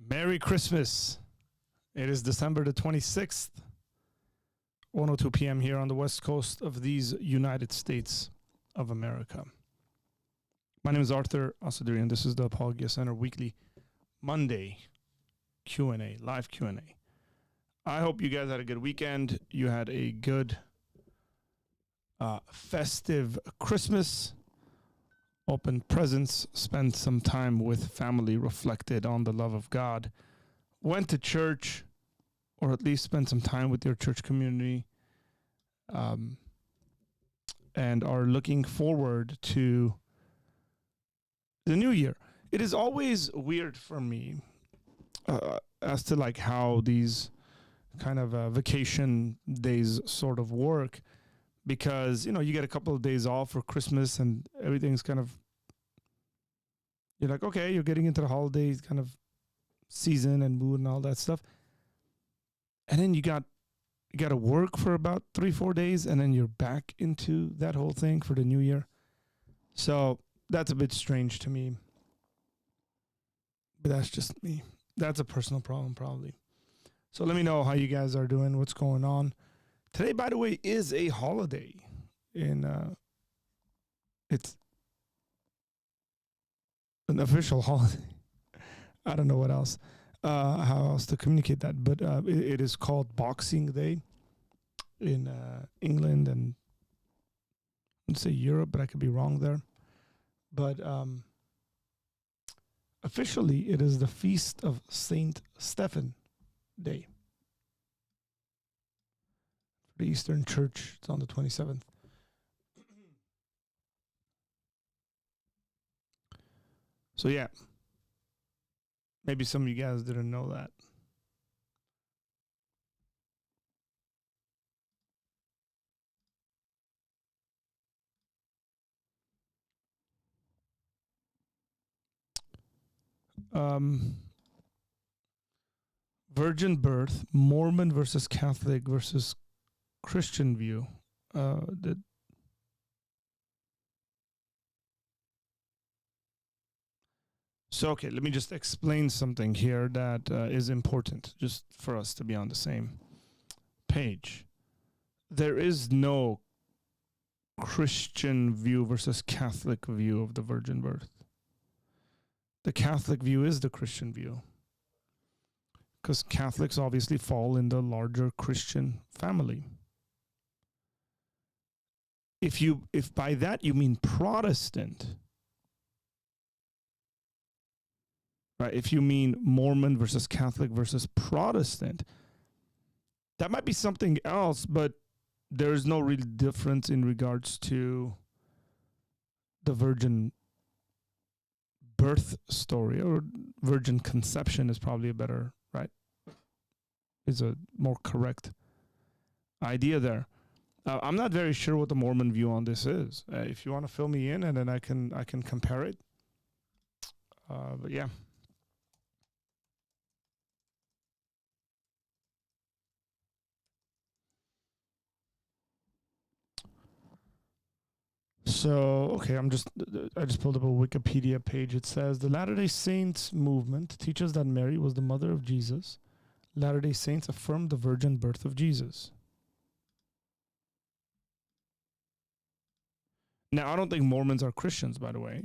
Merry Christmas. It is December the 26th, 1:02 p.m. here on the west coast of these United States of America. My name is Arthur Asaduri, and this is the Apologia Center weekly Monday Q&A, live Q&A. I hope you guys had a good weekend. You had a good festive Christmas, opened presents, spent some time with family, reflected on the love of God, went to church, or at least spent some time with your church community, and are looking forward to the new year. It is always weird for me as to like how these kind of vacation days sort of work, because, you know, you get a couple of days off for Christmas and everything's kind of, you're like, okay, you're getting into the holidays kind of season and mood and all that stuff. And then you got to work for about 3-4 days, and then you're back into that whole thing for the new year. So that's a bit strange to me. But that's just me. That's a personal problem, probably. So let me know how you guys are doing, what's going on. Today, by the way, is a holiday. It's an official holiday. I don't know what else, how else to communicate that. But it is called Boxing Day in England and I'd say Europe, but I could be wrong there. But officially, it is the Feast of Saint Stephen Day. The Eastern Church, it's on the 27th. So yeah, maybe some of you guys didn't know that. Virgin birth, Mormon versus Catholic versus Christian view. So, okay, let me just explain something here that is important, just for us to be on the same page. There is no Christian view versus Catholic view of the virgin birth. The Catholic view is the Christian view, because Catholics obviously fall in the larger Christian family. If by that you mean Protestant, right? If you mean Mormon versus Catholic versus Protestant, that might be something else, but there's no real difference in regards to the virgin birth story, or virgin conception is probably a better, right? Is a more correct idea there. I'm not very sure what the Mormon view on this is. If you want to fill me in, and then I can compare it. But yeah. So, okay, I just pulled up a Wikipedia page. It says the Latter-day Saints movement teaches that Mary was the mother of Jesus. Latter-day Saints affirm the virgin birth of Jesus. Now, I don't think Mormons are Christians, by the way.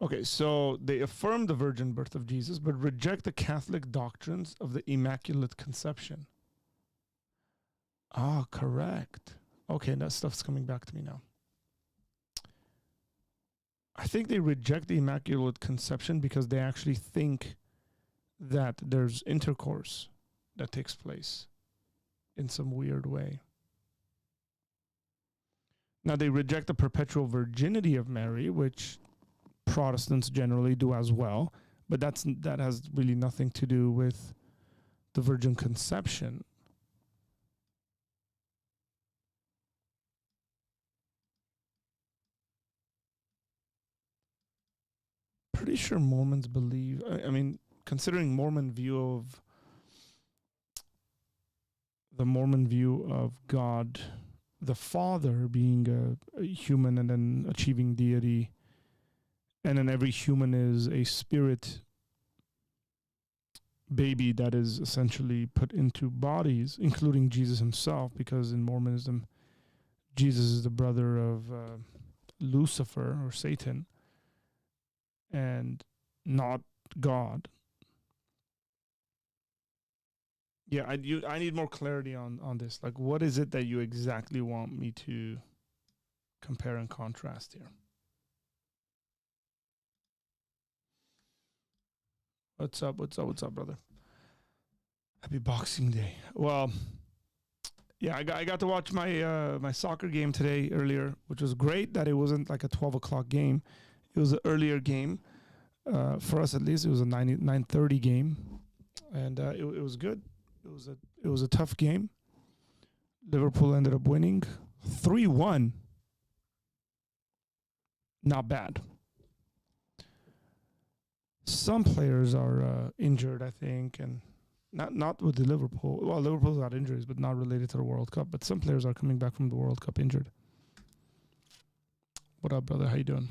Okay, so they affirm the virgin birth of Jesus, but reject the Catholic doctrines of the Immaculate Conception. Ah, correct. Okay, that stuff's coming back to me now. I think they reject the Immaculate Conception because they actually think that there's intercourse that takes place in some weird way. Now, they reject the perpetual virginity of Mary, which Protestants generally do as well, but that has really nothing to do with the virgin conception. Pretty sure Mormons believe, I mean, considering Mormon view of God the Father being a human and then achieving deity, and then every human is a spirit baby that is essentially put into bodies, including Jesus himself, because in Mormonism, Jesus is the brother of Lucifer or Satan and not God. Yeah, I need more clarity on this. Like, what is it that you exactly want me to compare and contrast here? What's up? What's up? What's up, brother? Happy Boxing Day. Well, yeah, I got to watch my my soccer game today earlier, which was great. That it wasn't like a 12 o'clock game; it was an earlier game for us, at least. It was a 9:30 game, and it was good. It was a tough game. Liverpool ended up winning 3-1. Not bad. Some players are injured, I think, and not with the Liverpool. Well, Liverpool's got injuries, but not related to the World Cup. But some players are coming back from the World Cup injured. What up, brother? How you doing?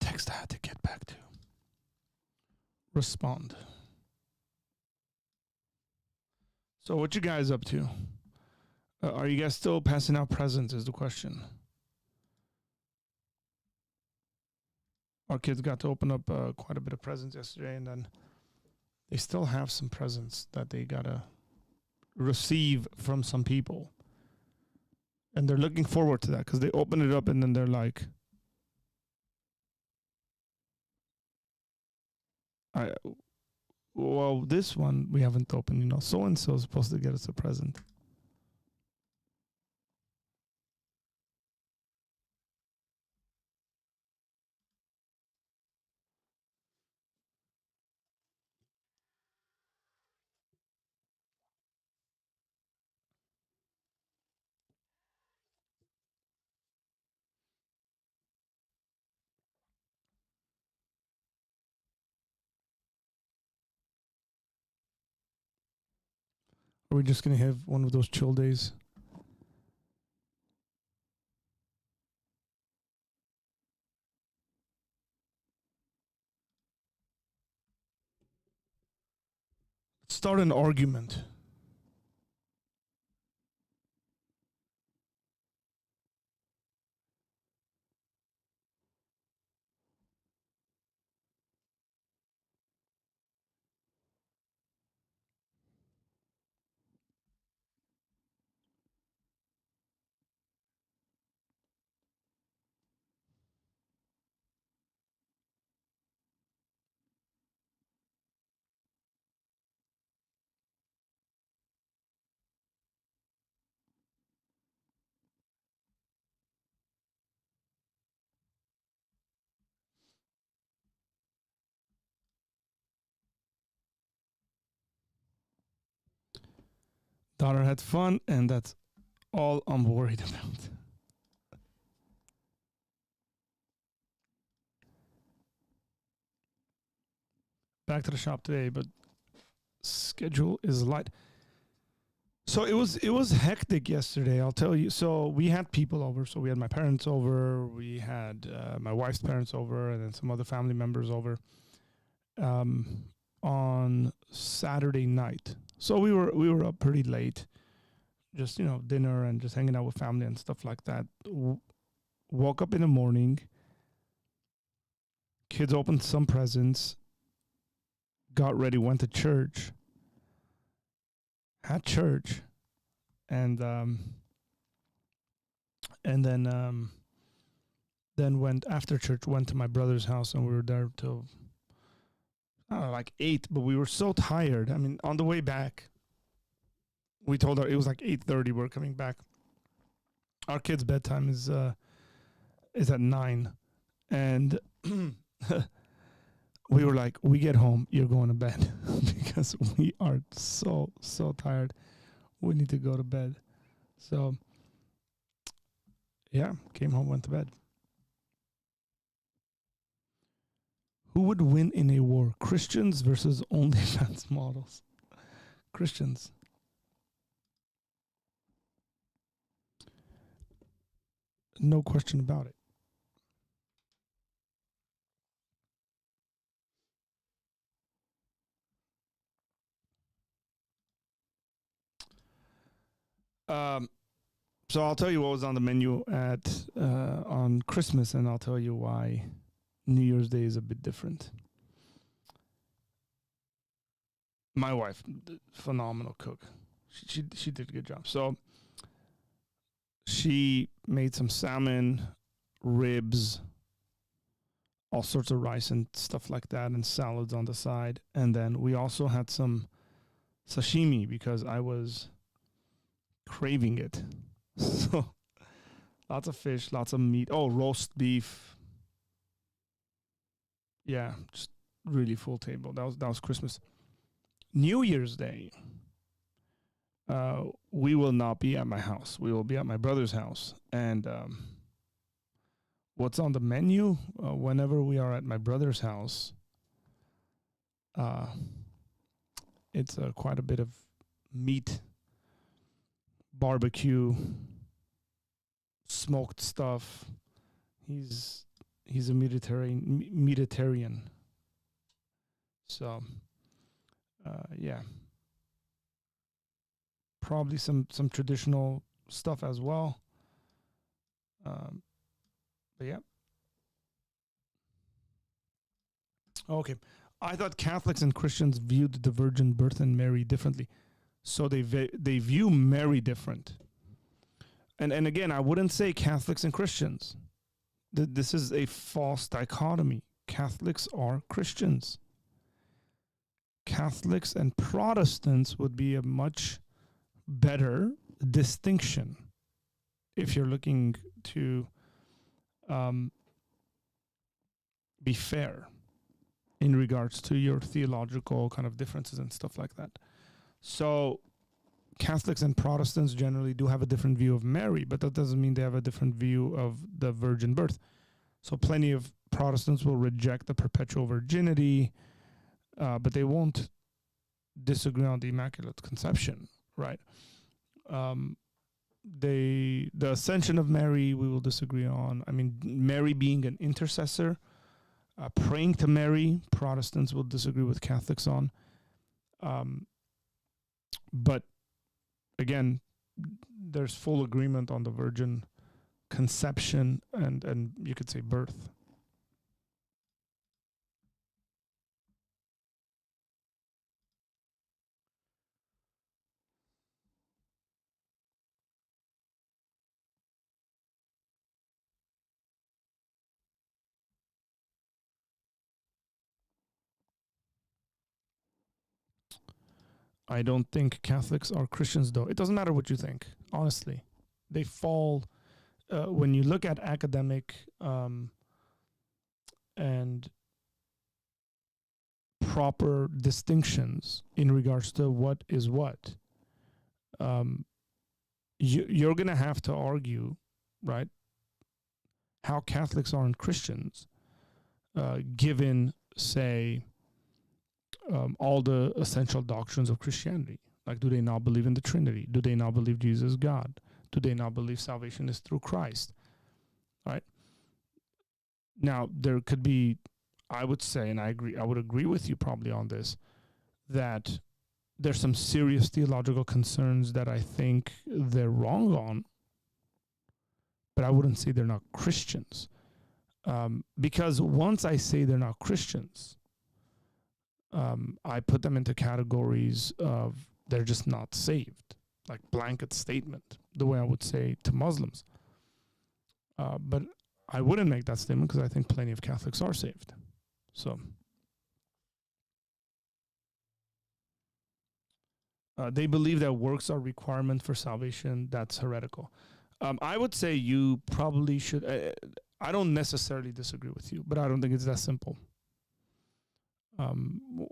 Text I had to get back to. Respond. So, what you guys up to? Are you guys still passing out presents? Is the question. Our kids got to open up quite a bit of presents yesterday, and then they still have some presents that they gotta receive from some people, and they're looking forward to that because they open it up and then they're like, "I well, this one we haven't opened. You know, so and so is supposed to get us a present." Are we just gonna have one of those chill days? Start an argument. Daughter had fun, and that's all I'm worried about. Back to the shop today, but schedule is light. So it was hectic yesterday. I'll tell you. So we had people over. So we had my parents over. We had my wife's parents over, and then some other family members over on Saturday night. So we were up pretty late, just dinner and just hanging out with family and stuff like that. Woke up in the morning. Kids opened some presents. Got ready. Went to church. Had church, and then went after church. Went to my brother's house, and we were there till I don't know, like 8, but we were so tired. I mean, on the way back, we told her it was like 8:30. We're coming back. Our kid's bedtime is at 9, and we were like, we get home, you're going to bed because we are so tired. We need to go to bed. So yeah, came home, went to bed. Who would win in a war? Christians versus OnlyFans models. Christians. No question about it. So I'll tell you what was on the menu at on Christmas, and I'll tell you why New Year's Day is a bit different. My wife, phenomenal cook. She did a good job. So she made some salmon, ribs, all sorts of rice and stuff like that, and salads on the side. And then we also had some sashimi because I was craving it. So lots of fish, lots of meat. Oh, roast beef. Yeah, just really full table. That was Christmas. New Year's Day, we will not be at my house. We will be at my brother's house. And what's on the menu whenever we are at my brother's house, it's quite a bit of meat, barbecue, smoked stuff. He's a Mediterranean. So yeah, probably some traditional stuff as well. But yeah. Okay. I thought Catholics and Christians viewed the virgin birth and Mary differently. So they view Mary different. And again, I wouldn't say Catholics and Christians. This is a false dichotomy. Catholics are Christians. Catholics and Protestants would be a much better distinction if you're looking to be fair in regards to your theological kind of differences and stuff like that. So Catholics and Protestants generally do have a different view of Mary, but that doesn't mean they have a different view of the virgin birth. So plenty of Protestants will reject the perpetual virginity, but they won't disagree on the Immaculate Conception, right? The Ascension of Mary, we will disagree on. I mean, Mary being an intercessor, praying to Mary, Protestants will disagree with Catholics on. But again, there's full agreement on the virgin conception and you could say birth. I don't think Catholics are Christians, though. It doesn't matter what you think, honestly. They fall, when you look at academic and proper distinctions in regards to what is what, you're going to have to argue, right, how Catholics aren't Christians, given, say, all the essential doctrines of Christianity. Like, do they not believe in the Trinity? Do they not believe Jesus is God? Do they not believe salvation is through Christ? Right? Now, there could be, I would say, and I would agree with you probably on this, that there's some serious theological concerns that I think they're wrong on, but I wouldn't say they're not Christians. Because once I say they're not Christians, I put them into categories of they're just not saved, like blanket statement, the way I would say to Muslims. But I wouldn't make that statement because I think plenty of Catholics are saved. So they believe that works are requirement for salvation. That's heretical. I would say you probably should. I don't necessarily disagree with you, but I don't think it's that simple.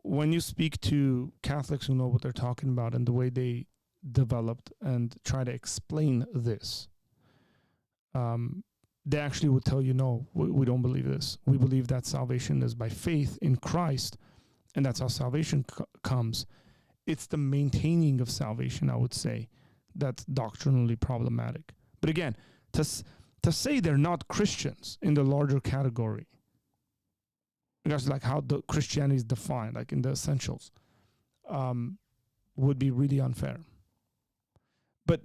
When you speak to Catholics who know what they're talking about and the way they developed and try to explain this, they actually would tell you, no, we don't believe this. We believe that salvation is by faith in Christ, and that's how salvation comes. It's the maintaining of salvation, I would say, that's doctrinally problematic. But again, to say they're not Christians in the larger category, because like how the Christianity is defined, like in the essentials, would be really unfair. But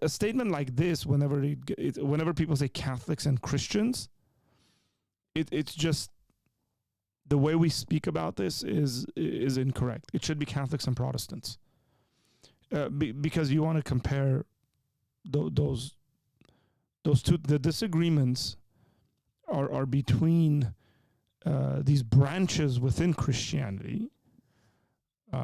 a statement like this, whenever people say Catholics and Christians, it's just the way we speak about this is incorrect. It should be Catholics and Protestants, because you want to compare those two. The disagreements are between these branches within Christianity.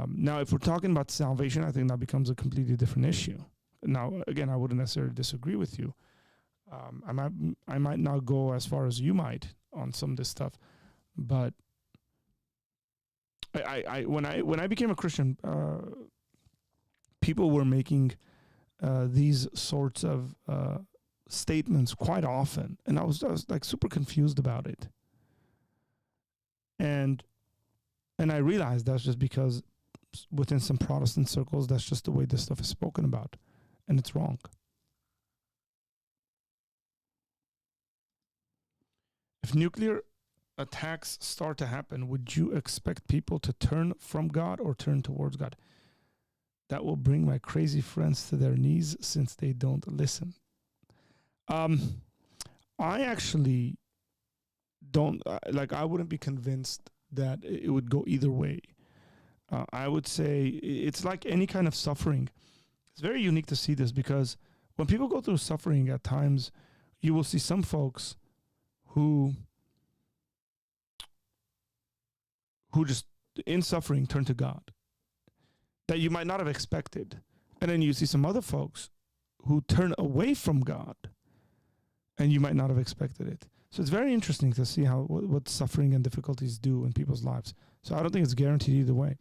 Now, if we're talking about salvation, I think that becomes a completely different issue. Now, again, I wouldn't necessarily disagree with you. I might not go as far as you might on some of this stuff, but when I became a Christian, people were making these sorts of statements quite often, and I was like super confused about it. And I realized that's just because within some Protestant circles, that's just the way this stuff is spoken about, and it's wrong. If nuclear attacks start to happen, would you expect people to turn from God or turn towards God? That will bring my crazy friends to their knees since they don't listen. I actually don't, I wouldn't be convinced that it would go either way. I would say it's like any kind of suffering. It's very unique to see this, because when people go through suffering at times, you will see some folks who just in suffering turn to God that you might not have expected. And then you see some other folks who turn away from God and you might not have expected it. So it's very interesting to see what suffering and difficulties do in people's lives. So I don't think it's guaranteed either way.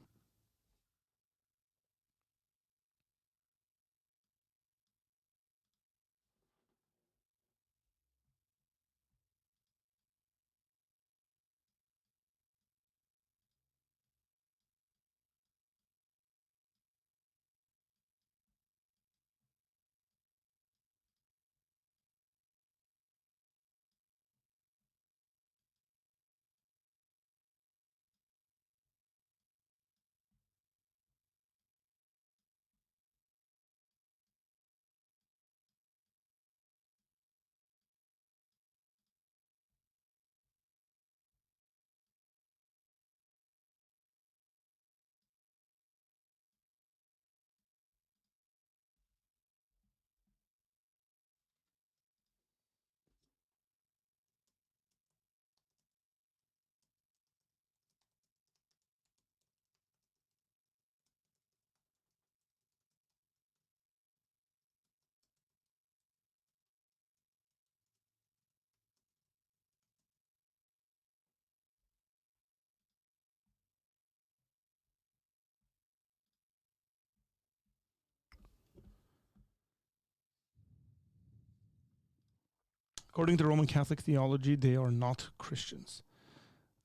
According to Roman Catholic theology, they are not Christians.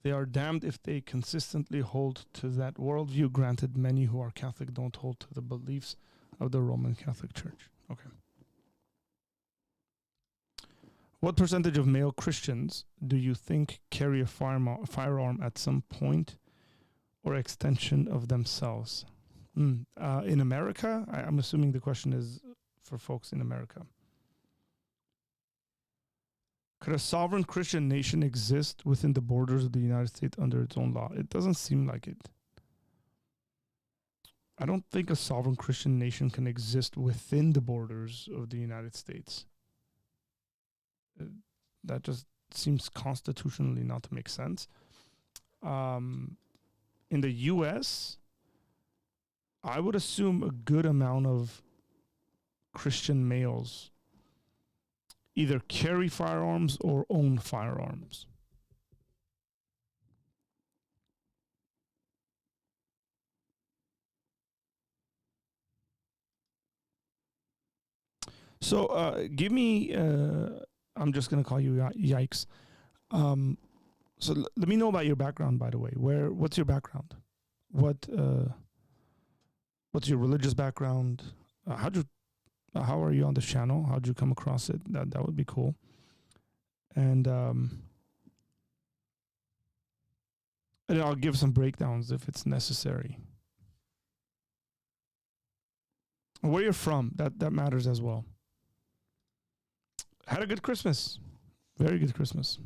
They are damned if they consistently hold to that worldview. Granted, many who are Catholic don't hold to the beliefs of the Roman Catholic Church. Okay. What percentage of male Christians do you think carry a firearm at some point or extension of themselves? In America? I'm assuming the question is for folks in America. Could a sovereign Christian nation exist within the borders of the United States under its own law? It doesn't seem like it. I don't think a sovereign Christian nation can exist within the borders of the United States. That just seems constitutionally not to make sense. In the U.S., I would assume a good amount of Christian males either carry firearms or own firearms. So give me, I'm just going to call you Yikes. So let me know about your background, by the way. What's your background? What's your religious background? How are you on this channel? How'd you come across it? That would be cool. And I'll give some breakdowns if it's necessary. Where you're from, that matters as well. Had a good Christmas. Very good Christmas.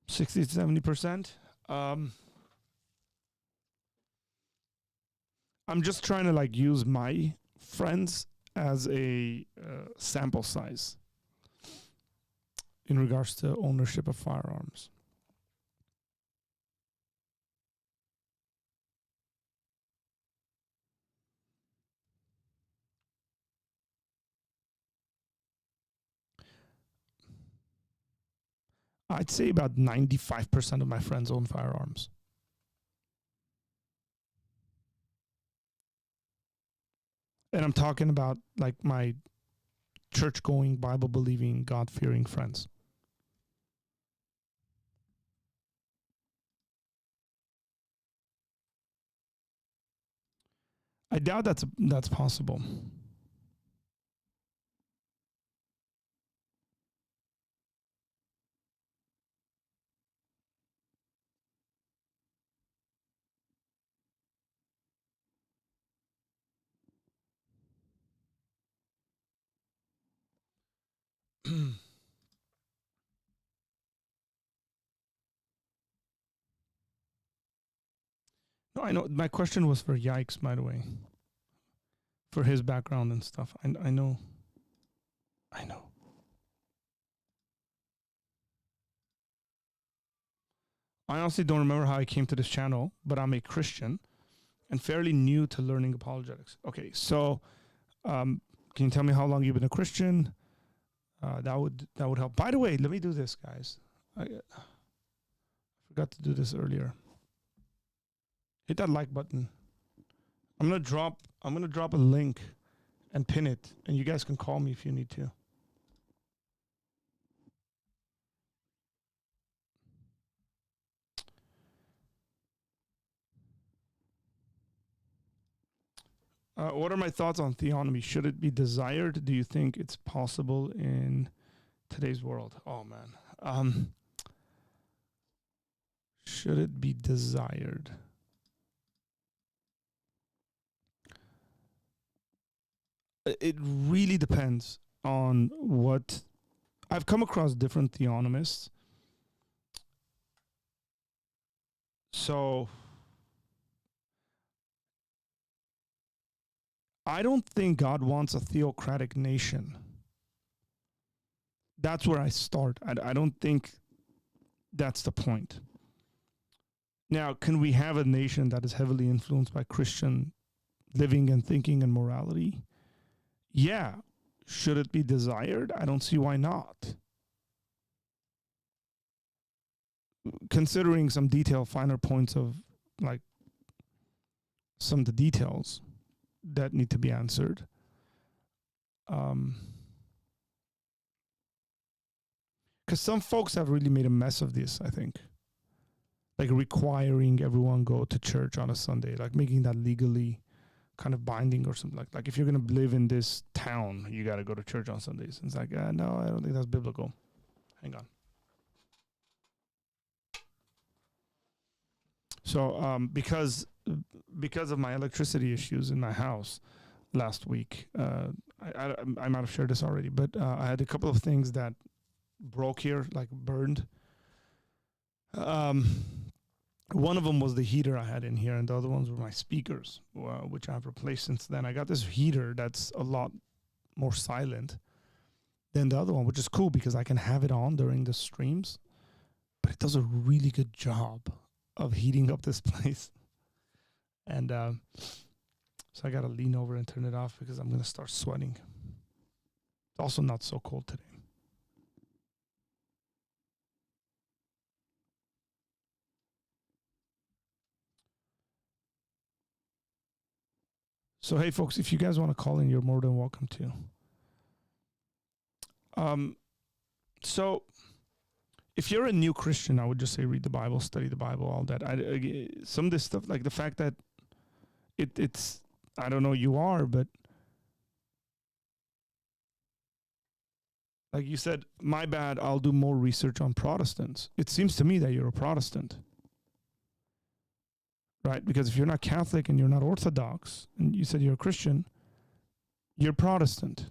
60 to 70%. I'm just trying to like use my friends as a sample size in regards to ownership of firearms. I'd say about 95% of my friends own firearms. And I'm talking about like my church-going, Bible-believing, God-fearing friends. I doubt that's possible. No, I know. My question was for Yikes, by the way, for his background and stuff. I know. I know. I honestly don't remember how I came to this channel, but I'm a Christian and fairly new to learning apologetics. Okay, so can you tell me how long you've been a Christian? That would help. By the way, let me do this, guys. I forgot to do this earlier. Hit that like button. I'm gonna drop a link and pin it, and you guys can call me if you need to. What are my thoughts on theonomy? Should it be desired? Do you think it's possible in today's world? Oh man. Should it be desired? It really depends on what. I've come across different theonomists. So I don't think God wants a theocratic nation. That's where I start. I don't think that's the point. Now, can we have a nation that is heavily influenced by Christian living and thinking and morality? Yeah. Should it be desired? I don't see why not. Considering some finer points of like some of the details that need to be answered. Because some folks have really made a mess of this, I think. Like requiring everyone go to church on a Sunday, like making that legally kind of binding or something. Like if you're going to live in this town, you got to go to church on Sundays. And it's like, no, I don't think that's biblical. Hang on. So because of my electricity issues in my house last week, I might have shared this already, but I had a couple of things that broke here, like burned. One of them was the heater I had in here, and the other ones were my speakers, which I've replaced since then. I got this heater that's a lot more silent than the other one, which is cool because I can have it on during the streams, but it does a really good job of heating up this place. And so I got to lean over and turn it off because I'm going to start sweating. It's also not so cold today. So, hey, folks, if you guys want to call in, you're more than welcome to. So, if you're a new Christian, I would just say read the Bible, study the Bible, all that. Some of this stuff, like the fact that it's, I don't know, you are, but like you said, my bad, I'll do more research on Protestants. It seems to me that you're a Protestant, right? Because if you're not Catholic and you're not Orthodox, and you said you're a Christian, you're Protestant.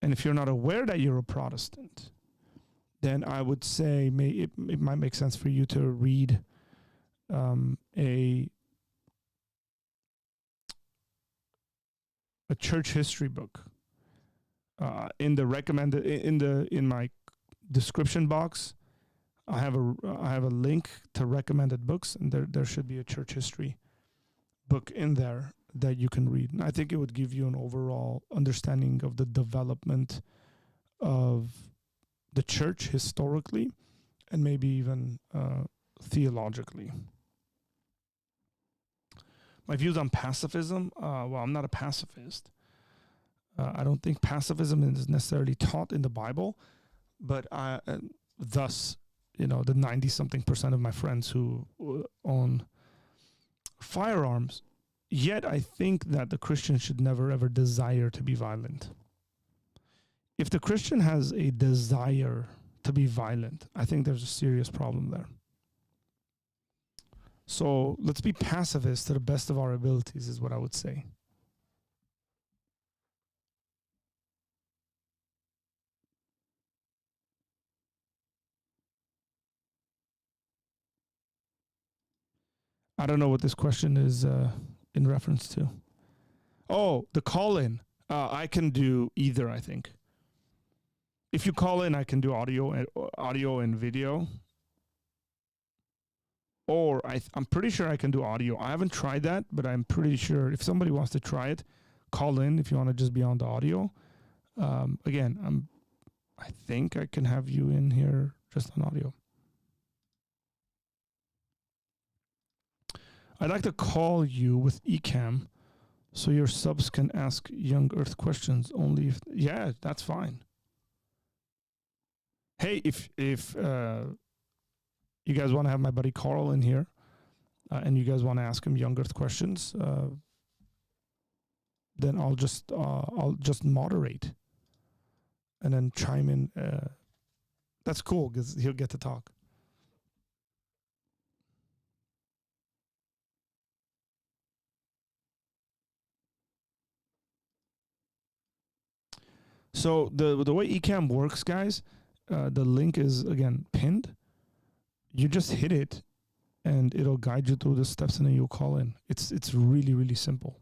And if you're not aware that you're a Protestant, then I would say it might make sense for you to read a church history book. In the recommended in my description box, I have a link to recommended books, and there should be a church history book in there that you can read. And I think it would give you an overall understanding of the development of the church historically, and maybe even theologically. My views on pacifism, well, I'm not a pacifist. I don't think pacifism is necessarily taught in the Bible, but thus, the 90-something% of my friends who own firearms, yet I think that the Christian should never ever desire to be violent. If the Christian has a desire to be violent, I think there's a serious problem there. So let's be pacifists to the best of our abilities, is what I would say. I don't know what this question is in reference to. Oh, the call-in. I can do either, I think. If you call in, I can do audio and video. Or I'm pretty sure I can do audio. I haven't tried that, but I'm pretty sure if somebody wants to try it, call in if you want to just be on the audio. Again, I think I can have you in here just on audio. I'd like to call you with eCam so your subs can ask Young Earth questions only if... Yeah, that's fine. Hey, if you guys want to have my buddy Carl in here, and you guys want to ask him Young Earth questions, then I'll just moderate and then chime in. That's cool because he'll get to talk. So the way eCam works, guys, the link is again pinned. You just hit it, and it'll guide you through the steps, and then you'll call in. It's really, really simple.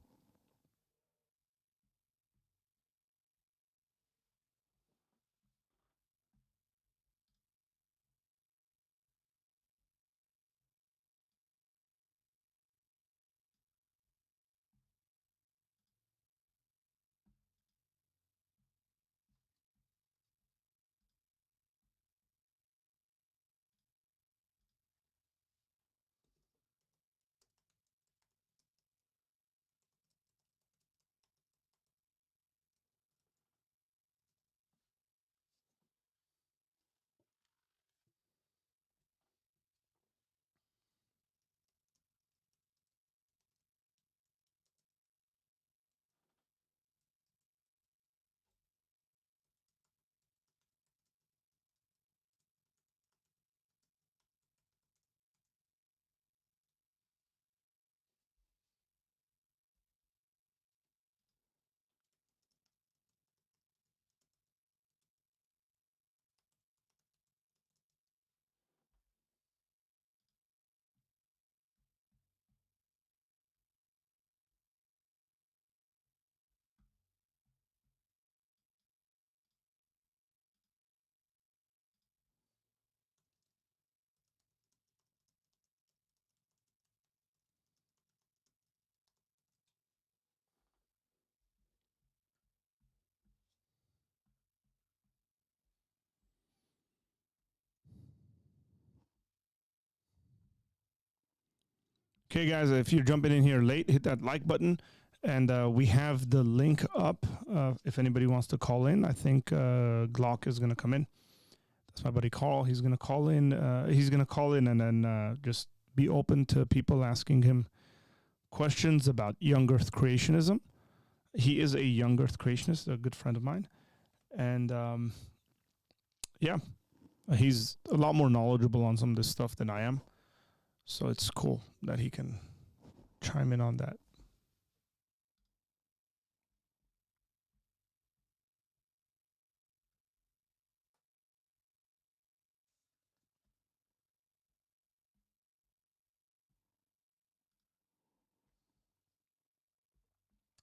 Okay, guys, if you're jumping in here late, hit that like button. And we have the link up if anybody wants to call in. I think Glock is going to come in. That's my buddy Carl. He's going to call in. And then just be open to people asking him questions about young earth creationism. He is a young earth creationist, a good friend of mine. And yeah, he's a lot more knowledgeable on some of this stuff than I am. So it's cool that he can chime in on that.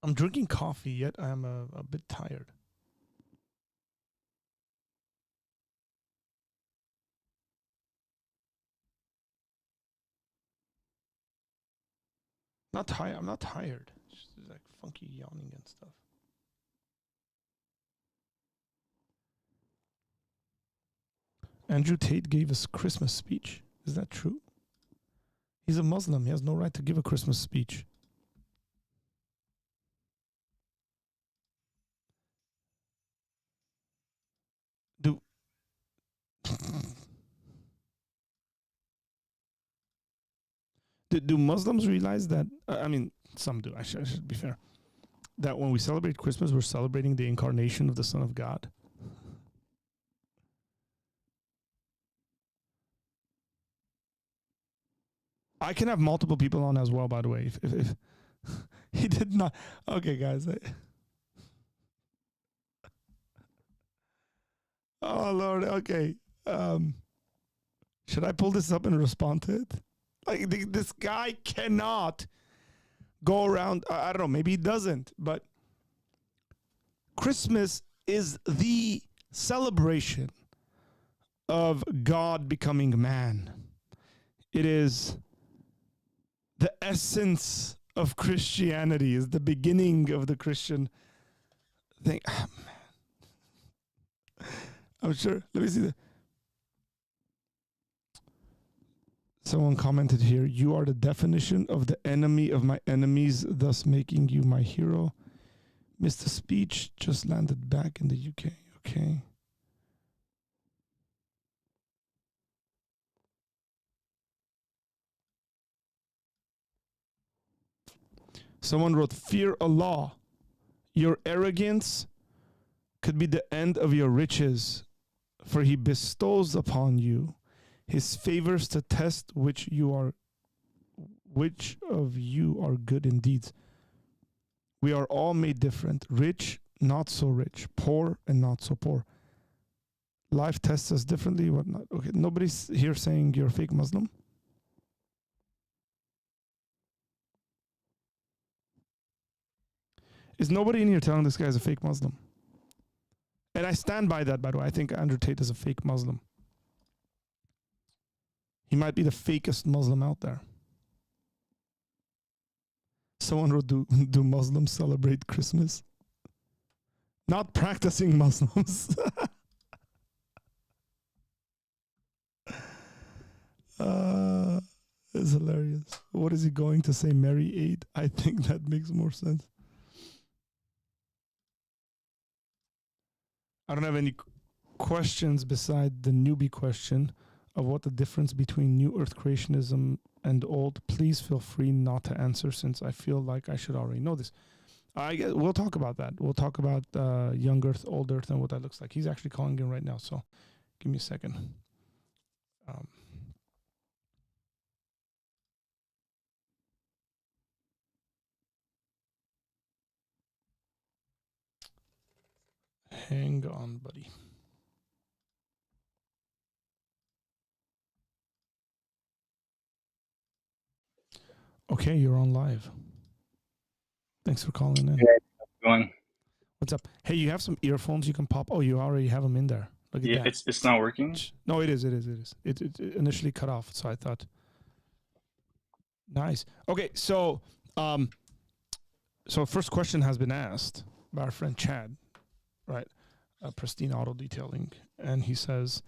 I'm drinking coffee, yet I'm a bit tired. Not tired. I'm not tired. It's just like funky yawning and stuff. Andrew Tate gave us Christmas speech. Is that true? He's a Muslim. He has no right to give a Christmas speech. Do do Muslims realize that? I mean, some do. I should be fair. That when we celebrate Christmas, we're celebrating the incarnation of the Son of God. I can have multiple people on as well, by the way. If he did not. Okay, guys. Oh, Lord. Okay. Should I pull this up and respond to it? Like, this guy cannot go around. I don't know. Maybe he doesn't. But Christmas is the celebration of God becoming man. It is the essence of Christianity, is the beginning of the Christian thing. Oh, man. I'm sure. Let me see that. Someone commented here, you are the definition of the enemy of my enemies, thus making you my hero. Missed the speech, just landed back in the UK. Okay. Someone wrote, fear Allah. Your arrogance could be the end of your riches, for he bestows upon you his favors to test which of you are good in deeds. We are all made different, rich, not so rich, poor, and not so poor. Life tests us differently, whatnot. Okay, nobody's here saying you're a fake Muslim. Is nobody in here telling this guy's a fake Muslim? And I stand by that, by the way. I think Andrew Tate is a fake Muslim. He might be the fakest Muslim out there. Someone wrote, do Muslims celebrate Christmas? Not practicing Muslims. It's hilarious. What is he going to say? Mary 8? I think that makes more sense. I don't have any questions beside the newbie question of what the difference between New Earth creationism and old. Please feel free not to answer, since I feel like I should already know this. I guess we'll talk about that. We'll talk about young Earth, old Earth, and what that looks like. He's actually calling in right now, so give me a second. Hang on, buddy. Okay, you're on live. Thanks for calling in. Hey, how's it going? What's up? Hey, you have some earphones you can pop. Oh, you already have them in there. Look at Yeah, that. it's not working. No, it is. It initially cut off, so I thought. Nice. Okay, so first question has been asked by our friend Chad, right? Pristine Auto Detailing, and he says,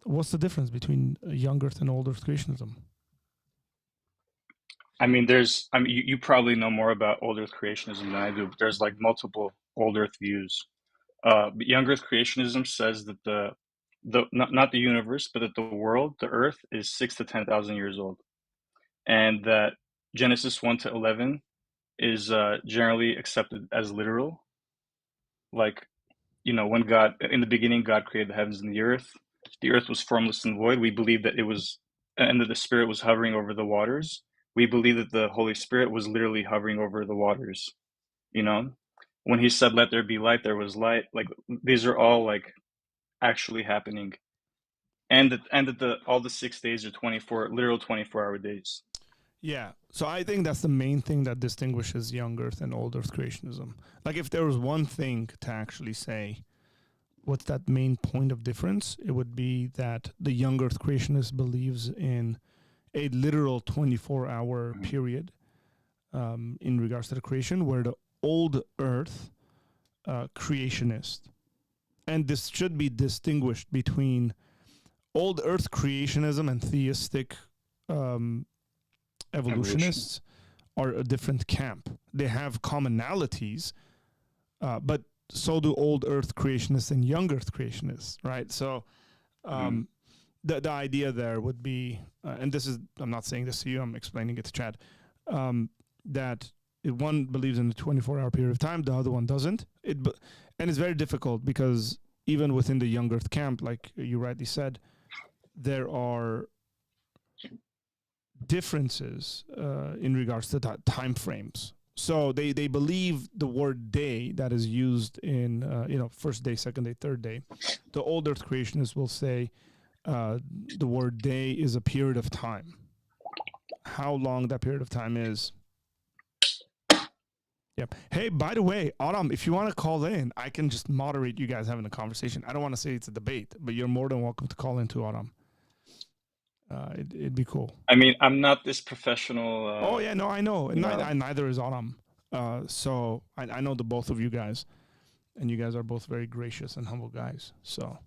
"What's the difference between young Earth and old Earth creationism?" I mean, you probably know more about old Earth creationism than I do, but there's like multiple old Earth views. But young Earth creationism says that the not the universe, but that the world, the Earth, is 6 to 10,000 years old, and that Genesis 1 to 11 is generally accepted as literal. Like, when God, in the beginning, God created the heavens and the earth. The earth was formless and void. We believe that it was, and that the Spirit was hovering over the waters. We believe that the Holy Spirit was literally hovering over the waters. You know, when He said, "Let there be light," there was light. Like, these are all like actually happening, and that the all the 6 days are 24 literal 24-hour days. Yeah. So I think that's the main thing that distinguishes young Earth and old Earth creationism. Like, if there was one thing to actually say, what's that main point of difference? It would be that the young Earth creationist believes in a literal 24-hour Mhm. period in regards to the creation, where the old Earth creationist, and this should be distinguished between old Earth creationism and theistic um, Evolution. evolutionists are a different camp. They have commonalities, but so do old Earth creationists and young Earth creationists, right? So Mhm. um, the idea there would be, and this is, I'm not saying this to you, I'm explaining it to Chad, that if one believes in a 24-hour period of time, the other one doesn't. And it's very difficult because even within the young Earth camp, like you rightly said, there are differences in regards to time frames. So they believe the word day that is used in first day, second day, third day. The old Earth creationists will say the word day is a period of time. How long that period of time is. Yep. Hey, by the way, Autumn, if you want to call in, I can just moderate you guys having a conversation. I don't want to say it's a debate, but you're more than welcome to call into Autumn. It'd be cool. I mean, I'm not this professional. Oh yeah, no, I know. You know, Neither is Autumn. So I know the both of you guys, and you guys are both very gracious and humble guys. So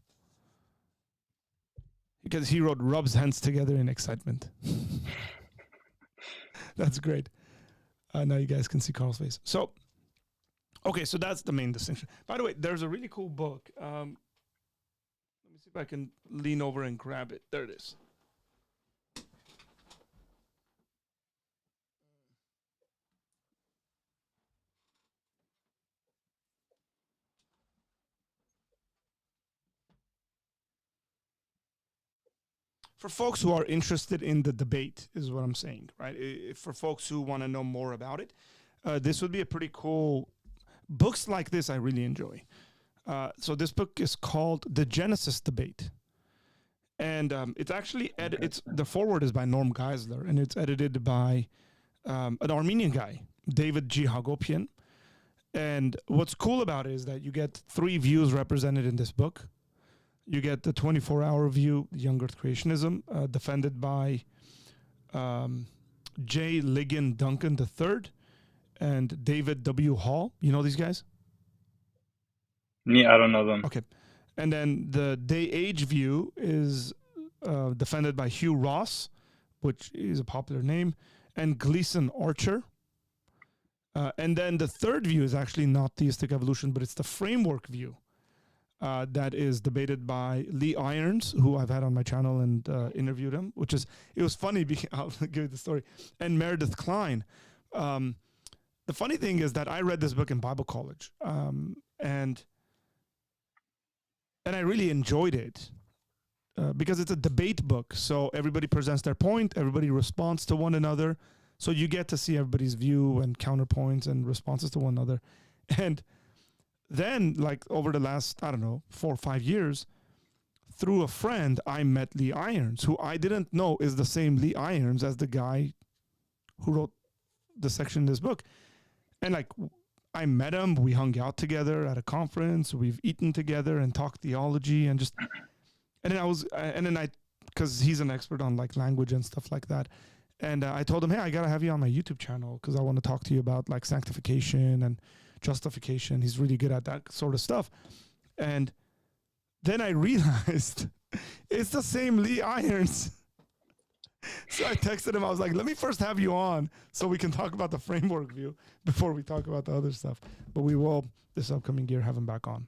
because he wrote rubs hands together in excitement. That's great. Now you guys can see Carl's face. So okay, so that's the main distinction. By the way, there's a really cool book. Let me see if I can lean over and grab it. There it is. For folks who are interested in the debate, is what I'm saying, right? For folks who want to know more about it, this would be a pretty cool. Books like this, I really enjoy. So this book is called The Genesis Debate, and it's actually it's the foreword is by Norm Geisler, and it's edited by an Armenian guy, David G. Hagopian. And what's cool about it is that you get three views represented in this book. You get the 24-hour view, young Earth creationism, defended by J. Ligon Duncan III and David W. Hall. You know these guys? me, I don't know them. Okay. And then the day age view is defended by Hugh Ross, which is a popular name, and Gleason Archer. And then the third view is actually not theistic evolution, but it's the framework view. That is debated by Lee Irons, who I've had on my channel and interviewed him, it was funny. I'll give you the story. And Meredith Klein. The funny thing is that I read this book in Bible college, and I really enjoyed it because it's a debate book. So everybody presents their point, everybody responds to one another. So you get to see everybody's view and counterpoints and responses to one another. And then, like over the last, I don't know, 4 or 5 years, through a friend, I met Lee Irons, who I didn't know is the same Lee Irons as the guy who wrote the section in this book. And like, I met him, we hung out together at a conference, we've eaten together and talked theology and just, and then I, because he's an expert on like language and stuff like that. And I told him, hey, I got to have you on my YouTube channel because I want to talk to you about like sanctification and justification. He's really good at that sort of stuff. And then I realized it's the same Lee Irons. So I texted him. I was like, let me first have you on so we can talk about the framework view before we talk about the other stuff. But we will, this upcoming year, have him back on.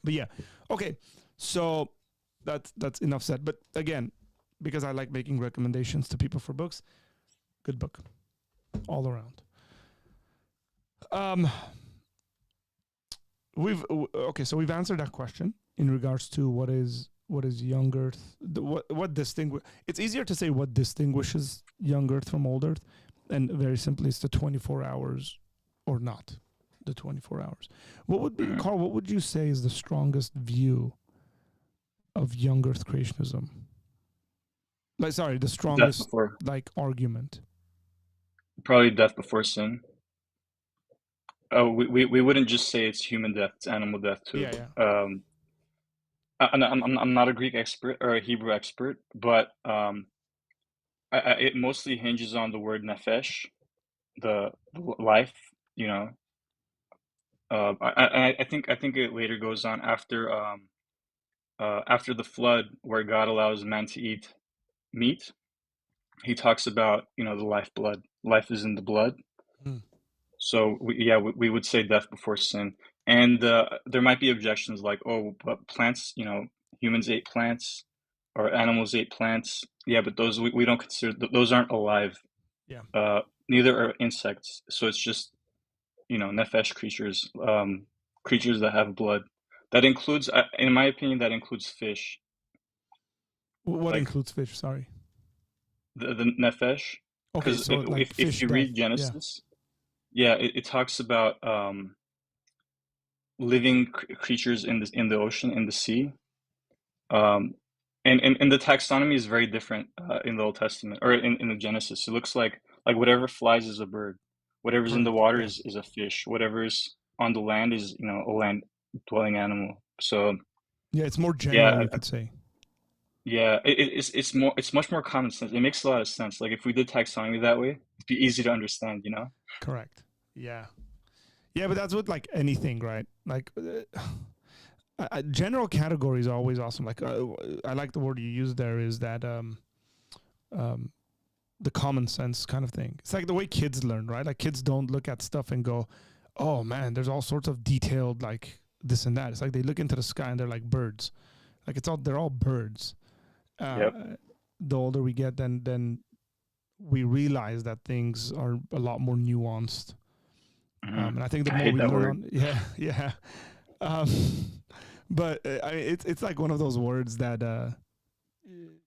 But yeah, okay. So that's enough said. But again, because I like making recommendations to people for books, good book all around. So we've answered that question in regards to what is young Earth. What distinguish? It's easier to say what distinguishes young Earth from old Earth, and very simply, it's the 24 hours or not the 24 hours. What would be, Carl? What would you say is the strongest view of young Earth creationism? The strongest argument. Probably death before sin. Oh, we wouldn't just say it's human death; it's animal death too. Yeah. I'm not a Greek expert or a Hebrew expert, but it mostly hinges on the word nefesh, the life. You know, I think it later goes on after the flood, where God allows man to eat meat. He talks about the lifeblood. Life is in the blood. So we would say death before sin. And there might be objections like, oh, but plants, humans ate plants or animals ate plants. Yeah, but those we don't consider, those aren't alive. Yeah. Neither are insects. So it's just, nefesh creatures, creatures that have blood. That includes, in my opinion, that includes fish. What includes fish? Sorry. The nefesh. Okay, so if you read Genesis, it talks about living creatures in the ocean, in the sea. And the taxonomy is very different in the Old Testament or in the Genesis. It looks like whatever flies is a bird, whatever's in the water is a fish, whatever's on the land is a land dwelling animal. So it's more general, you could say. Yeah, it's much more common sense. It makes a lot of sense. Like if we did taxonomy that way, it'd be easy to understand, Correct. Yeah, but that's with like anything, right? Like general categories are always awesome. Like I like the word you used there, is that the common sense kind of thing. It's like the way kids learn, right? Like kids don't look at stuff and go, oh man, there's all sorts of detailed like this and that. It's like they look into the sky and they're like birds. Like they're all birds. Yep. The older we get, then we realize that things are a lot more nuanced. And I think the more we learn but it's like one of those words that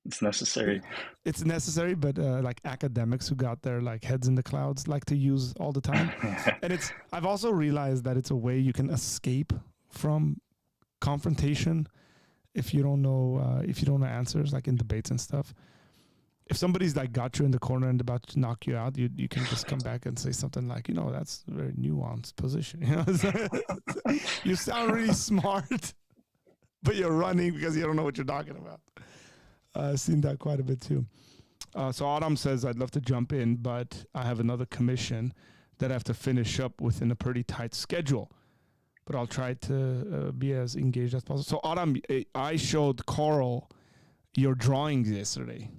it's necessary. It's necessary, but like academics who got their like heads in the clouds like to use all the time. And I've also realized that it's a way you can escape from confrontation if you don't know answers, like in debates and stuff. If somebody's like got you in the corner and about to knock you out, you can just come back and say something like, that's a very nuanced position. You sound really smart, but you're running because you don't know what you're talking about. I've seen that quite a bit too. So Autumn says, I'd love to jump in, but I have another commission that I have to finish up within a pretty tight schedule. But I'll try to be as engaged as possible. So Autumn, I showed Carl your drawings yesterday.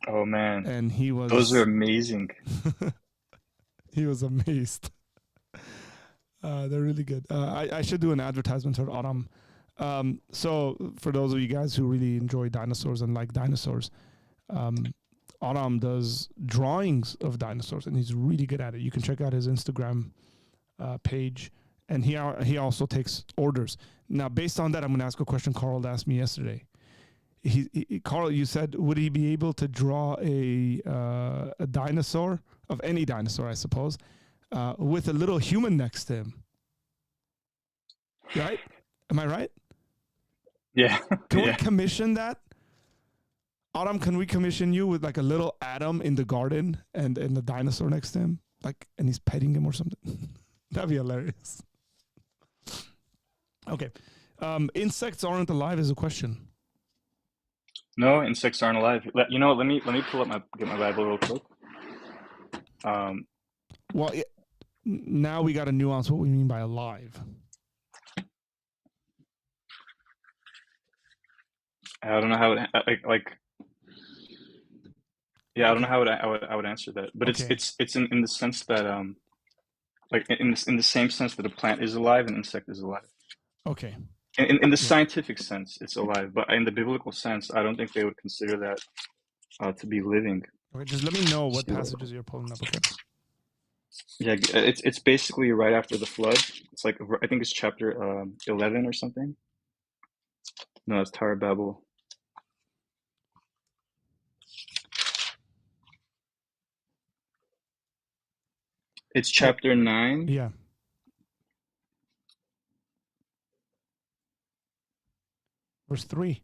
Oh man. And those are amazing. He was amazed. They're really good. I should do an advertisement for Autumn. So for those of you guys who really enjoy dinosaurs and like dinosaurs, Autumn does drawings of dinosaurs and he's really good at it. You can check out his Instagram page, and he also takes orders. Now, based on that, I'm going to ask a question Carl asked me yesterday. Carl, you said, would he be able to draw a dinosaur, of any dinosaur, I suppose, with a little human next to him? Right? Am I right? Yeah. Can we commission that? Autumn, can we commission you with like a little Adam in the garden and the dinosaur next to him? Like, and he's petting him or something? That'd be hilarious. Okay. Insects aren't alive is a question. No, insects aren't alive. Let me pull up get my Bible real quick. Well, now we got to nuance what we mean by alive. I don't know how Yeah, I don't know Okay. how I would answer that, but it's Okay. it's it's in the sense that like in the same sense that a plant is alive, an insect is alive. Okay. In the Yeah. scientific sense, it's alive, but in the biblical sense, I don't think they would consider that to be living. Okay. Just let me know what See, passages you're pulling up. Okay. yeah, it's basically right after the flood. It's like I think it's chapter 11 or something. No, it's Tower of Babel. It's Oh, chapter 9. yeah. Verse 3.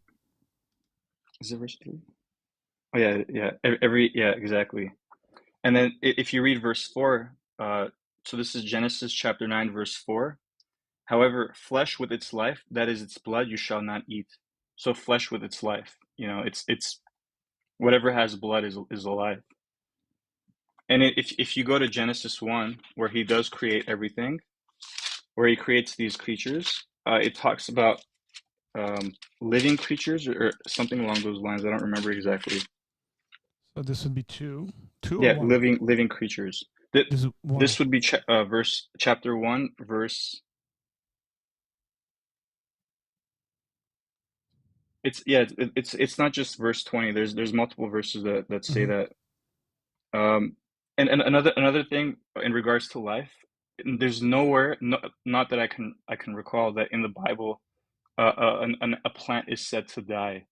Is it verse 3? Oh yeah, yeah. Yeah, exactly. And then if you read verse 4, so this is Genesis chapter 9, verse 4. However, flesh with its life, that is its blood, you shall not eat. So flesh with its life, it's whatever has blood is alive. And if you go to Genesis 1, where he does create everything, where he creates these creatures, it talks about living creatures or something along those lines. I don't remember exactly. So this would be 2. 2 or Yeah, 1? living creatures. That This is 1. this would be chapter 1, verse. It's not just verse 20. There's multiple verses that say Mm-hmm. that. Um, and another thing in regards to life, there's nowhere, no, not that I can recall, that in the Bible a plant is said to die.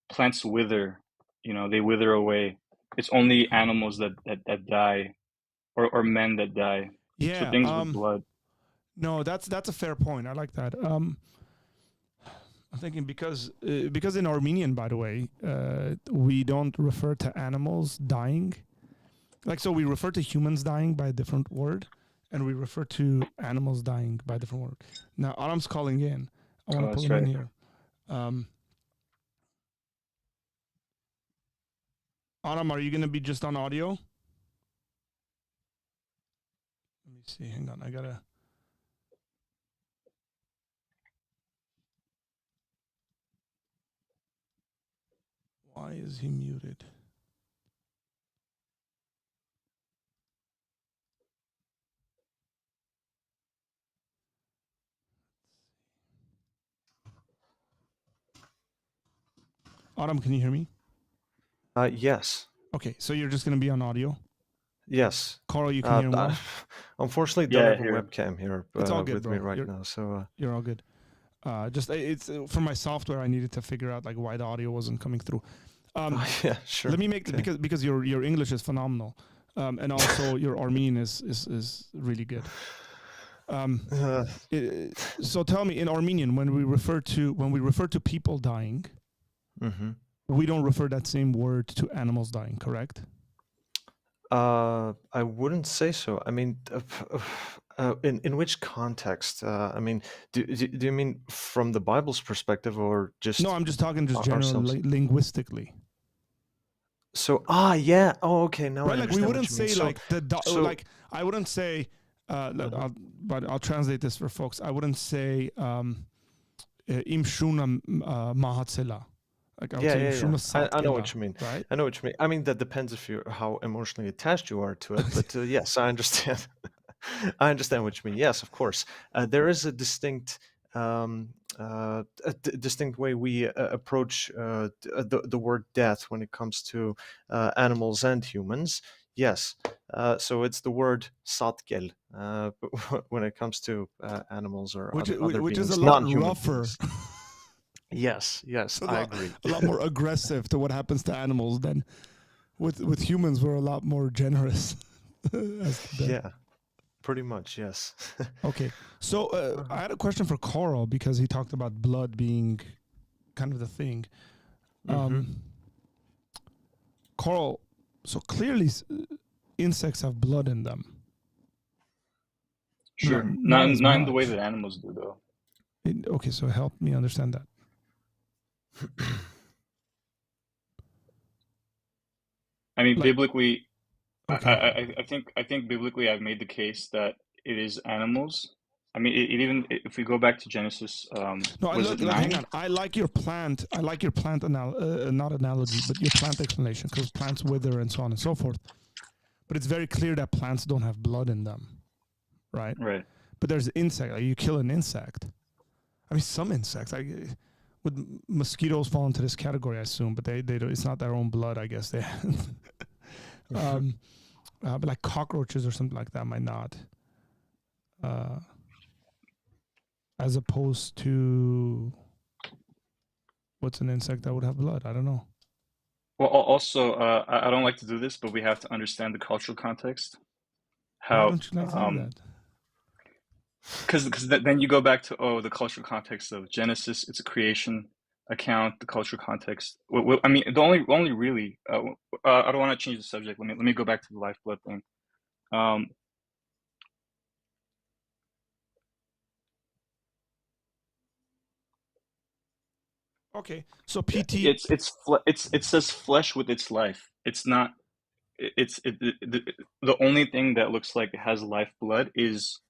Plants wither, they wither away. It's only animals that die, or men that die. So Yeah. things with blood. No, that's a fair point. I like that. I'm thinking because in Armenian, by the way, we don't refer to animals dying. Like, so we refer to humans dying by a different word, and we refer to animals dying by a different word. Now, Aram's calling in. I want Oh, to pull that's him in right. here. Aram, are you going to be just on audio? Let me see. Hang on. I got to. Why is he muted? Aram, can you hear me? Yes. Okay, so you're just going to be on audio. Yes. Carl, you can hear him well? Unfortunately, don't Yeah, have a here. webcam here It's all good, with me bro. right now. So You're all good. Just it's for my software. I needed to figure out like why the audio wasn't coming through. yeah, sure. Let me make because your English is phenomenal, and also your Armenian is really good. So tell me, in Armenian, when we refer to people dying, Mm-hmm. we don't refer that same word to animals dying, correct? I wouldn't say so. I mean, in which context? I mean, do you mean from the Bible's perspective or just No, I'm just talking just ourselves? generally linguistically. So yeah. Oh, okay. Now I Right, like we understand what wouldn't you mean. say So like like I wouldn't say, but I'll translate this for folks. I wouldn't say im shuna mahatsela. Like I would say im yeah. shuna I know satkela, what you mean. right? I know what you mean. I mean, that depends if you how emotionally attached you are to it. But yes, I understand. I understand what you mean. Yes, of course. There is a distinct, distinct way we approach the word death when it comes to animals and humans. Yes. So it's the word satkel when it comes to animals or other Which is a beings, lot non-human rougher. beings. Yes, I agree. A lot more aggressive to what happens to animals than with humans. We're a lot more generous. Yeah, pretty much. Yes. Okay, so I had a question for Carl because he talked about blood being kind of the thing. Carl, so clearly insects have blood in them. Sure. Not Not as not in the way much. that animals do, though. Okay, so help me understand that. I mean, Like, biblically, okay, I think biblically I've made the case that it is animals. I mean, it even if we go back to Genesis, No, was it hang 9? on. I like your plant. Not analogy, but your plant explanation, because plants wither and so on and so forth. But it's very clear that plants don't have blood in them, right? Right. But there's insect. Like you kill an insect. I mean, some insects. Would mosquitoes fall into this category? I assume, but they don't. It's not their own blood. I guess they. But like cockroaches or something like that might not. As opposed to, what's an insect that would have blood? I don't know. Well, also, I don't like to do this, but we have to understand the cultural context. Why How, don't you like to do that? because then you go back to the cultural context of Genesis. It's a creation account. The cultural context. I mean, the only really. I don't want to change the subject. Let me go back to the lifeblood thing. Okay, so PT. It says flesh with its life. It's not. The only thing that looks like it has lifeblood is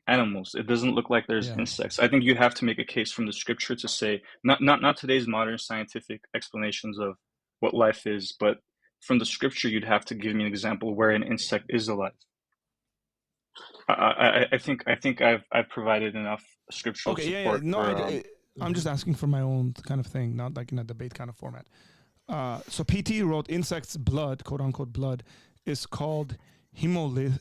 animals. It doesn't look like there's insects. I think you have to make a case from the scripture to say not today's modern scientific explanations of what life is, but from the scripture you'd have to give me an example where an insect is alive. I think I've provided enough scriptural support. No, I'm just asking for my own kind of thing, not like in a debate kind of format. So PT wrote insects' blood, quote unquote blood, is called hemolymph.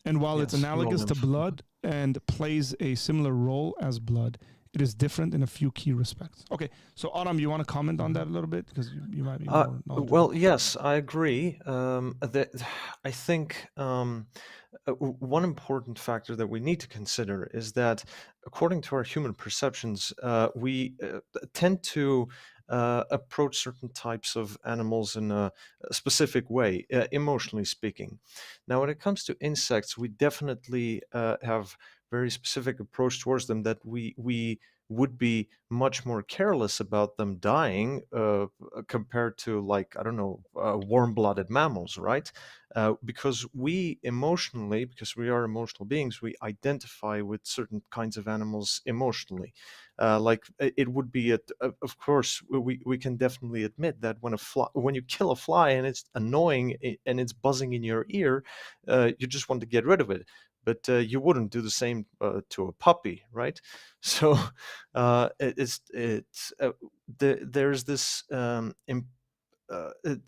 And while it's analogous to blood and plays a similar role as blood, it is different in a few key respects. Okay, so Adam, you want to comment on that a little bit? Because you might be more knowledgeable. Well, yes, I agree. I think one important factor that we need to consider is that according to our human perceptions, we tend to approach certain types of animals in a specific way, emotionally speaking. Now, when it comes to insects, we definitely have very specific approach towards them that we would be much more careless about them dying compared to, like, I don't know, warm-blooded mammals, right? Because we emotionally, because we are emotional beings, we identify with certain kinds of animals emotionally. Like it would be, of course, we can definitely admit that when you kill a fly and it's annoying and it's buzzing in your ear, you just want to get rid of it. But you wouldn't do the same to a puppy, right? So there's this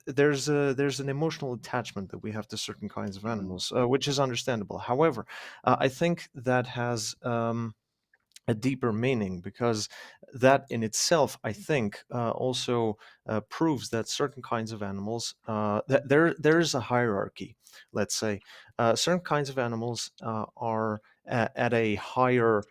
there's an emotional attachment that we have to certain kinds of animals, which is understandable. However, I think that has a deeper meaning, because that in itself, I think, also proves that certain kinds of animals, that there is a hierarchy. Let's say certain kinds of animals are at a higher,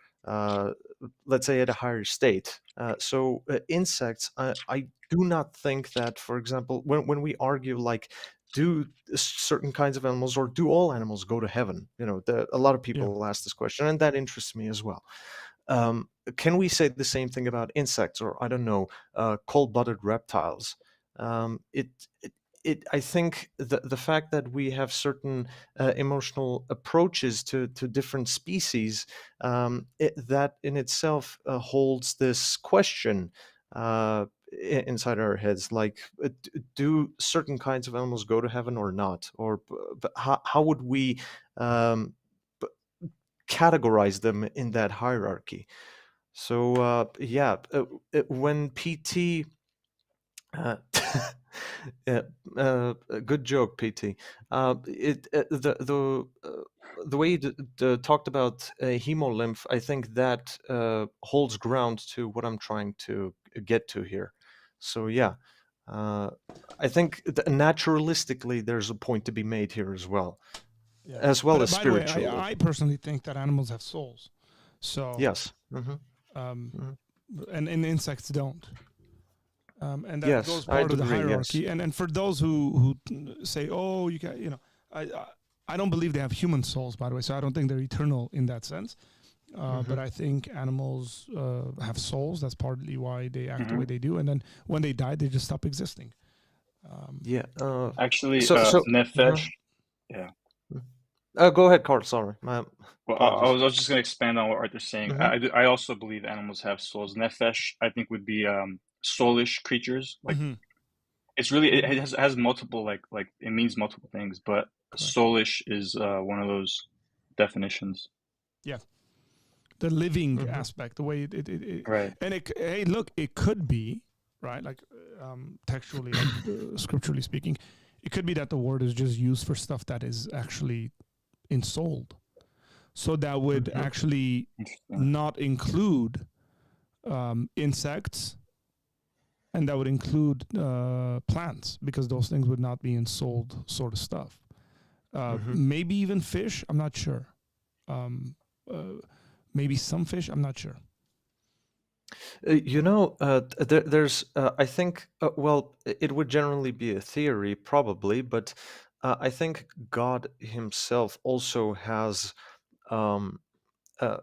let's say, at a higher state. So insects, I do not think that, for example, when we argue, like, do certain kinds of animals or do all animals go to heaven? A lot of people will ask this question, and that interests me as well. Can we say the same thing about insects, or I don't know, cold-blooded reptiles? I think the fact that we have certain emotional approaches to different species, that in itself holds this question inside our heads, like, do certain kinds of animals go to heaven or not? Or how would we categorize them in that hierarchy? So when PT good joke, PT. The way you talked about hemolymph, I think that holds ground to what I'm trying to get to here. So I think naturalistically there's a point to be made here as well. As well as spiritually. By the way, I personally think that animals have souls. So yes, and insects don't. And that yes, goes part of the hierarchy. Yes. And for those who say, "Oh, you can," I don't believe they have human souls, by the way. So I don't think they're eternal in that sense. But I think animals have souls. That's partly why they act the way they do. And then when they die, they just stop existing. Actually, nefesh. Yeah. Go ahead, Carl. Sorry, my Well, apologies. I was just going to expand on what Arthur's saying. Hmm. I also believe animals have souls. Nefesh, I think, would be soulish creatures. Like Hmm. it's really it Hmm. has multiple like it means multiple things, but Correct. soulish is one of those definitions. Yeah. The living Hmm. aspect, the way Right. and hey, look, it could be right, like textually, like scripturally speaking, it could be that the word is just used for stuff that is actually ensouled. So that would Hmm. actually Interesting. not include insects, and that would include plants, because those things would not be ensouled sort of stuff. Hmm. Maybe even fish. I'm not sure. Um, uh, maybe some fish. I'm not sure. There's, I think, well, it would generally be a theory, probably, but I think God Himself also has. Um, uh,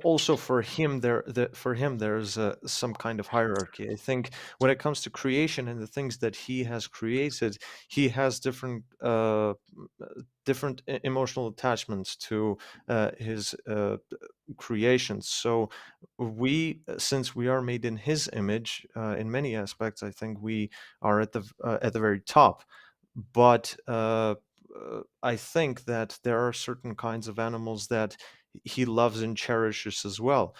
Also for him there's some kind of hierarchy. I think when it comes to creation and the things that he has created, he has different emotional attachments to his creations. So since we are made in his image, in many aspects, I think we are at the very top. But I think that there are certain kinds of animals that he loves and cherishes as well.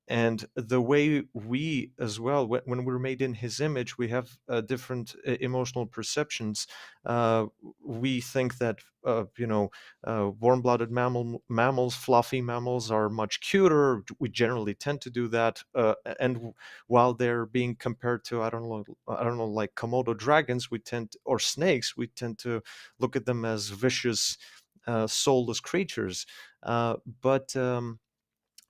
And the way we as well, when we're made in his image, we have different emotional perceptions. We think that warm-blooded mammals, fluffy mammals, are much cuter. We generally tend to do that, while they're being compared to, I don't know, like Komodo dragons, or snakes, we tend to look at them as vicious, soulless creatures. But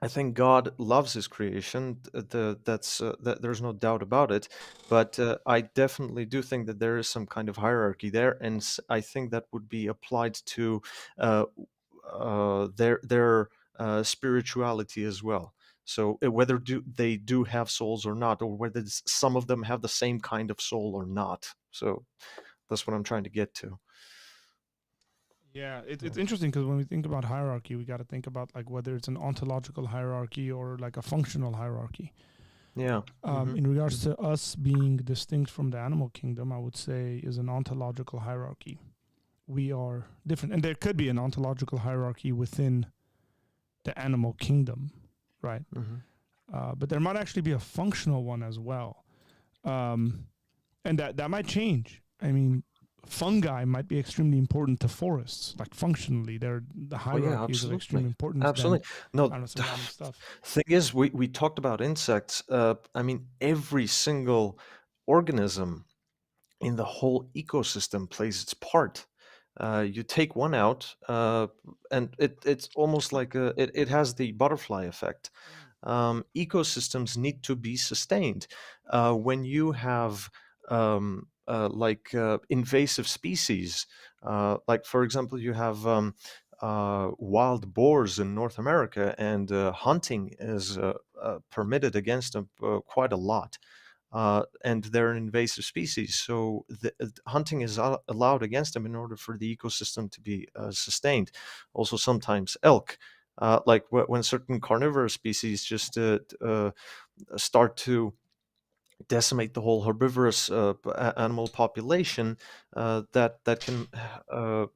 I think God loves His creation. There's no doubt about it. But I definitely do think that there is some kind of hierarchy there, and I think that would be applied to uh, their spirituality as well. So whether they do have souls or not, or whether some of them have the same kind of soul or not. So that's what I'm trying to get to. Yeah, it's Yeah. interesting, because when we think about hierarchy, we got to think about like whether it's an ontological hierarchy or like a functional hierarchy. Yeah. Hmm. In regards to us being distinct from the animal kingdom, I would say is an ontological hierarchy. We are different, and there could be an ontological hierarchy within the animal kingdom, right? Hmm. But there might actually be a functional one as well, um, and that might change. I mean, fungi might be extremely important to forests, like functionally. The Oh yeah, hierarchy is of extreme absolutely, importance than, absolutely. I No, don't know, some random stuff. thing is, we talked about insects. I mean, every single organism in the whole ecosystem plays its part. You take one out, and it's almost like it has the butterfly effect. Ecosystems need to be sustained. When you have invasive species, like for example, you have wild boars in North America, and hunting is permitted against them quite a lot. And they're an invasive species, so hunting is allowed against them in order for the ecosystem to be sustained. Also, sometimes elk, when certain carnivorous species just start to decimate the whole herbivorous animal population, that can uh,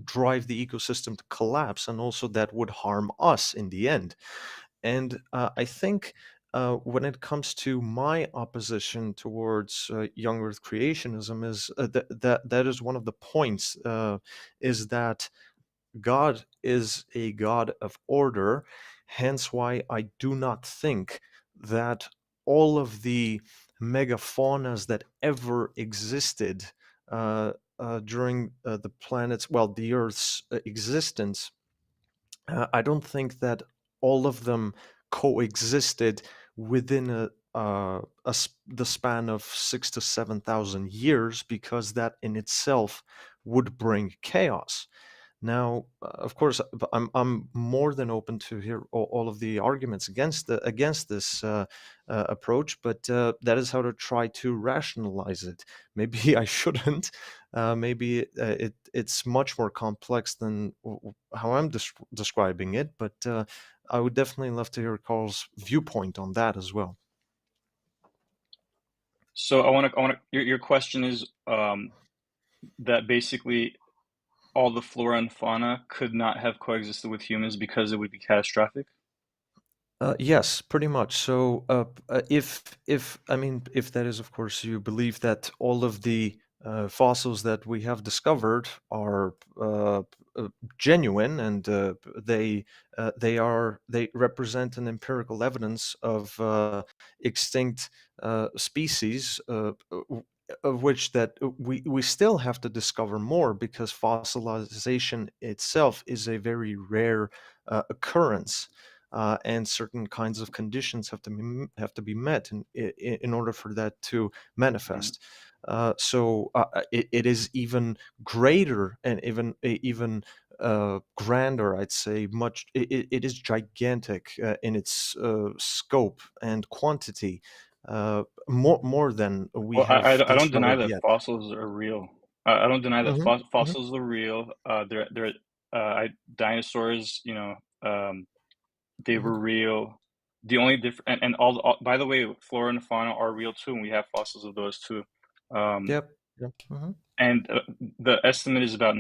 drive the ecosystem to collapse, and also that would harm us in the end. And I think when it comes to my opposition towards young Earth creationism, is that is one of the points, is that God is a God of order. Hence, why I do not think that all of the megafaunas that ever existed during the Earth's existence, I don't think that all of them coexisted within the span of 6 to 7,000 years, because that in itself would bring chaos. Now, of course, I'm more than open to hear all of the arguments against this approach, but that is how to try to rationalize it. Maybe I shouldn't. Maybe it's much more complex than how I'm describing it. But I would definitely love to hear Carl's viewpoint on that as well. So your question is that basically all the flora and fauna could not have coexisted with humans because it would be catastrophic? Yes, pretty much. So, if I mean, if that is, of course, you believe that all of the fossils that we have discovered are genuine and they represent an empirical evidence of extinct species, of which that we still have to discover more because fossilization itself is a very rare occurrence, and certain kinds of conditions have to be met in order for that to Mhm. manifest. It is even greater and even grander. I'd say it is gigantic in its scope and quantity, more than we Well, have I don't deny discovered that yet. fossils are real. I don't deny that Hmm. Hmm. fossils are real. Dinosaurs, they Hmm. were real. The only different and all, by the way, flora and fauna are real too, and we have fossils of those too. Um, Yep. Yep. Hmm. and the estimate is about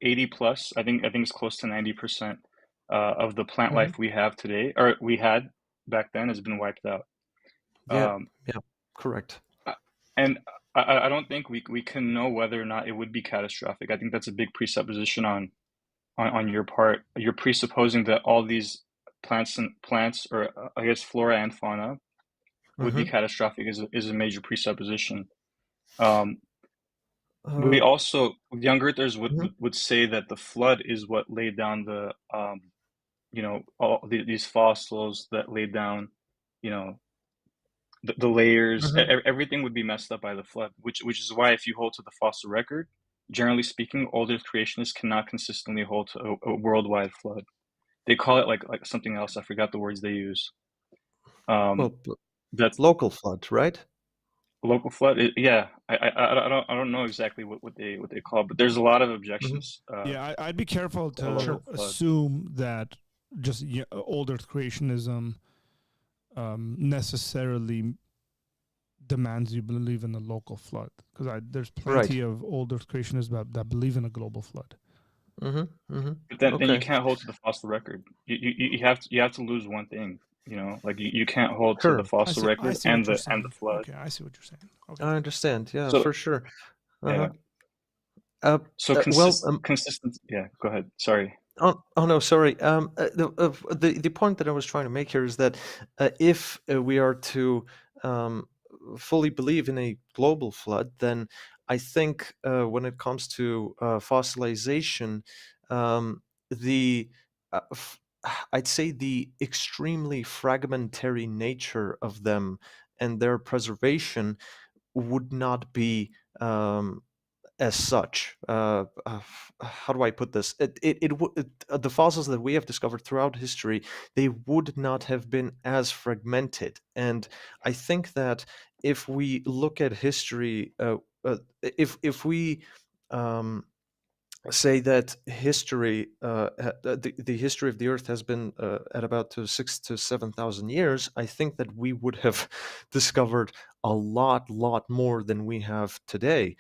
80 plus. I think it's close to 90% of the plant Hmm. life we have today, or we had back then, has been wiped out. Yep. Um, Yep. Correct. uh, and I don't think we can know whether or not it would be catastrophic. I think that's a big presupposition on your part. You're presupposing that all these plants, or I guess flora and fauna, would be Hmm. catastrophic is a major presupposition. Um, we Uh, also, young earthers mhm. would say that the flood is what laid down all these fossils that laid down, you know, the layers. Mhm. Everything would be messed up by the flood, which is why if you hold to the fossil record, generally speaking, old Earth creationists cannot consistently hold to a worldwide flood. They call it like something else. I forgot the words they use. Well, Um, that's local flood, right? local flood. Yeah, I don't know exactly what they call it, but there's a lot of Mhm. objections Yeah, I'd be careful to a local to Sure. flood. assume that just old Earth creationism necessarily demands you believe in a local flood, because there's Right. plenty of old Earth creationists that believe in a global flood. Mhm. Mhm. But then you Okay. can't hold to the fossil record. You have to lose one thing. Like you can't hold to the Sure. fossil I record see and what you're the saying. flood. Okay, I see what you're saying. Okay. I understand. Yeah, So for sure. Uh-huh. yeah. Uh, So well, consistent. Yeah. Go ahead. Sorry. oh no, sorry. The point that I was trying to make here is that if we are to um, fully believe in a global flood, then I think when it comes to fossilization, the uh, f- I'd say the extremely fragmentary nature of them and their preservation would not be. As such. How do I put this? The fossils that we have discovered throughout history, they would not have been as fragmented. And I think that if we look at history, if we um, say that history, the history of the Earth has been at about 6 to 7 thousand years, I think that we would have discovered a lot more than we have today,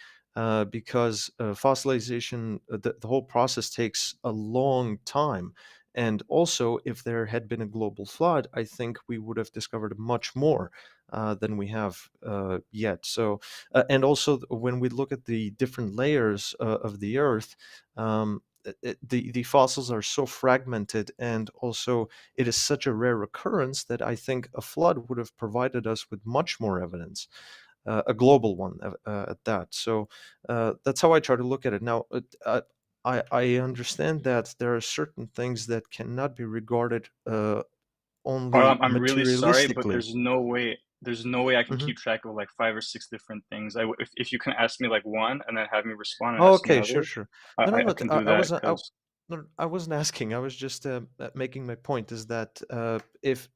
because fossilization, the whole process takes a long time. And also, if there had been a global flood, I think we would have discovered much more than we have yet. So, and also when we look at the different layers of the Earth, the fossils are so fragmented, and also it is such a rare occurrence that I think a flood would have provided us with much more evidence, a global one at that. So that's how I try to look at it. Now, I understand that there are certain things that cannot be regarded Well, only I'm really sorry, but materialistically. there's no way. there's no way I can Hmm. keep track of like 5 or 6 different things. If you can ask me like one and then have me respond and Oh, ask me okay, sure, others, sure. I, No, no, I I no. can do that because No, no, I wasn't asking. I was just making my point. Is that if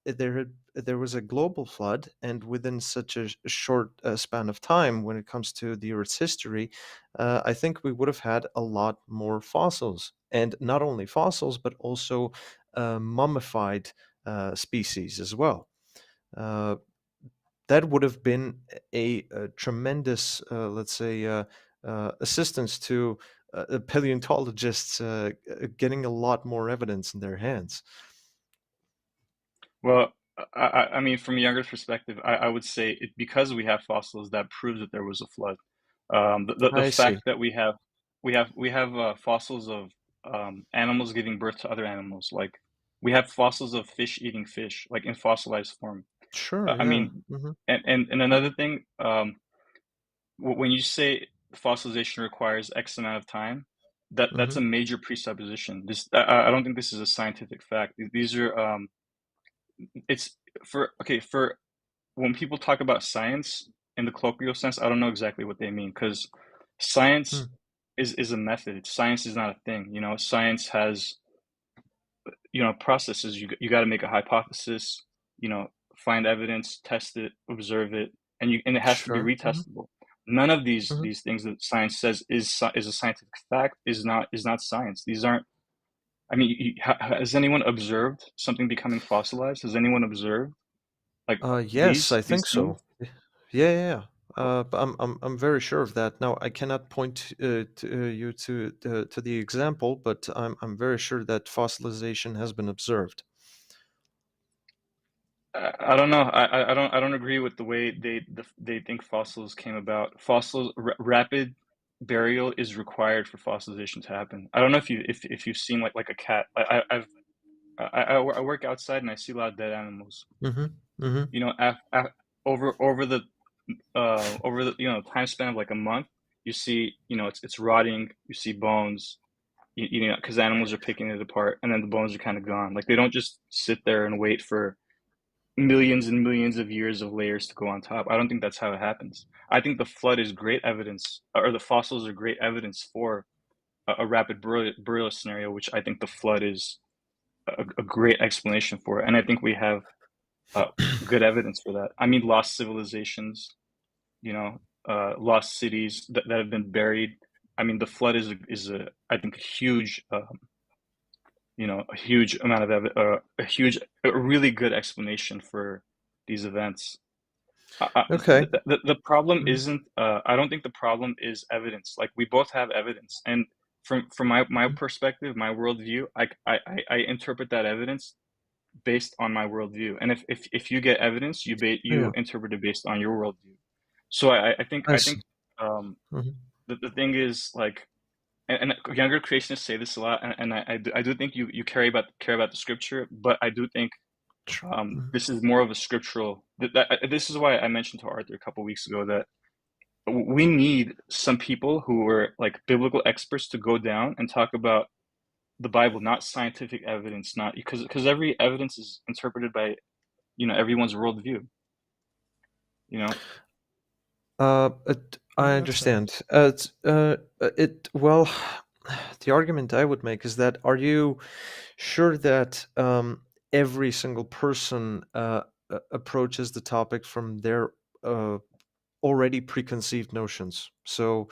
there was a global flood, and within such a short span of time, when it comes to the Earth's history, I think we would have had a lot more fossils, and not only fossils, but also mummified species as well. Uh, that would have been a tremendous, let's say, assistance to paleontologists getting a lot more evidence in their hands. well, I mean, from a younger perspective, I would say because we have fossils that proves that there was a flood. The I fact see. that we have fossils of animals giving birth to other animals, like we have fossils of fish eating fish, like in fossilized form. Sure. I Yeah. mean, Hmm. and another thing, when you say fossilization requires X amount of time, that's Hmm. a major presupposition. I don't think this is a scientific fact. These are it's for when people talk about science in the colloquial sense, I don't know exactly what they mean because science is a method. Science is not a thing. Science has processes. You got to make a hypothesis. Find evidence, test it, observe it, and it has to be Sure. Hmm. retestable. None of these Hmm. these things that science says is a scientific fact is not science. These aren't. I mean, has anyone observed something becoming fossilized? Has anyone observed like Yes, these I these think things? so. Yeah, yeah, yeah. But I'm very sure of that. Now, I cannot point you to the example, but I'm very sure that fossilization has been observed. I don't know. I don't agree with the way they think fossils came about. Rapid burial is required for fossilization to happen. I don't know if you've seen like a cat. I work outside and I see a lot of dead animals. Mm-hmm. Mm-hmm. You know, over the time span of like a month, you see it's rotting. You see bones. Because animals are picking it apart, and then the bones are kind of gone. Like they don't just sit there and wait for millions and millions of years of layers to go on top. I don't think that's how it happens. I think the flood is great evidence, or the fossils are great evidence for a rapid burial scenario, which I think the flood is a great explanation for. And I think we have uh, good evidence for that. I mean, lost civilizations, lost cities that have been buried. I mean, the flood is I think a huge amount of a really good explanation for these events. Okay. The problem Mhm. isn't. I don't think the problem is evidence. Like we both have evidence, and from my Mhm. perspective, my worldview, I interpret that evidence based on my worldview. And if you get evidence, you Yeah, interpret it based on your worldview. So I think I I see. think um, Mhm. the thing is like, and younger creationists say this a lot, and I do think you care about the scripture, but I do think Sure. Mhm. this is more of a scriptural. This is why I mentioned to Arthur a couple weeks ago that we need some people who are like biblical experts to go down and talk about the Bible, not scientific evidence, not because every evidence is interpreted by everyone's worldview. You know, I That's fair. understand. Well, the argument I would make is that are you sure that every single person approaches the topic from their uh, already preconceived notions? So,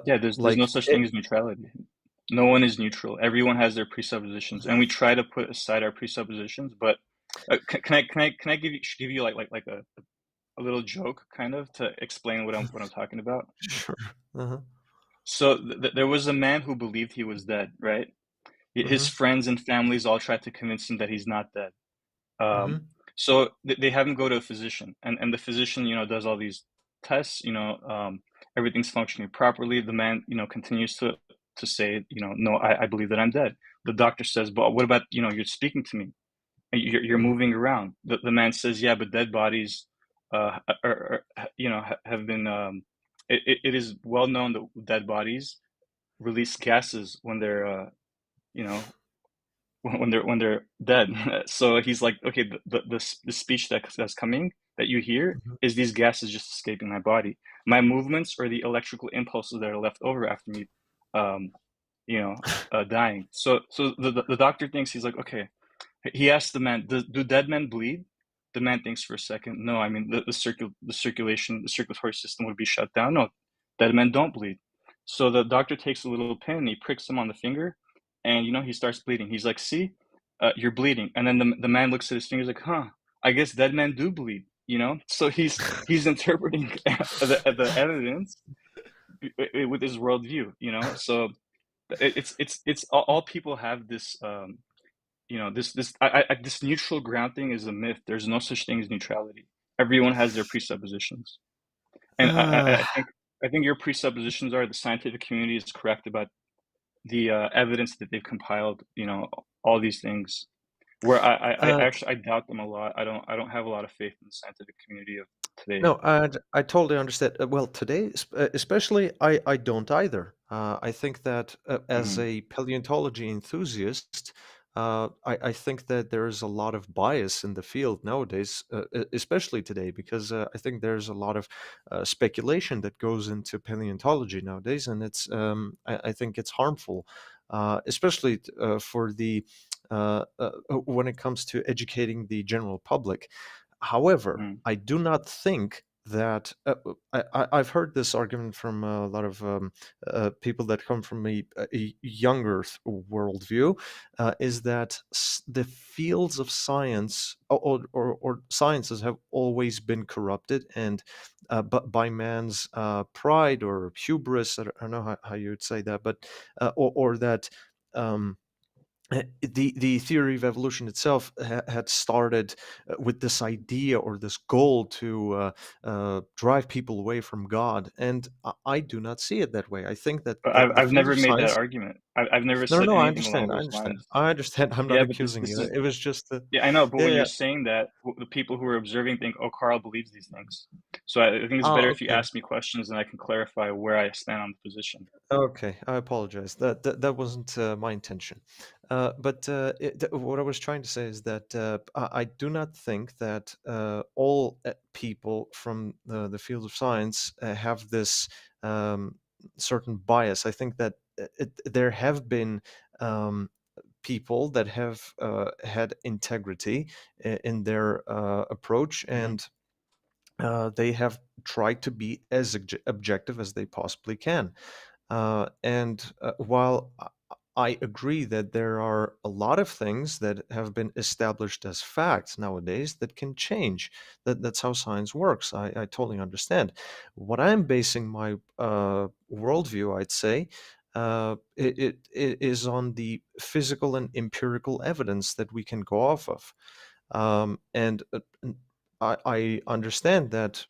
yeah. There's no like, such thing as neutrality. No one is neutral. Everyone has their presuppositions, and we try to put aside our presuppositions. But can I give you like a little joke kind of to explain what I'm talking about? sure. Uh-huh. So there was a man who believed he was dead, right? His Mm-hmm. friends and families all tried to convince him that he's not dead. Mm-hmm. So they have him go to a physician, and the physician, does all these tests. Everything's functioning properly. The man, continues to say, no, I believe that I'm dead. The doctor says, but what about, you're speaking to me, and you're Mm-hmm. moving around. The man says, yeah, but dead bodies, have been. It is well known that dead bodies release gases when they're, you know, when they're dead. So he's like, okay, the speech that's coming that you hear is these gases just escaping my body. My movements are the electrical impulses that are left over after me, dying. So the doctor thinks, he's like, okay. He asks the man, do dead men bleed? The man thinks for a second. No, I mean the circulation, the circulatory system would be shut down. No, dead men don't bleed. So the doctor takes a little pin and he pricks him on the finger, and he starts bleeding. He's like, see, you're bleeding. And then the man looks at his fingers like, huh, I guess dead men do bleed. So he's interpreting the evidence with his worldview. So it's all people have this. This neutral ground thing is a myth. There's no such thing as neutrality. Everyone has their presuppositions, and Uh, I think your presuppositions are the scientific community is correct about the evidence that they've compiled. All these things. Where I uh, actually I doubt them a lot. I don't have a lot of faith in the scientific community of today. no, I totally understand. Well, today, especially, I don't either. I think that as Hmm. a paleontology enthusiast, I think that there's a lot of bias in the field nowadays, especially today, because I think there's a lot of speculation that goes into paleontology nowadays, and I think it's harmful, especially for the when it comes to educating the general public. However, Hmm. I do not think that I've heard this argument from a lot of people that come from a younger worldview, is that the fields of science or sciences have always been corrupted, and but by man's pride or hubris. I don't know how you would say that, but or that. The theory of evolution itself had started with this idea or this goal to drive people away from God, and I do not see it that way. I think that But the I've field never of made that science. argument. I've never No, said no, I anything along understand. I those understand. lines. I understand. I'm not Yeah, but this accusing this you. is It was just Yeah, I know, but yeah, when you're yeah. saying that, the people who are observing think, "Oh, Carl believes these things." So I think it's Ah, better if you okay. ask me questions and I can clarify where I stand on the position. Okay, I apologize. That wasn't my intention. But what I was trying to say is that I do not think that all people from the field of science have this certain bias. I think that there have been people that have had integrity in their approach, Hmm. and they have tried to be as objective as they possibly can. And while I agree that there are a lot of things that have been established as facts nowadays that can change, that's how science works. I totally understand. What I'm basing my worldview, I'd say, it is on the physical and empirical evidence that we can go off of. And I understand that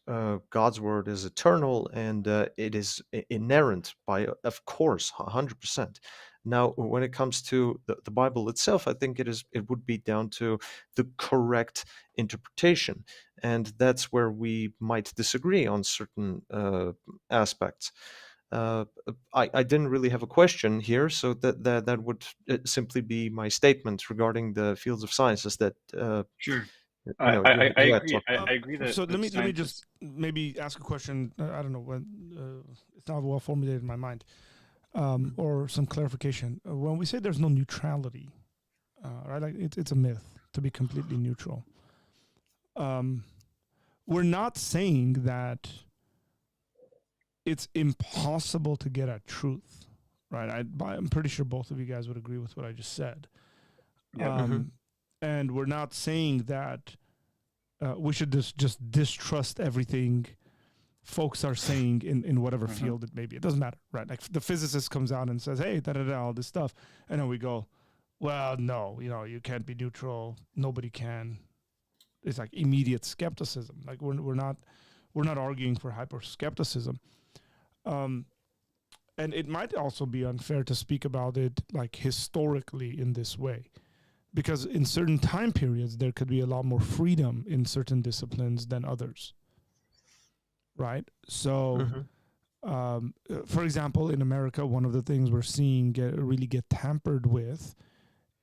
God's word is eternal, and it is inerrant by, of course, 100%. Now, when it comes to the Bible itself, I think it would be down to the correct interpretation, and that's where we might disagree on certain aspects. Uh, I didn't really have a question here, so that would simply be my statement regarding the fields of sciences that Sure. you I, know, I, I you had agree. talked I, about. I agree that, So let that me just scientists. maybe ask a question. I don't know when it's not well formulated in my mind, Mhm. or some clarification. When we say there's no neutrality, right? Like it's a myth to be completely neutral. Um, we're not saying that it's impossible to get at truth, right? I'm pretty sure both of you guys would agree with what I just said. Yep. Mhm. Um, and we're not saying that we should just distrust everything folks are saying in whatever Hmm. field it may be. It doesn't matter, right? Like the physicist comes out and says, "Hey, da da da," all this stuff, and then we go, "Well, no, you can't be neutral. Nobody can." It's like immediate skepticism. Like we're not arguing for hyper skepticism. Um, and it might also be unfair to speak about it like historically in this way, because in certain time periods there could be a lot more freedom in certain disciplines than others, right? So Mhm. for example, in America, one of the things we're seeing really get tampered with,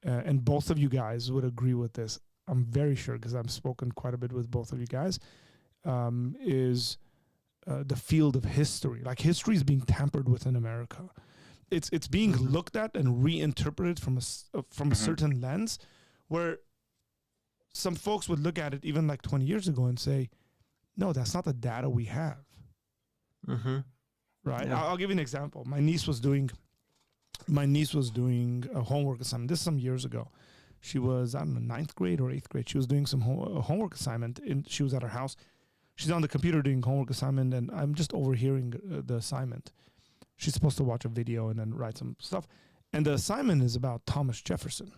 and both of you guys would agree with this, I'm very sure, because I've spoken quite a bit with both of you guys, is the field of history. Like history is being tampered with in America. It's being looked at and reinterpreted from a certain lens, where some folks would look at it even like 20 years ago and say, no, that's not the data we have. Right? Yeah. I'll give you an example. My niece was doing a homework assignment. This is some years ago. She was, I don't know, 9th grade or 8th grade. She was doing some homework assignment. She was at her house. She's on the computer doing homework assignment, and I'm just overhearing the assignment. She's supposed to watch a video and then write some stuff. And the assignment is about Thomas Jefferson.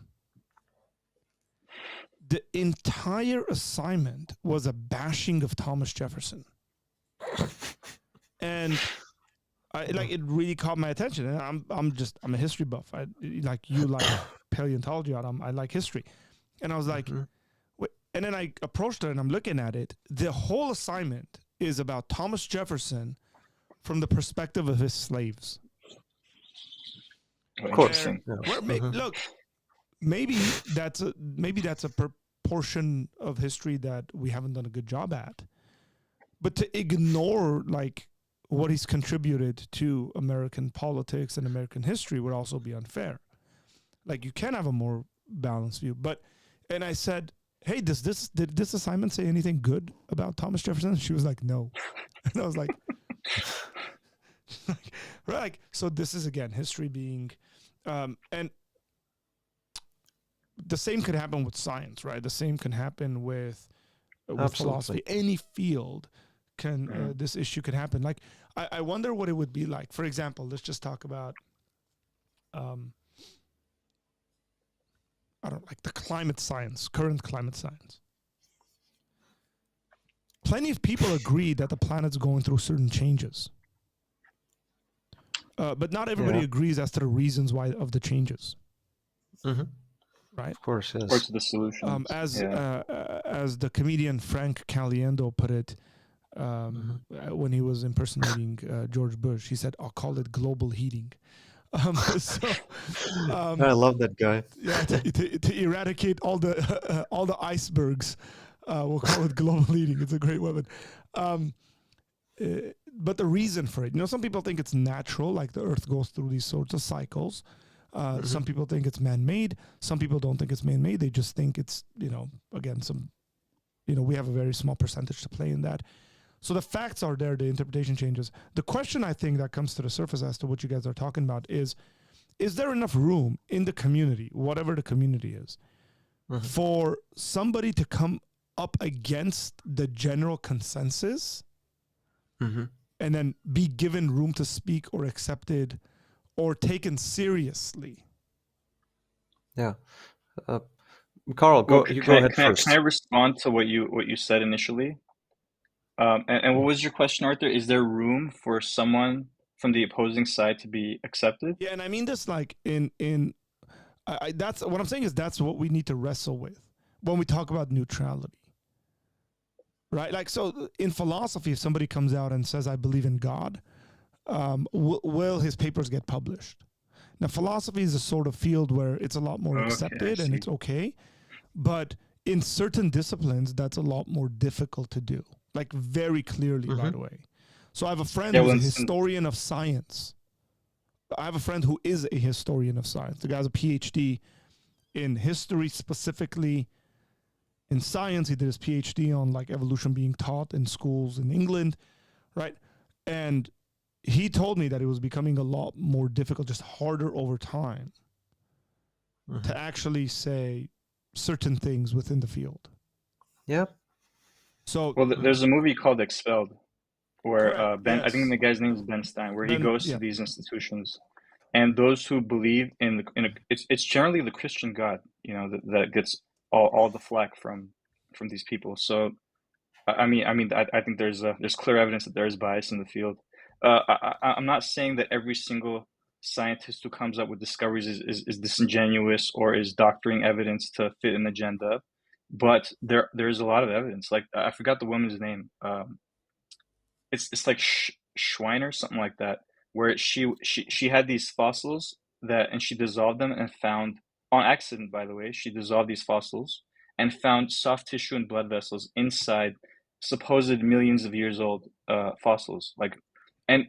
The entire assignment was a bashing of Thomas Jefferson. And it really caught my attention. And I'm a history buff. Like paleontology, I like history. And I was like, wait. And then I approached her and I'm looking at it. The whole assignment is about Thomas Jefferson from the perspective of his slaves. Of course. Look, maybe that's a proportion of history that we haven't done a good job at. But to ignore like what he's contributed to American politics and American history would also be unfair. Like you can have a more balanced view. And I said, hey, did this assignment say anything good about Thomas Jefferson? And she was like, no. And I was like, right. So this is again history being, and the same could happen with science, right? The same can happen with philosophy. Any field can this issue could happen. Like I wonder what it would be like. For example, let's just talk about like the climate science, current climate science. Plenty of people agree that the planet's going through certain changes. But not everybody agrees as to the reasons why of the changes. Right? Of course, yes. Of course, the solution. As the comedian Frank Caliendo put it when he was impersonating George Bush, he said, "I'll call it global heating." I love that guy. Yeah, to eradicate all the icebergs, we'll call it global heating. It's a great weapon. But the reason for it, some people think it's natural, like the Earth goes through these sorts of cycles. Some people think it's man-made. Some people don't think it's man-made. They just think it's, again, we have a very small percentage to play in that. So the facts are there, the interpretation changes. The question I think that comes to the surface as to what you guys are talking about is there enough room in the community, whatever the community is, for somebody to come up against the general consensus and then be given room to speak or accepted or taken seriously? Yeah. Carl, go ahead first. Can I respond to what you said initially? And what was your question, Arthur? Is there room for someone from the opposing side to be accepted? Yeah, and I mean this like that's what I'm saying is that's what we need to wrestle with when we talk about neutrality. Right? Like, so in philosophy, if somebody comes out and says, I believe in God, will his papers get published? Now, philosophy is a sort of field where it's a lot more accepted and it's okay. But in certain disciplines, that's a lot more difficult to do. Like very clearly, by the way. So I have a friend who's a historian of science. I have a friend who is a historian of science. The guy's a PhD in history, specifically in science. He did his PhD on like evolution being taught in schools in England, right? And he told me that it was becoming a lot more difficult, just harder over time to actually say certain things within the field. Yeah. So, well, there's a movie called Expelled, where Ben, yes. I think the guy's name is Ben Stein, where he goes to these institutions, and those who believe it's generally the Christian God, that gets all the flack from these people. So, I think there's clear evidence that there is bias in the field. I'm not saying that every single scientist who comes up with discoveries is disingenuous or is doctoring evidence to fit an agenda. But there's a lot of evidence. Like I forgot the woman's name. It's like Schweiner, something like that, where she had these fossils and she dissolved them and found, on accident, by the way, she dissolved these fossils and found soft tissue and blood vessels inside supposed millions of years old fossils. Like, and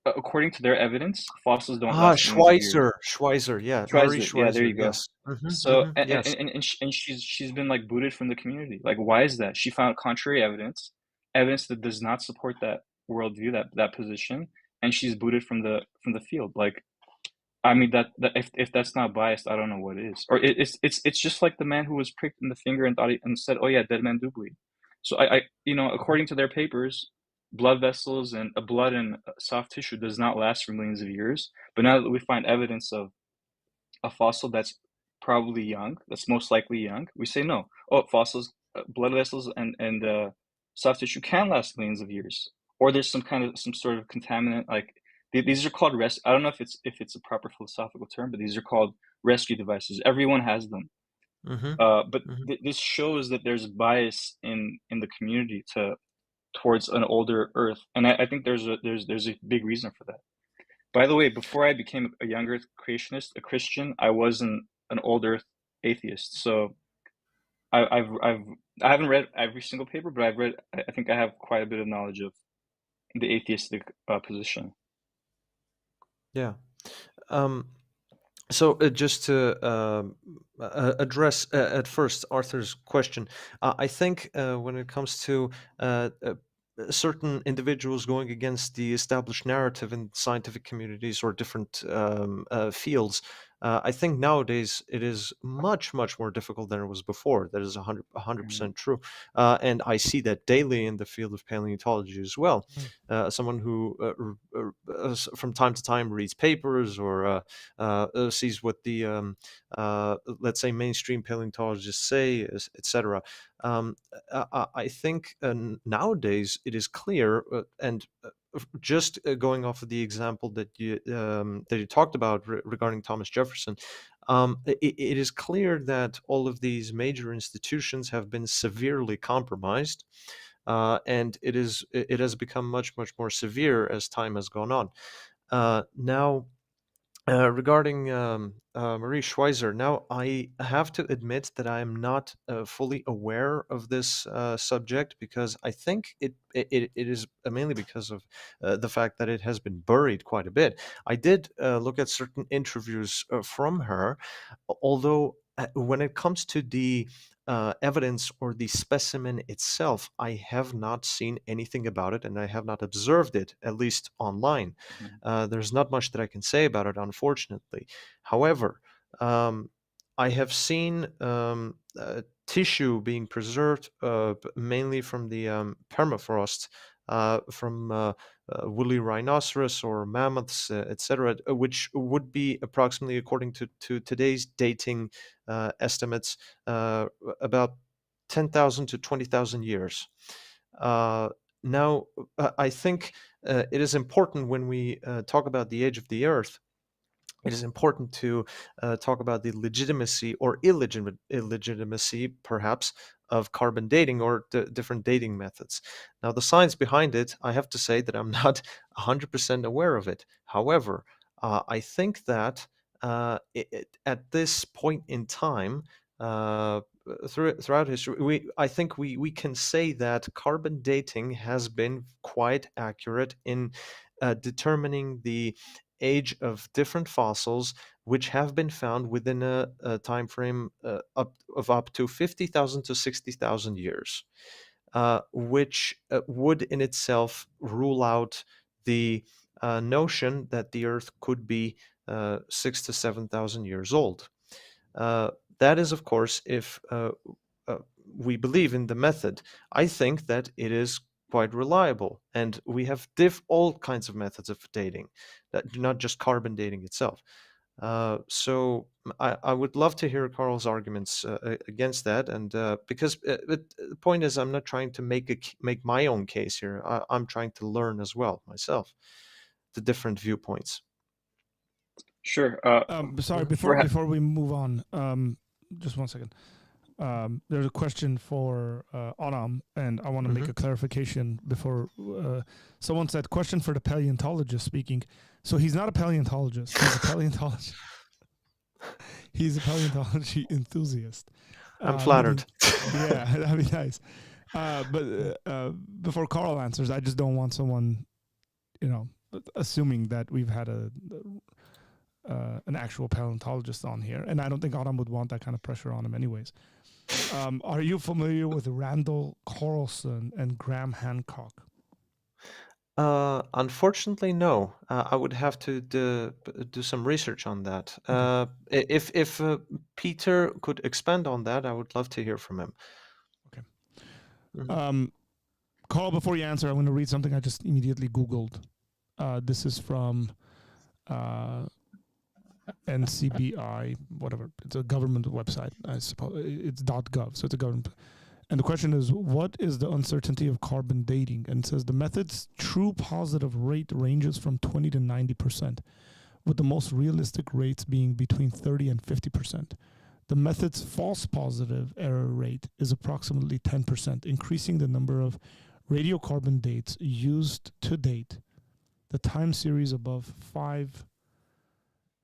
according to their evidence, fossils don't last millions of years. Schweizer, yeah, Marie Schweizer, yeah, there Schweizer, you go. yes. So Yes. and she's been like booted from the community. Like, why is that? She found contrary evidence that does not support that worldview, that position, and she's booted from the field. Like, I mean, that if that's not biased, I don't know what is. Or it's just like the man who was pricked in the finger and and said, "Oh yeah, dead men do bleed." So I according to their papers, blood vessels and blood and soft tissue does not last for millions of years. But now that we find evidence of a fossil that's probably young, that's most likely young, we say no. Oh, fossils, blood vessels, and soft tissue can last millions of years, or there's some sort of contaminant. Like these are called I don't know if it's a proper philosophical term, but these are called rescue devices. Everyone has them. Mm-hmm. But this shows that there's bias in the community towards an older Earth, and I think there's a big reason for that. By the way, before I became a young Earth creationist, a Christian, I was an old Earth atheist. So I haven't read every single paper, but I think I have quite a bit of knowledge of the atheistic position. Yeah. So just to address at first Arthur's question, I think when it comes to certain individuals going against the established narrative in scientific communities or different fields, I think nowadays it is much, much more difficult than it was before. That is 100% true. And I see that daily in the field of paleontology as well. Someone who from time to time reads papers or sees what the let's say mainstream paleontologists say, etc. I think nowadays it is clear, and just going off of the example that you talked about regarding Thomas Jefferson, it is clear that all of these major institutions have been severely compromised, and it has become much more severe as time has gone on. Now, regarding Marie Schweizer, now I have to admit that I am not fully aware of this subject, because I think it is mainly because of the fact that it has been buried quite a bit. I did look at certain interviews from her, although when it comes to the evidence or the specimen itself, I have not seen anything about it, and I have not observed it, at least online. There's not much that I can say about it, unfortunately. However, I have seen tissue being preserved mainly from the permafrost, from woolly rhinoceros or mammoths, etc., which would be approximately, according to today's dating estimates, about 10,000 to 20,000 years. Now, I think it is important when we talk about the age of the Earth. It is important to talk about the legitimacy or illegitimacy, perhaps, of carbon dating or different dating methods. Now, the science behind it, I have to say that I'm not 100% aware of it. However, I think that at this point in time, throughout history, I think we can say that carbon dating has been quite accurate in determining the age of different fossils, which have been found within a time frame up to 50,000 to 60,000 years, which would in itself rule out the notion that the Earth could be 6,000 to 7,000 years old. That is, of course, if we believe in the method. I think that it is quite reliable, and we have all kinds of methods of dating, that not just carbon dating itself. So I would love to hear Carl's arguments against that, and because the point is, I'm not trying to make my own case here. I'm trying to learn as well myself the different viewpoints. Sure. Sorry, before we move on, just 1 second. There's a question for Anam, and I want to make a clarification before someone said, question for the paleontologist speaking. So he's not a paleontologist. He's a paleontologist. He's a paleontology enthusiast. I'm flattered. Yeah, that'd be nice. But before Carl answers, I just don't want someone, assuming that we've had an actual paleontologist on here, and I don't think Adam would want that kind of pressure on him anyways. Are you familiar with Randall Carlson and Graham Hancock? Unfortunately, no. I would have to do some research on that. If Peter could expand on that, I would love to hear from him. Okay. Mhm. Carl, before you answer, I'm going to read something I just immediately Googled. This is from NCBI, whatever. It's a government website, I suppose. It's .gov, so it's a government. And the question is, what is the uncertainty of carbon dating? And it says the method's true positive rate ranges from 20 to 90%, with the most realistic rates being between 30 and 50%. The method's false positive error rate is approximately 10%, increasing the number of radiocarbon dates used to date. The time series above 5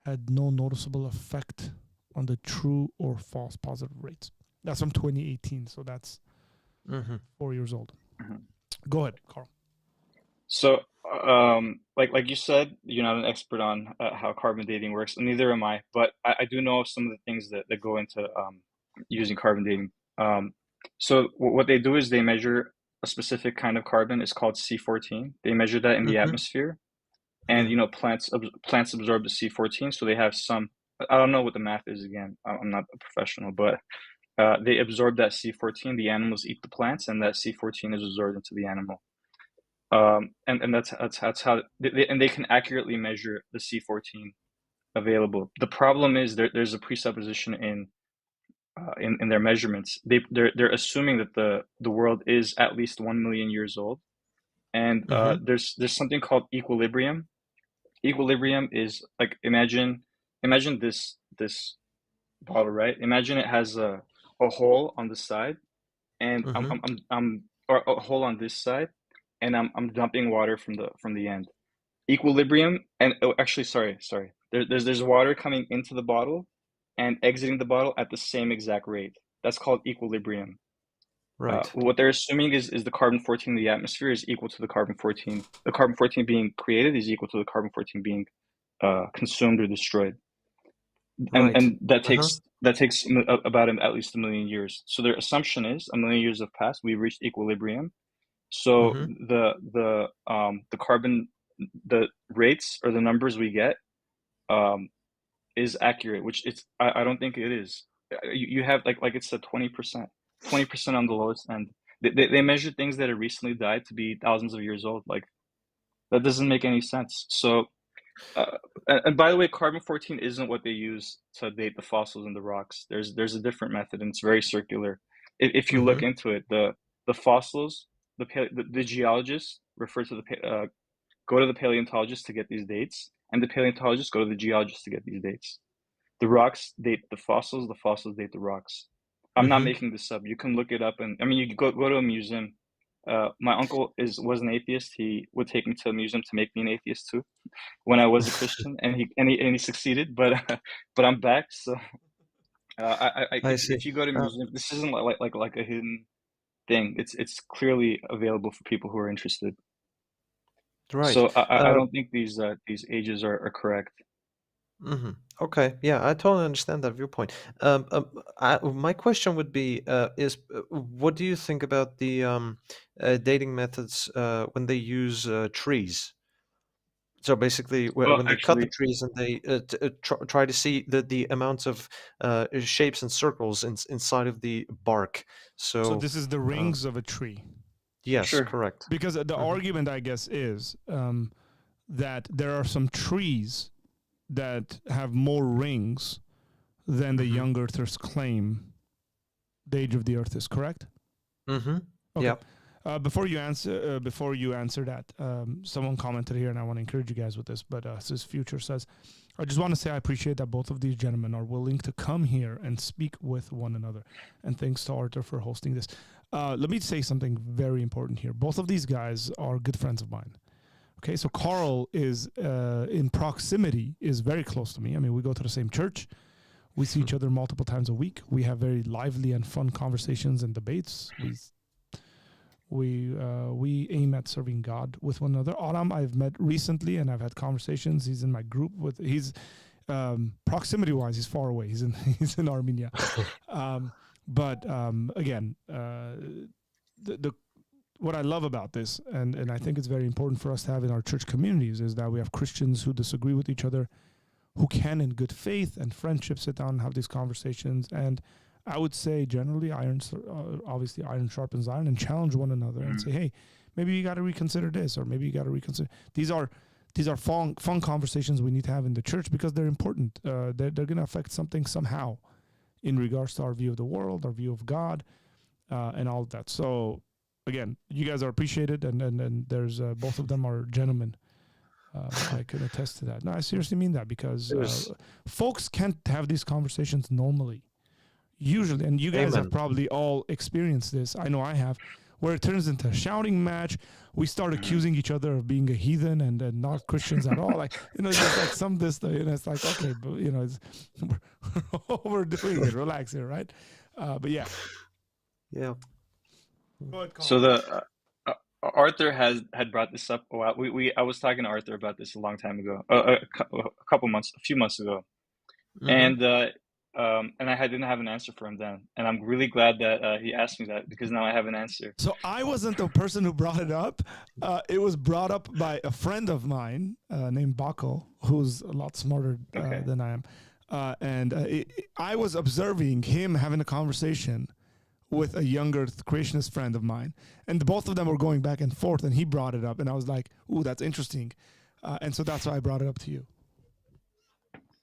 had no noticeable effect on the true or false positive rates. That's from 2018, so that's 4 years old. Mhm. Go ahead, Carl. So, like you said, you're not an expert on how carbon dating works, and neither am I. But I do know some of the things that go into using carbon dating. So what they do is they measure a specific kind of carbon. It's called C14. They measure that in the atmosphere, and plants absorb the C14. So they have some. I don't know what the math is again. I'm not a professional, but they absorb that C14. The animals eat the plants, and that C14 is absorbed into the animal. And that's how they can accurately measure the C14 available. The problem is there's a presupposition in their measurements. They're assuming that the world is at least 1 million years old, and there's something called equilibrium. Equilibrium is like imagine this bottle, right? Imagine it has a hole on the side, and I'm or a hole on this side, and I'm dumping water from the end. Equilibrium, and actually, sorry. There's water coming into the bottle and exiting the bottle at the same exact rate. That's called equilibrium. Right. What they're assuming is the carbon-14 in the atmosphere is equal to the carbon-14. The carbon-14 being created is equal to the carbon-14 being consumed or destroyed. And that takes about at least 1 million years. So their assumption is 1 million years have passed. We've reached equilibrium. So the carbon, the rates or the numbers we get is accurate, which I don't think it is. You have like it said 20% on the lowest end. They measure things that have recently died to be thousands of years old. Like that doesn't make any sense. So and by the way, carbon-14 isn't what they use to date the fossils in the rocks. There's a different method, and it's very circular. If you look into it, the fossils, the geologists refer to go to the paleontologists to get these dates, and the paleontologists go to the geologists to get these dates. The rocks date the fossils date the rocks. I'm not making this up. You can look it up, and I mean, you go to a museum. My uncle was an atheist. He would take me to a museum to make me an atheist too, when I was a Christian, and he succeeded. But I'm back. So if you go to museum, this isn't like a hidden thing. It's clearly available for people who are interested. Right. So I don't think these ages are correct. Okay. Yeah, I totally understand that viewpoint. My question would be, what do you think about the dating methods when they use trees? So basically, Well, when they cut the actually, trees and they try to see the amounts of shapes and circles inside of the bark. So this is the uh, rings of a tree. yes, sure. correct. Because the argument, I guess, is that there are some trees that have more rings than the young earthers claim the age of the earth is, correct? Okay. Yep. Before you answer that, someone commented here, and I want to encourage you guys with this. But Sis Future says, "I just want to say I appreciate that both of these gentlemen are willing to come here and speak with one another. And thanks to Arthur for hosting this." Let me say something very important here. Both of these guys are good friends of mine. Okay, so Carl is in proximity, is very close to me. I mean, we go to the same church. We see each other multiple times a week. We have very lively and fun conversations and debates. We aim at serving God with one another. Aram I've met recently, and I've had conversations. He's in my group with. He's proximity wise, he's far away. He's in Armenia. But again, the what I love about this, and I think it's very important for us to have in our church communities, is that we have Christians who disagree with each other, who can, in good faith and friendship, sit down and have these conversations. And I would say generally, obviously iron sharpens iron, and challenge one another and say, hey, maybe you got to reconsider this, or maybe you got to reconsider. These are fun conversations we need to have in the church, because they're important. They're going to affect something somehow in regards to our view of the world, our view of God, and all of that. So again, you guys are appreciated, and there's both of them are gentlemen. I can attest to that. No, I seriously mean that, because folks can't have these conversations normally. Usually, and you guys have probably all experienced this. I know I have, where it turns into a shouting match. We start accusing each other of being a heathen and not Christians at all. Like, it's just like some this, it's like, okay, but we're overdoing it. Relax here, right? But yeah. Yeah. Go ahead, So the Arthur had brought this up a while. I was talking to Arthur about this a long time ago, a few months ago, and I didn't have an answer for him then, and I'm really glad that he asked me that, because now I have an answer. So I wasn't the person who brought it up. It was brought up by a friend of mine named Bako, who's a lot smarter than I am, and I was observing him having a conversation with a younger creationist friend of mine, and both of them were going back and forth, and he brought it up, and I was like, ooh, that's interesting, and so that's why I brought it up to you.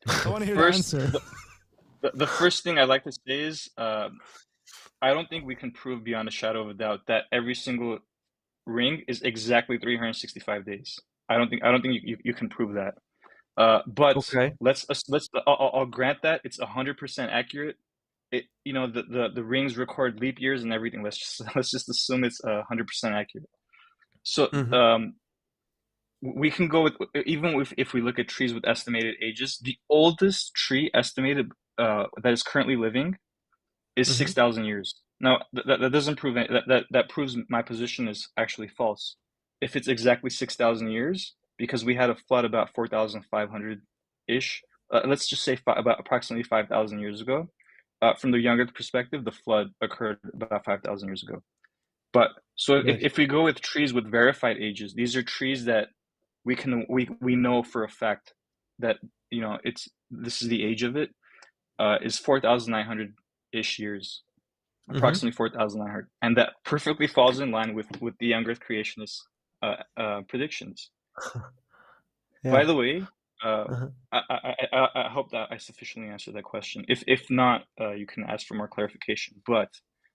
I want to hear your answer. The first thing I'd like to say is, I don't think we can prove beyond a shadow of a doubt that every single ring is exactly 365 days. I don't think you can prove that. But Okay. I'll grant that it's 100% accurate. The rings record leap years and everything. Let's just assume it's 100% accurate. So we can go with, even if we look at trees with estimated ages, the oldest tree estimated that is currently living is 6,000 years. Now that doesn't prove that proves my position is actually false. If it's exactly 6,000 years, because we had a flood about 4,500 ish. Let's just say about approximately 5,000 years ago. From the younger perspective, the flood occurred about 5,000 years ago. But so if we go with trees with verified ages, these are trees that we know for a fact that this is the age of it, is 4,900 ish years, approximately 4,900, and that perfectly falls in line with the young Earth creationist predictions. Yeah. By the way, I hope that I sufficiently answered that question. If not, you can ask for more clarification. But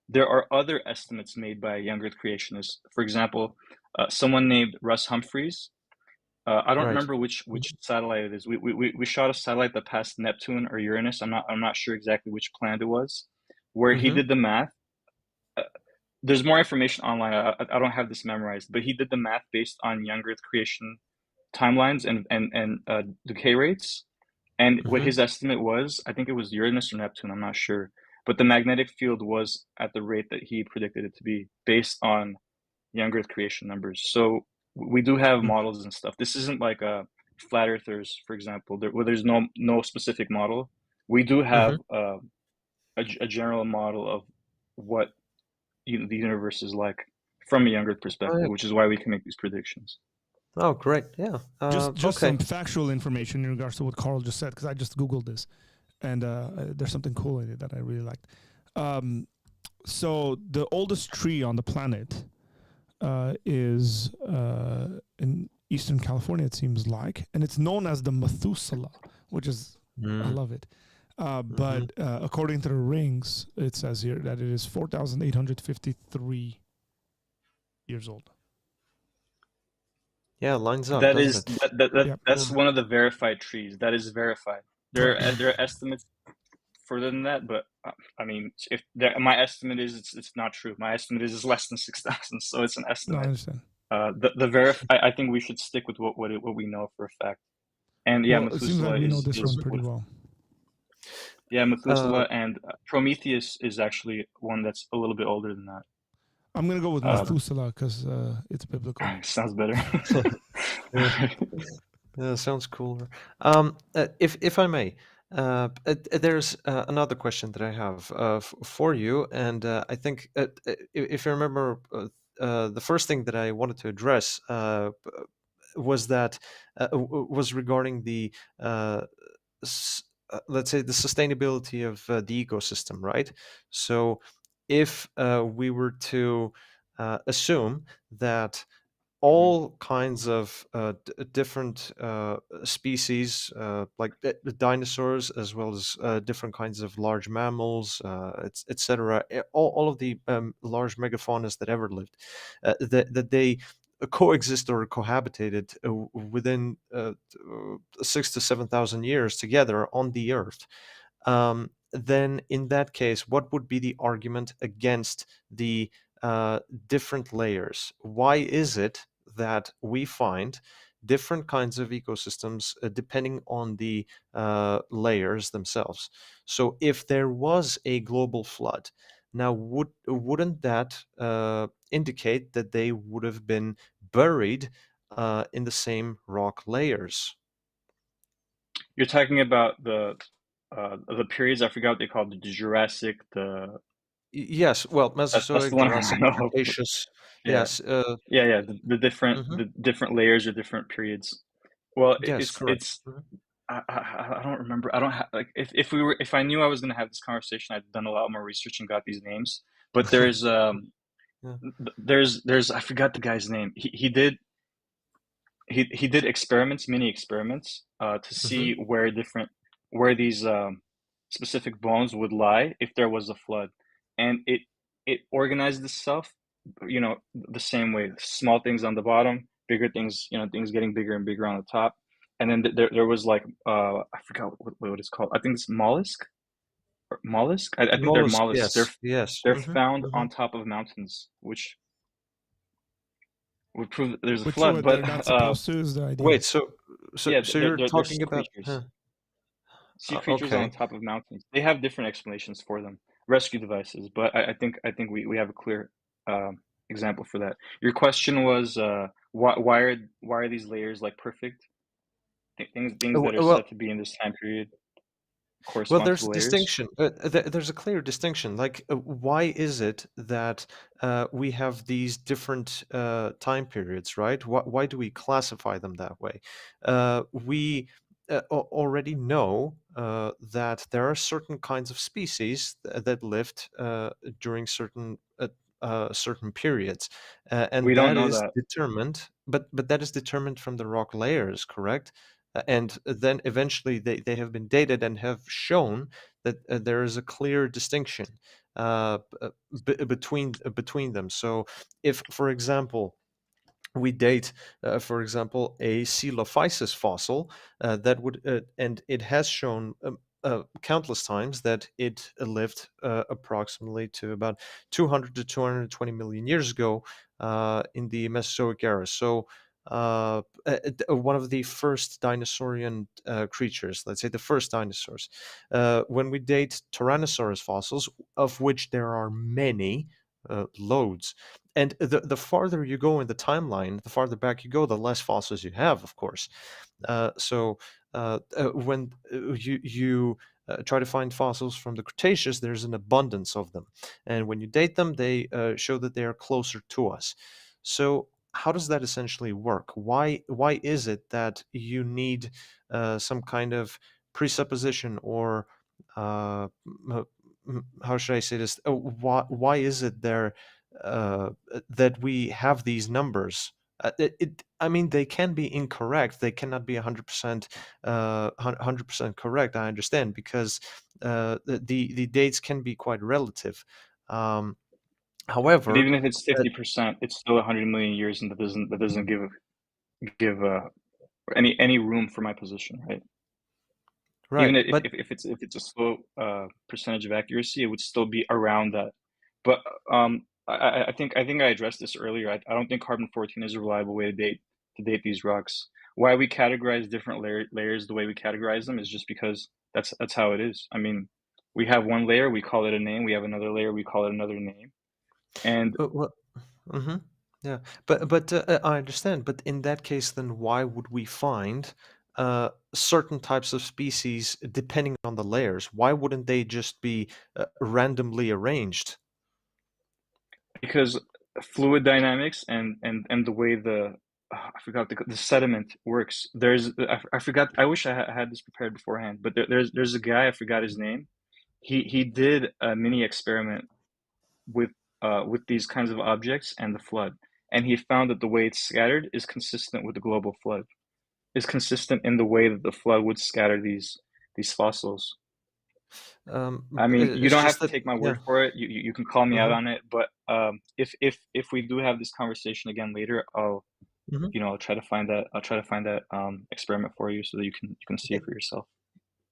there are other estimates made by young Earth creationists. For example, someone named Russ Humphreys. I don't remember which satellite it is. We shot a satellite that passed Neptune or Uranus. I'm not sure exactly which planet it was, where he did the math. There's more information online. I don't have this memorized, but he did the math based on young Earth creation timelines and decay rates, and what his estimate was, I think it was Uranus or Neptune, I'm not sure, but the magnetic field was at the rate that he predicted it to be based on young Earth creation numbers. So we do have models and stuff. This isn't like a flat earthers, for example, where there's no specific model. We do have a general model of what the universe is like from a young Earth perspective, which is why we can make these predictions. Oh, great. Yeah. Just some factual information in regards to what Carl just said, because I just Googled this, and there's something cool in it that I really liked. So the oldest tree on the planet is in Eastern California, it seems like, and it's known as the Methuselah, which is, I love it. But according to the rings, it says here that it is 4,853 years old. Yeah, lines up. That's one of the verified trees. That is verified. There are estimates further than that, but I mean, if my estimate is it's not true. My estimate is less than 6,000, so it's an estimate. No, I understand. I think we should stick with what we know for a fact. And yeah, Methuselah, it seems like we know this one pretty well. Yeah, Methuselah and Prometheus is actually one that's a little bit older than that. I'm gonna go with Uh, Methuselah because it's biblical. sounds better. Yeah. Yeah, sounds cooler. If I may, there's another question that I have for you, and I think if you remember, the first thing that I wanted to address was that was regarding the let's say the sustainability of the ecosystem, right? So, if we were to assume that Mhm. all kinds of different species, like the dinosaurs, as well as different kinds of large mammals, etc. All of the large megafaunas that ever lived, that they coexist or cohabitated within 6 to 7 thousand years together on the Earth. Then in that case, what would be the argument against the uh, different layers? Why is it that we find different kinds of ecosystems depending on the layers themselves? So, if there was a global flood, now wouldn't that indicate that they would have been buried in the same rock layers? You're talking about the periods. I forgot what they called the Jurassic. Yes, well, That's the Mesozoic, one I Jurassic, know. Cretaceous. Yeah, Yes. yeah. Mhm. The different layers or different periods. Well, Yes, correct. it's Mhm. I don't remember. I don't have like if I knew I was gonna have this conversation, I'd done a lot more research and got these names. But Yeah. there's I forgot the guy's name. He did experiments, mini experiments, to Mhm. see where these specific bones would lie if there was a flood, and it organized itself, the same way. Small things on the bottom, bigger things, things getting bigger and bigger on the top, and then there was like I forgot what it's called. I think it's mollusk or mollusk. I think they're Mollusk, mollusks. yes. Yes. They're Mhm. found on Mhm. top of mountains, which would prove that there's a Which flood. what But they're not supposed to is the idea. Wait, so yeah, so you're they're talking sea about creatures. Sea creatures on okay. top of mountains. They have different explanations for them. Rescue devices, but I think we have a clear example for that. Your question was why are these layers like perfect? Things that are Well, said to be in this time period well, correspond to there's the a layers. distinction. There's a clear distinction. Like, why is it that we have these different time periods, right? Why do we classify them that way? We already know that there are certain kinds of species that lived during certain periods, and We don't that know is that. determined. But that is determined from the rock layers, correct? And then eventually they have been dated and have shown that there is a clear distinction between them. So if, for example, we date, for example, a Coelophysis fossil that would, and it has shown countless times that it lived approximately to about 200 to 220 million years ago in the Mesozoic era. So one of the first dinosaurian creatures, let's say the first dinosaurs. When we date Tyrannosaurus fossils, of which there are many, loads, and the farther you go in the timeline, the farther back you go, the less fossils you have, of course. When you try to find fossils from the Cretaceous, there's an abundance of them, and when you date them, they show that they are closer to us. So how does that essentially work? Why is it that you need some kind of presupposition or how should I say this? Why is it there that we have these numbers? I mean, they can be incorrect. They cannot be 100%, 100% correct. I understand because the dates can be quite relative. Um, But however, even if it's uh, 50%, it's still 100 million years, and that doesn't give any room for my position, right? Even right, if it's a slow percentage of accuracy, it would still be around that. But I think I addressed this earlier. I don't think carbon-14 is a reliable way to date these rocks. Why we categorize different layers the way we categorize them is just because that's how it is. I mean, we have one layer, we call it a name. We have another layer, we call it another name. And what? Mm-hmm. Yeah, but I understand. But in that case, then why would we find certain types of species depending on the layers? Why wouldn't they just be randomly arranged? Because fluid dynamics and the way I forgot the sediment works. I forgot. I wish I had this prepared beforehand. But there's a guy, I forgot his name. He did a mini experiment with with these kinds of objects and the flood, and he found that the way it's scattered is consistent with the global flood. Is consistent in the way that the flood would scatter these fossils. I mean, you It's don't have just to that, take my yeah. word for it. You can call me out Uh-huh. on it, but if we do have this conversation again later, I'll try to find that experiment for you so that you can see it for yourself.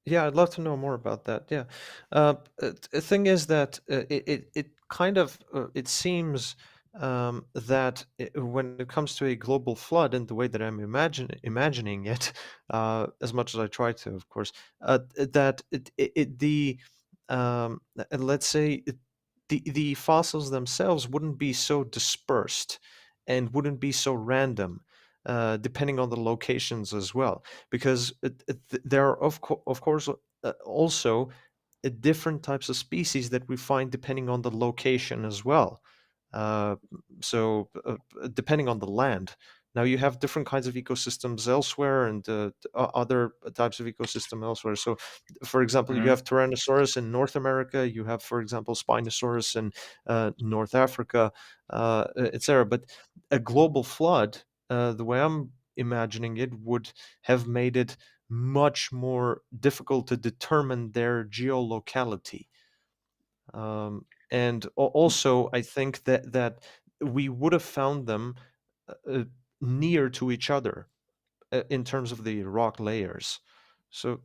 Yeah, I'd love to know more about that. Yeah, the thing is that it kind of it seems that when it comes to a global flood and the way that I'm imagining it, as much as I try to, of course, that the let's say the fossils themselves wouldn't be so dispersed and wouldn't be so random, depending on the locations as well, because there are of course also different types of species that we find depending on the location as well. Uh, depending on the land. Now you have different kinds of ecosystems elsewhere and other types of ecosystem elsewhere. So, for example, you Hmm. have Tyrannosaurus in North America. You have, for example, Spinosaurus in North Africa, etc. But a global flood, the way I'm imagining it, would have made it much more difficult to determine their geolocality. And also, I think that we would have found them uh, near to each other in terms of the rock layers. So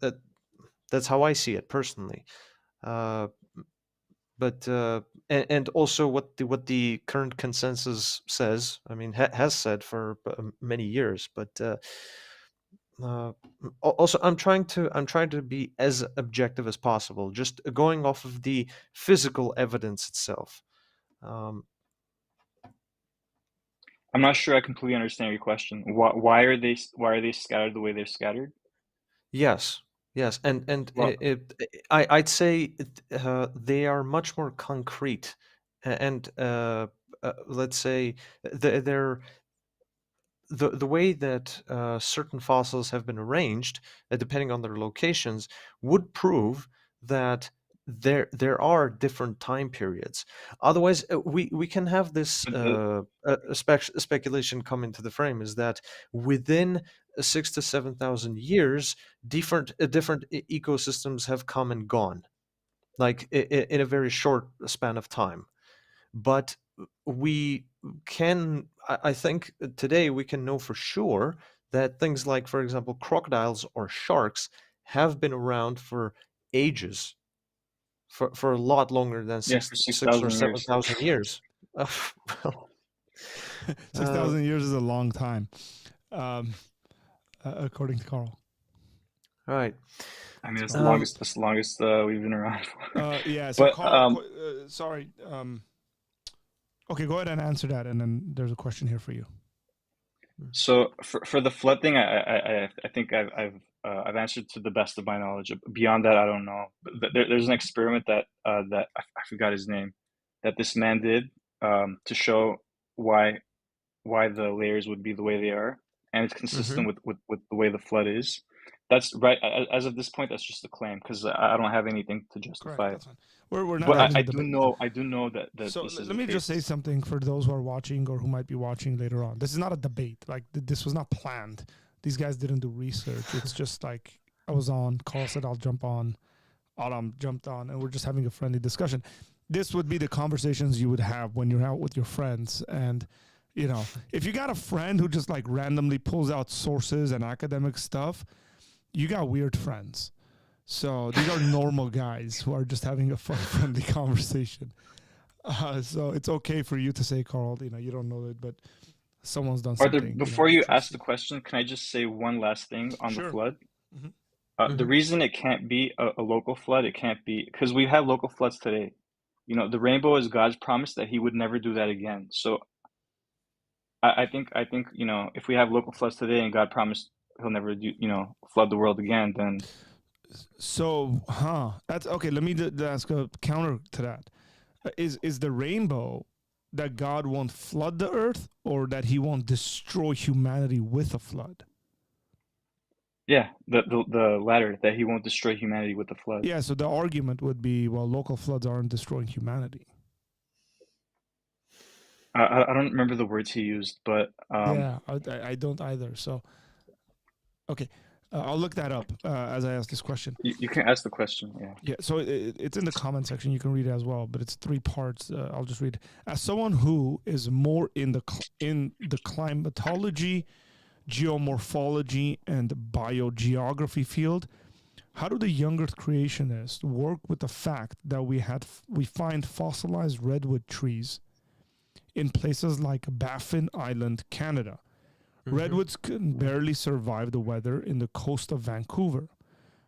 that's how I see it personally. Uh, but and also what the current consensus says. I mean, has said for many years. But uh, also, I'm trying to be as objective as possible, just going off of the physical evidence itself. Um, I'm not sure I completely understand your question. Why are they scattered the way they're scattered? yes, yes, and Well, I'd say they are much more concrete, and let's say they're the way that certain fossils have been arranged, depending on their locations, would prove that there are different time periods. Otherwise, we can have this but speculation come into the frame, is that within 6 to 7 thousand years, different ecosystems have come and gone, like in a very short span of time. But we I think today we can know for sure that things like, for example, crocodiles or sharks have been around for ages, for a lot longer than yeah, six for six six or thousand seven years. thousand years. Uh, well, Six uh, thousand years is a long time, um, according to Carl. right. I mean, it's the Um, longest. That's the longest we've been around for. Yeah. So But Carl, sorry. Okay, go ahead and answer that, and then there's a question here for you. so for the flood thing, I think I've answered to the best of my knowledge. Beyond that, I don't know. But there's an experiment that I forgot his name, that this man did to show why why the layers would be the way they are, and it's mhm. consistent with the way the flood is. That's right. As of this point, that's just a claim because I don't have anything to Correct. justify it. That's fine. We're not But Right. having I a do debate. know that So this is let the me just say case. something for those who are watching or who might be watching later on. This is not a debate. Like this was not planned. These guys didn't do research. It's just like I was on. Carl said I'll jump on. Autumn jumped on, and we're just having a friendly discussion. This would be the conversations you would have when you're out with your friends. And if you got a friend who just like randomly pulls out sources and academic stuff, you got weird friends. So these are normal guys who are just having a fun, friendly conversation. So it's okay for you to say, Carl, you don't know it, but someone's done Arthur, something, before you ask the interesting. question, can I just say one last thing on the Sure. flood? Hmm. The Mhm. reason it can't be a local flood, it can't be because we have local floods today. The rainbow is God's promise that He would never do that again. So I think if we have local floods today and God promised He'll never do flood the world again, then So, that's okay. Let me ask a counter to that. Is the rainbow that God won't flood the earth, or that He won't destroy humanity with a flood? yeah, the latter, that He won't destroy humanity with the flood. Yeah. So the argument would be, well, local floods aren't destroying humanity. I don't remember the words He used, but Yeah, I don't either. So, okay, I'll look that up as I ask this question. you can ask the question. Yeah. Yeah, so it's in the comment section. You can read it as well, but it's 3 parts. I'll just read. As someone who is more in the climatology, geomorphology, and biogeography field, how do the young Earth creationists work with the fact that we find fossilized redwood trees in places like Baffin Island, Canada? Mhm. Redwoods can barely survive the weather in the coast of Vancouver.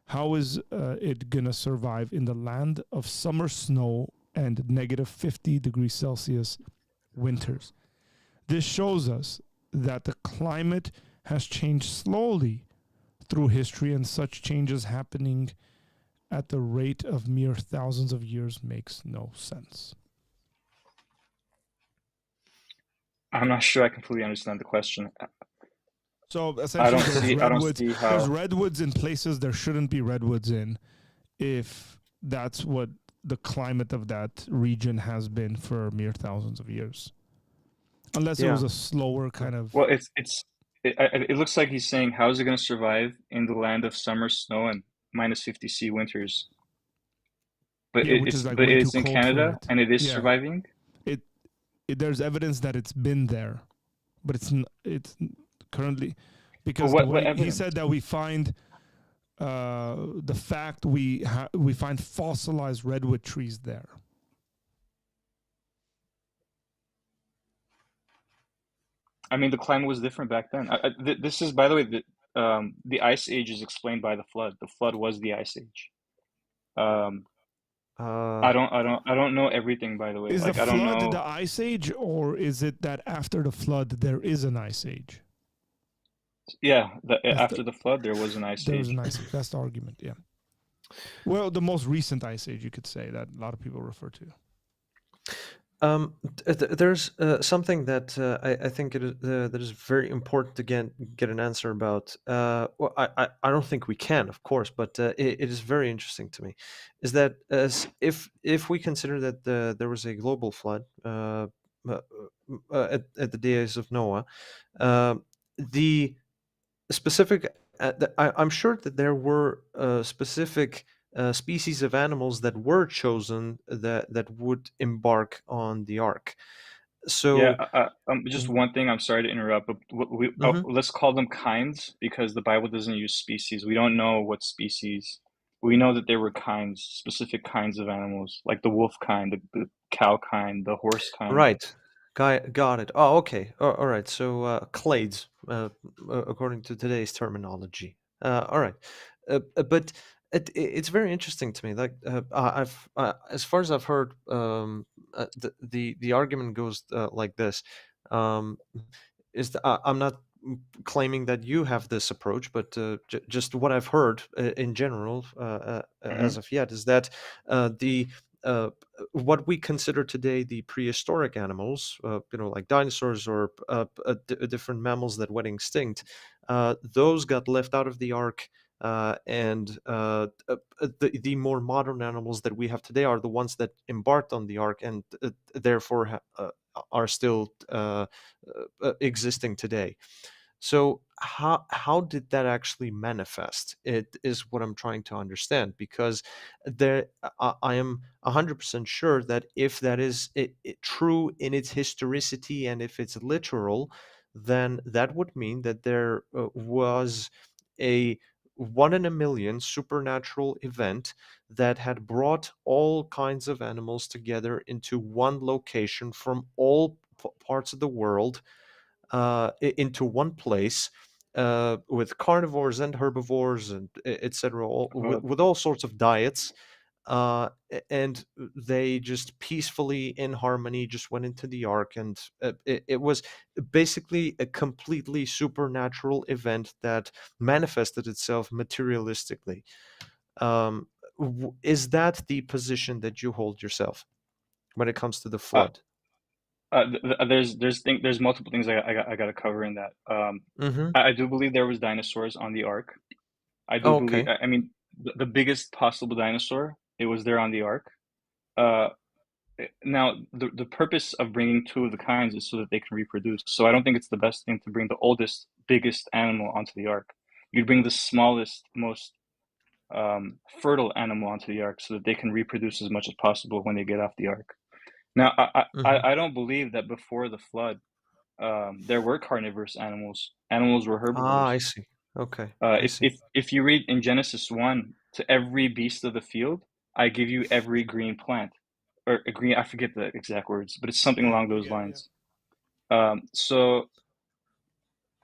How is it going to survive in the land of summer snow and negative 50 degrees Celsius winters? This shows us that the climate has changed slowly through history, and such changes happening at the rate of mere thousands of years makes no sense. I'm not sure I completely understand the question. So I essentially, don't see there's how. redwoods in places there shouldn't be redwoods in, if that's what the climate of that region has been for mere thousands of years. Unless it was Yeah. a slower kind of, Well, it looks like he's saying, how is it going to survive in the land of summer snow and minus 50 C winters? But yeah, which is like but way too it's in cold for Canada it. and it is Yeah, surviving. it, there's evidence that it's been there, but it's currently, But because the what way he evidence? said that we find the fact we find fossilized redwood trees there. I mean, the climate was different back then. This is, by the way, the ice age is explained by the flood. The flood was the ice age. Um, Uh, I don't know everything, by the way. Is the Like, I don't flood know. the ice age, or is it that after the flood there is an ice age? Yeah, That's the after the flood, there was an ice There was age. an ice age. That's the argument. Yeah. Well, the most recent ice age, you could say, that a lot of people refer to. there's something that I think that is very important to get an answer about. Well, I don't think we can, of course, but it is very interesting to me. Is that if we consider that there was a global flood uh, at the days of Noah, the specific I'm sure that there were specific species of animals that were chosen that would embark on the ark. Yeah, So just one thing. I'm sorry to interrupt, but mhm. let's call them kinds because the Bible doesn't use species. We don't know what species. We know that there were kinds, specific kinds of animals, like the wolf kind, the cow kind, the horse kind. Right. Got it. Oh, okay. All right. So clades, according to today's terminology. All right. But it's very interesting to me. Like I've as far as I've heard, the argument goes like this. Um, I'm not claiming that you have this approach, but just what I've heard in general Hmm. as of yet is that the uh, what we consider today the prehistoric animals, like dinosaurs or different mammals that went extinct, those got left out of the ark. The more modern animals that we have today are the ones that embarked on the ark and therefore are still existing today. So how did that actually manifest? It is what I'm trying to understand because I am 100% sure that if that is true in its historicity and if it's literal, then that would mean that there was a 1 in a million supernatural event that had brought all kinds of animals together into one location from all parts of the world into one place with carnivores and herbivores and etc. Uh, With all sorts of diets. and they just peacefully, in harmony, just went into the ark, and it was basically a completely supernatural event that manifested itself materialistically. Is that the position that you hold yourself when it comes to the Uh, flood? there's multiple things I got to cover in that. Mm-hmm. I do believe there was dinosaurs on the ark. I do Oh, believe. okay. I mean, the biggest possible dinosaur, it was there on the ark. Uh, Now, the purpose of bringing two of the kinds is so that they can reproduce. So I don't think it's the best thing to bring the oldest, biggest animal onto the ark. You'd bring the smallest, most fertile animal onto the ark so that they can reproduce as much as possible when they get off the ark. Now, Mm-hmm. I don't believe that before the flood, there were carnivorous animals. Animals were Ah, I herbivores. see. Okay, I see. If you read in Genesis 1, to every beast of the field, I give you every green plant. Or a green, I forget the exact words, but it's something along You those get it, yeah. lines. So,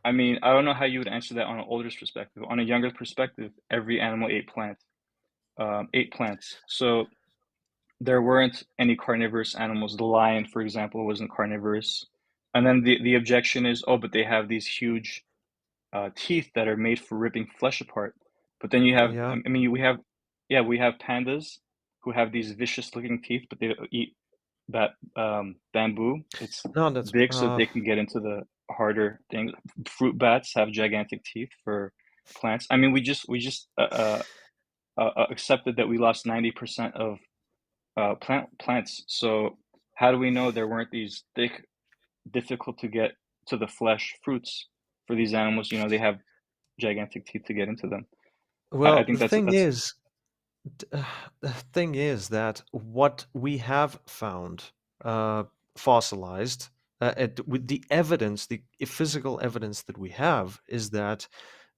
I mean, I don't know how you would answer that on an older perspective. On a younger perspective, every animal ate plants. So there weren't any carnivorous animals. The lion, for example, wasn't carnivorous. And then the objection is, oh, but they have these huge teeth that are made for ripping flesh apart. But then you have, Yeah. I mean, we have pandas who have these vicious looking teeth, but they eat that bamboo. It's No, that's big so they can get into the harder things. Fruit bats have gigantic teeth for plants. I mean, we just accepted that we lost 90% of plants. So how do we know there weren't these thick, difficult to get to the flesh fruits for these animals? You know, they have gigantic teeth to get into them. I well, think that's the thing is that what we have found uh, fossilized, with the evidence, the physical evidence that we have, is that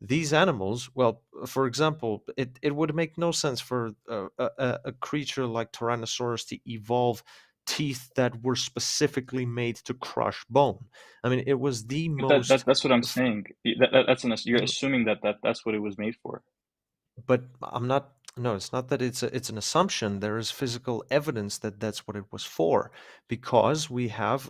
these animals, well, for example, it would make no sense for a creature like Tyrannosaurus to evolve teeth that were specifically made to crush bone. I mean, it was the but most. that's what I'm f- saying. You're assuming that's what it was made for. But I'm not. No, it's not that it's an assumption. There is physical evidence that that's what it was for, because we have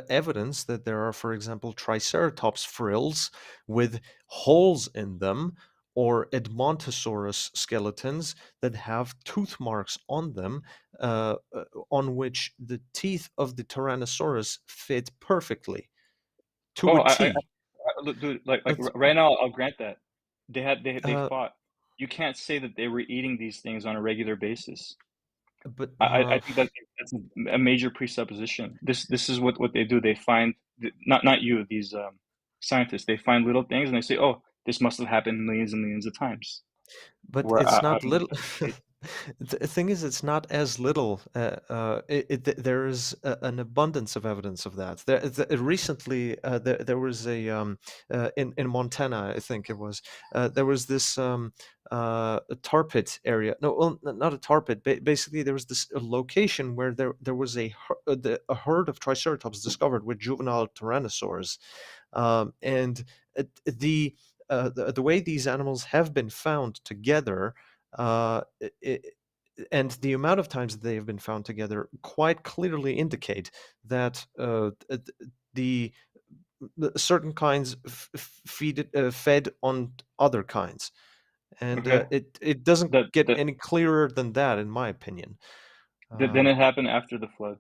evidence that there are, for example, Triceratops frills with holes in them, or Edmontosaurus skeletons that have tooth marks on them, on which the teeth of the Tyrannosaurus fit perfectly to Oh, a T. look, dude, That's, right now, I'll grant that they uh, fought. You can't say that they were eating these things on a regular basis. but I think that's a major presupposition. This is what they do. They find not you, these scientists. They find little things and they say, "Oh, this must have happened millions and millions of times." But Where it's I not don't know if little. that's the case. The thing is, it's not as little. There is an abundance of evidence of that. Recently, there was in Montana, I think it was, there was this a tar pit area. No, well, not a tar pit. Basically, there was this location where there was a herd of Triceratops discovered with juvenile tyrannosaurs, and the way these animals have been found together, it, and the amount of times that they have been found together, quite clearly indicate that the, certain kinds fed on other kinds, and Okay, it doesn't that get that any clearer than that, in my opinion. then Um, it happened after the flood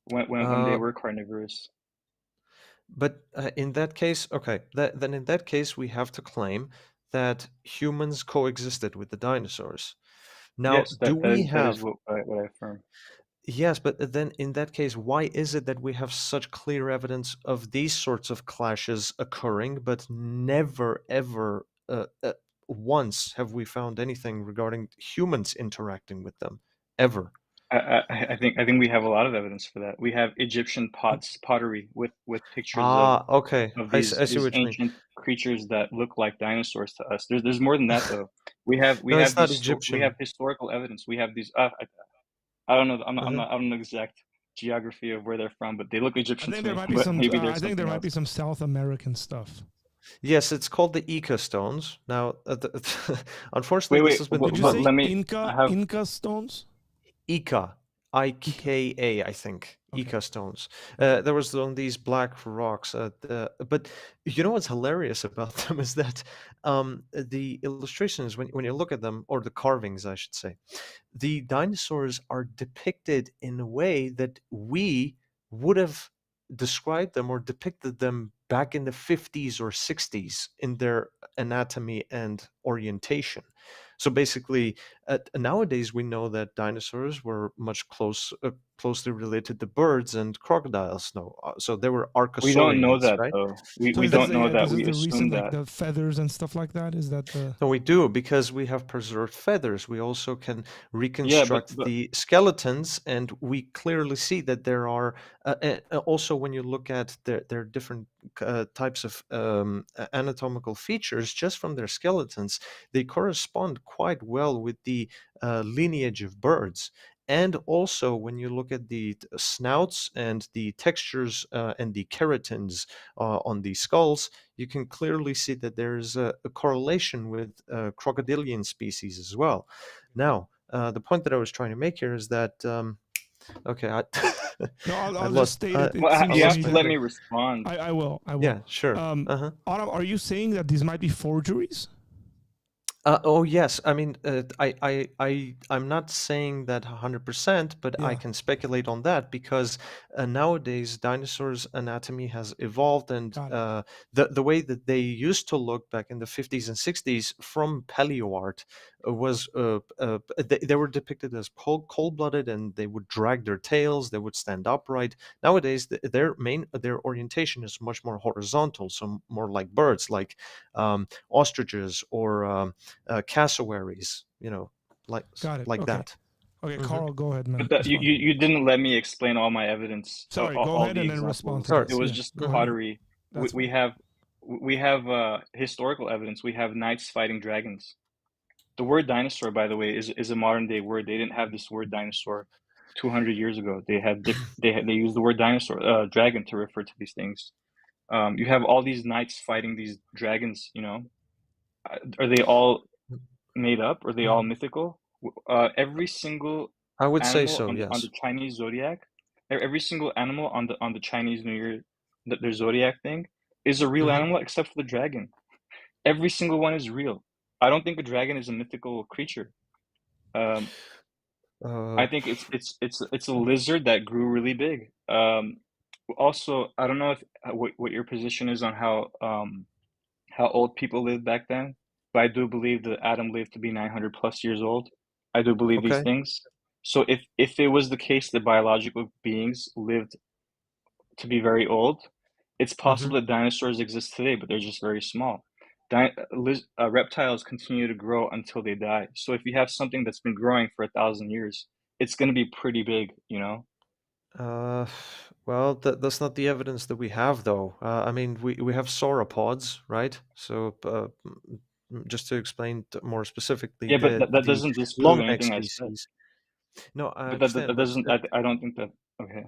when they uh, were carnivorous. but in that case, okay, then in that case, we have to claim that humans coexisted with the dinosaurs. Now, Yes, do we that is have? what I affirm. Yes, but then in that case, why is it that we have such clear evidence of these sorts of clashes occurring, but never ever once have we found anything regarding humans interacting with them ever? I think we have a lot of evidence for that. We have Egyptian pottery with pictures Ah, okay, of I see these what you mean. ancient creatures that look like dinosaurs to us. There's more than that though. We No, have it's not we have Egyptian. historical evidence. We have these. I don't know. Uh-huh. I don't know the exact geography of where they're from, but they look I Egyptian think to there me. might be But some. maybe I there's think there something might be else. some South American stuff. Yes, it's called the Ica stones. Now, unfortunately, Wait, this has been Did you but say let me. I Inca have. Inca stones? Ica, Inca. Ika, I think. Okay. Ica stones. Okay. There was on these black rocks. But you know what's hilarious about them is that the illustrations, when you look at them, or the carvings, I should say, the dinosaurs are depicted in a way that we would have described them or depicted them back in the 50s or 60s in their anatomy and orientation. So basically, nowadays we know that dinosaurs were much closely related to birds and crocodiles. No, so they were We don't know archosaurians, that right? though. So We is this don't the know that. this is We the reason, assume like that. the feathers and stuff like that? Is that the No, we do because we have preserved feathers. We also can Yeah, reconstruct the skeletons, and we clearly see that there are. Also, when you look at their different types of anatomical features, just from their skeletons, they correspond quite well with the lineage of birds. And also, when you look at the snouts and the textures and the keratins on the skulls, you can clearly see that there's a correlation with crocodilian species as well. Now, the point that I was trying to make here is that okay, No, I I'll just lost state it. It well, seems you to have me my to that let train. me respond. I will. I will. Yeah, sure. Uh-huh. Autumn, are you saying that these might be forgeries? Oh yes, I mean, I'm not saying that 100%, but I Yeah. can speculate on that because nowadays dinosaurs' anatomy has evolved, and Got it. the way that they used to look back in the 50s and 60s from paleo art was they were depicted as cold-blooded, and they would drag their tails, they would stand upright. Nowadays, their orientation is much more horizontal, so more like birds, like ostriches or cassowaries, Got it. like Okay. that. Okay, Hmm. Carl, go ahead, But man. that, Respond. you didn't let me explain all my evidence, Sorry, go all ahead the and then respond to examples. Sorry. It this. was Yeah, just go ahead. pottery. That's fine. We have historical evidence. We have knights fighting dragons. The word dinosaur, by the way, is a modern day word. They didn't have this word dinosaur 200 years ago. They used the word dinosaur, dragon, to refer to these things. You have all these knights fighting these dragons. Are they all made up? Are they all Mhm. mythical? Every single I would say animal so, on the yes. Chinese zodiac, every single animal on the Chinese New Year, their zodiac thing, is a real Hmm. animal except for the dragon. Every single one is real. I don't think a dragon is a mythical creature. Um, Uh, I think it's a lizard that grew really big. Also, I don't know if what your position is on how old people lived back then, but I do believe that Adam lived to be 900 plus years old. I do believe these okay. things. So if it was the case that biological beings lived to be very old, it's Hmm. possible that dinosaurs exist today, but they're just very small. Reptiles continue to grow until they die. So if you have something that's been growing for 1,000 years, it's going to be pretty big, you know? Uh, well, that's not the evidence that we have, though. I mean, we have sauropods, right? So, just to explain more specifically, Yeah, but that the doesn't disprove long neck anything I said. species. No, I But understand, that but doesn't, I don't think that, okay.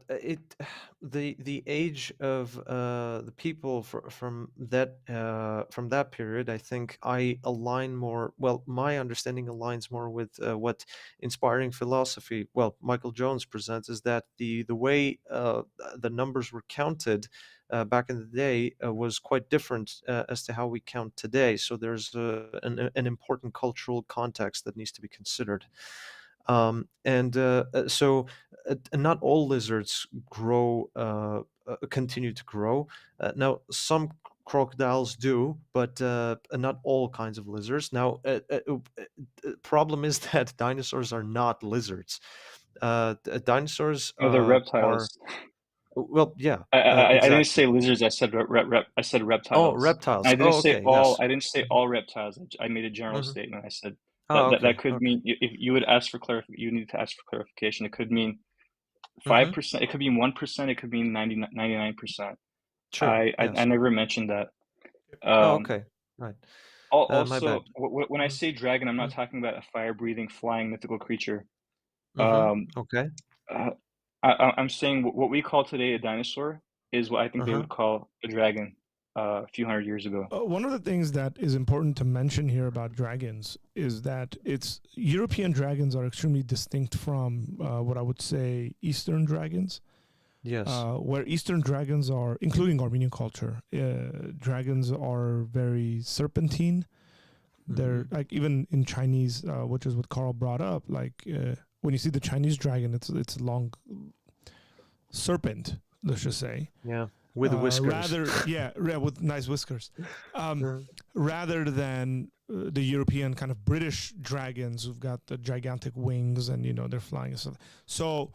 it the age of the people from that period, I think I align more. Well, my understanding aligns more with what inspiring philosophy. Well, Michael Jones presents is that the way the numbers were counted back in the day was quite different as to how we count today. So there's an important cultural context that needs to be considered. And so not all lizards continue to grow. Now, some crocodiles do, but not all kinds of lizards. Now, the problem is that dinosaurs are not lizards. Dinosaurs No, they're are, reptiles. well, yeah, I didn't exactly. say lizards. I said I said Oh, reptiles. And reptiles. Oh, okay, yes. I didn't say Hmm. all reptiles. I made a general Hmm. statement. I said Oh, that okay, could okay. mean, if you would ask for you need to ask for clarification. It could mean Hmm. 5%. It could mean 1%. It could mean 99%. Sure, I yes. never mentioned that. Oh, Um, okay, right. My bad. Also, when I Mm, say dragon, I'm not mm, talking about a fire-breathing, flying mythical creature. mhm. Um, Okay. uh, I'm saying what we call today a dinosaur is what I think they Uh-huh. would call a dragon. a few hundred years ago. One of the things that is important to mention here about dragons is that European dragons are extremely distinct from what I would say Eastern dragons. Yes. Where Eastern dragons are, including Armenian culture, dragons are very serpentine. They're like, even in Chinese, which is what Carl brought up, like when you see the Chinese dragon, it's a long serpent, let's just say. Yeah. With whiskers. With nice whiskers. Rather than the European kind of British dragons who've got the gigantic wings and, they're flying and stuff. So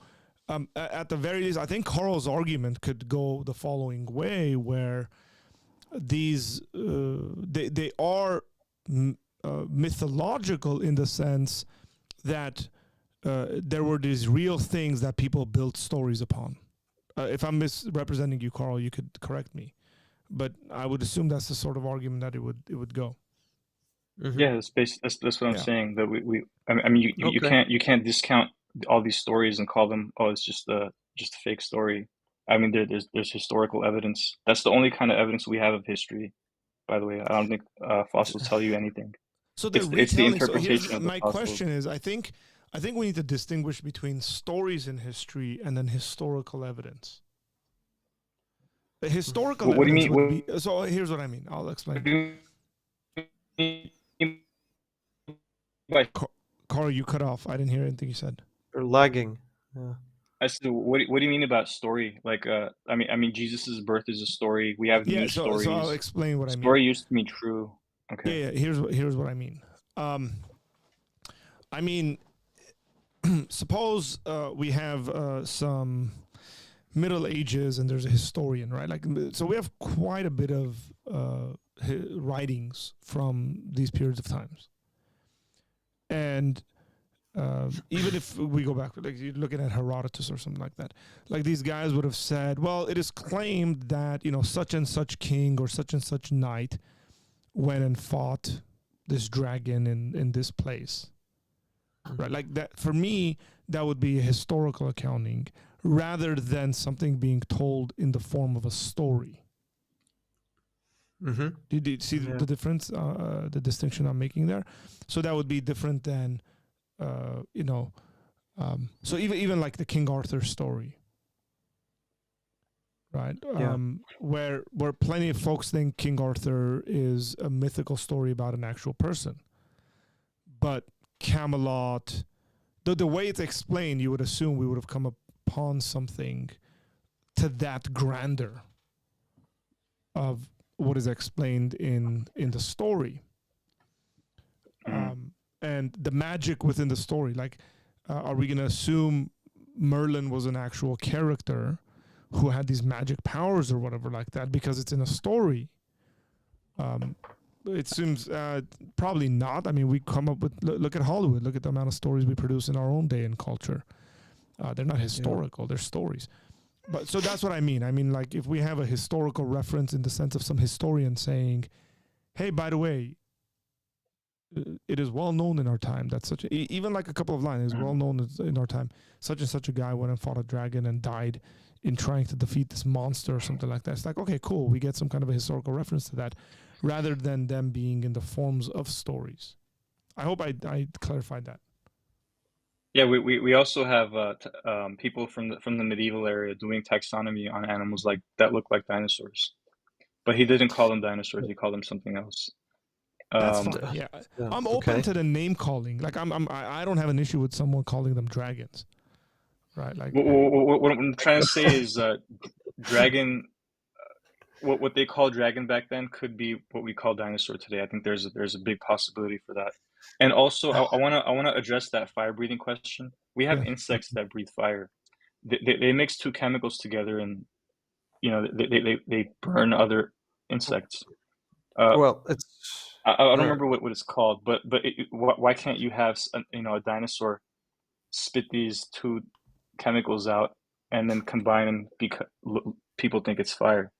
at the very least, I think Carl's argument could go the following way, where these, they are mythological in the sense that there were these real things that people built stories upon. If I'm misrepresenting you, Carl, you could correct me, but I would assume that's the sort of argument that it would go. Mm-hmm. Yeah, that's what I'm saying. That you can't discount all these stories and call them, oh, it's just a fake story. I mean, there's historical evidence. That's the only kind of evidence we have of history. By the way, I don't think fossils tell you anything. So it's the interpretation of the my fossils. question is, I think we need to distinguish between stories in history and then historical evidence. The historical What do you evidence mean? would be, so here's what I mean. I'll explain. Carl, you cut off. I didn't hear anything you said. You're lagging. Yeah. I said, what do you mean about story? Like, I mean, Jesus's birth is a story. We have new stories. So I'll explain what I mean. Story used to mean true. Okay. Yeah. Here's what I mean. I mean, suppose we have some Middle Ages and there's a historian, right? Like, so we have quite a bit of writings from these periods of times. And even if we go back, like you're looking at Herodotus or something like that, like these guys would have said, well, it is claimed that, such and such king or such and such knight went and fought this dragon in this place. Right? Like that, for me, that would be a historical accounting rather than something being told in the form of a story. Mm-hmm. Did you see the difference, the distinction I'm making there? So that would be different than, so even like the King Arthur story, right? Yeah. Where plenty of folks think King Arthur is a mythical story about an actual person. But Camelot, the way it's explained, you would assume we would have come upon something to that grandeur of what is explained in the story. And the magic within the story, like, are we going to assume Merlin was an actual character who had these magic powers or whatever like that because it's in a story? It seems probably not. I mean, we come up with, look at Hollywood, look at the amount of stories we produce in our own day and culture. They're not historical, they're stories. But so that's what I mean. I mean, like, if we have a historical reference in the sense of some historian saying, hey, by the way, it is well known in our time that even like a couple of lines is well known in our time, such and such a guy went and fought a dragon and died in trying to defeat this monster or something like that. It's like, okay, cool. We get some kind of a historical reference to that rather than them being in the forms of stories. I hope I clarified that. Yeah, we also have people from the medieval era doing taxonomy on animals like that look like dinosaurs, but he didn't call them dinosaurs. He called them something else. That's fine. Yeah. I'm open to the name calling. Like I don't have an issue with someone calling them dragons, right? Like what I'm trying to say is dragon. What they call dragon back then could be what we call dinosaur today. I think there's a big possibility for that. And also, I wanna address that fire breathing question. We have insects that breathe fire. They mix two chemicals together, and they burn other insects. Well, it's I don't remember what it's called, but why can't you have a dinosaur spit these two chemicals out and then combine them because people think it's fire?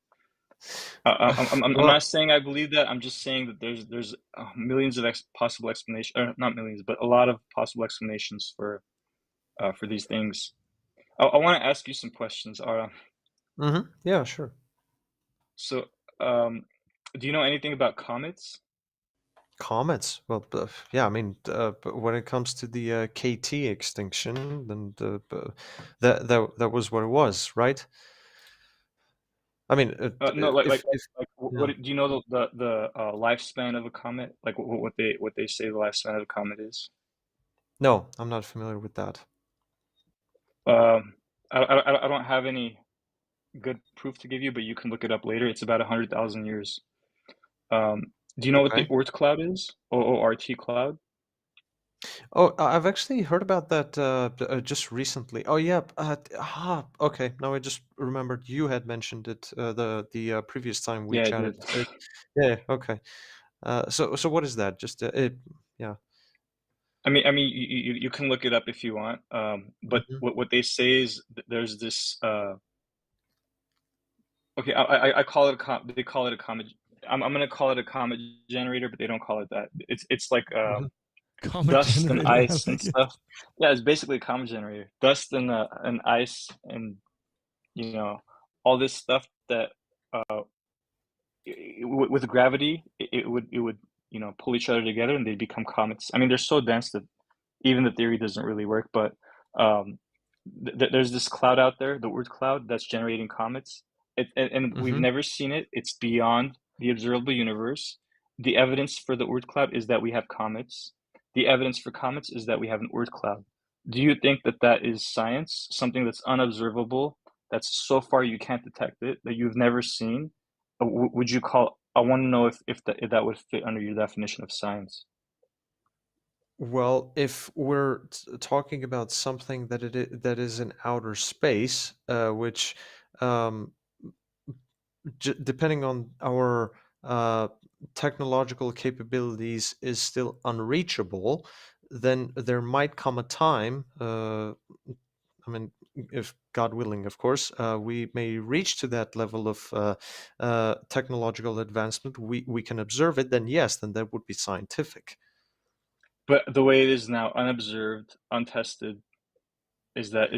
I'm not saying I believe that. I'm just saying that there's millions of possible explanations, or not millions, but a lot of possible explanations for these things. I want to ask you some questions. Yeah, sure. So Do you know anything about comets? Comets. Well, yeah. I mean, but when it comes to the KT extinction, then that was what it was, right? I mean, No, like if what yeah. do you know the lifespan of a comet? Like what they say the lifespan of a comet is? No, I'm not familiar with that. Um, I don't have any good proof to give you, but you can look it up later. It's about 100,000 years. Do you know what the Okay. Oort cloud is? OORT cloud? Oh, I've actually heard about that just recently. Oh, yeah. Okay. Now I just remembered you had mentioned it the previous time we Yeah, I chatted. did. Yeah. Okay. So what is that? Just yeah. I mean, you can look it up if you want. But Hmm. what they say is there's this. Okay, I call it a they call it a comet. I'm gonna call it a comet generator, but they don't call it that. It's like Hmm. Comet dust and generator. I ice and like it. stuff. Yeah, it's basically a comet generator. Dust and ice and you know all this stuff that uh with gravity it would pull each other together and they become comets. I mean, they're so dense that even the theory doesn't really work. But um, there's this cloud out there, the Oort cloud, that's generating comets. And we've Hmm. never seen it. It's beyond the observable universe. The evidence for the Oort cloud is that we have comets. The evidence for comets is that we have an Oort cloud. Do you think that that is science, something that's unobservable, that's so far you can't detect it, that you've never seen? Would you call? I want to know if that would fit under your definition of science. Well, if we're talking about something that is in outer space, which um, depending on our uh, technological capabilities is still unreachable, then there might come a time. I mean, if God willing, of course, we may reach to that level of technological advancement. We can observe it. Then yes, then that would be scientific. But the way it is now, unobserved, untested, is that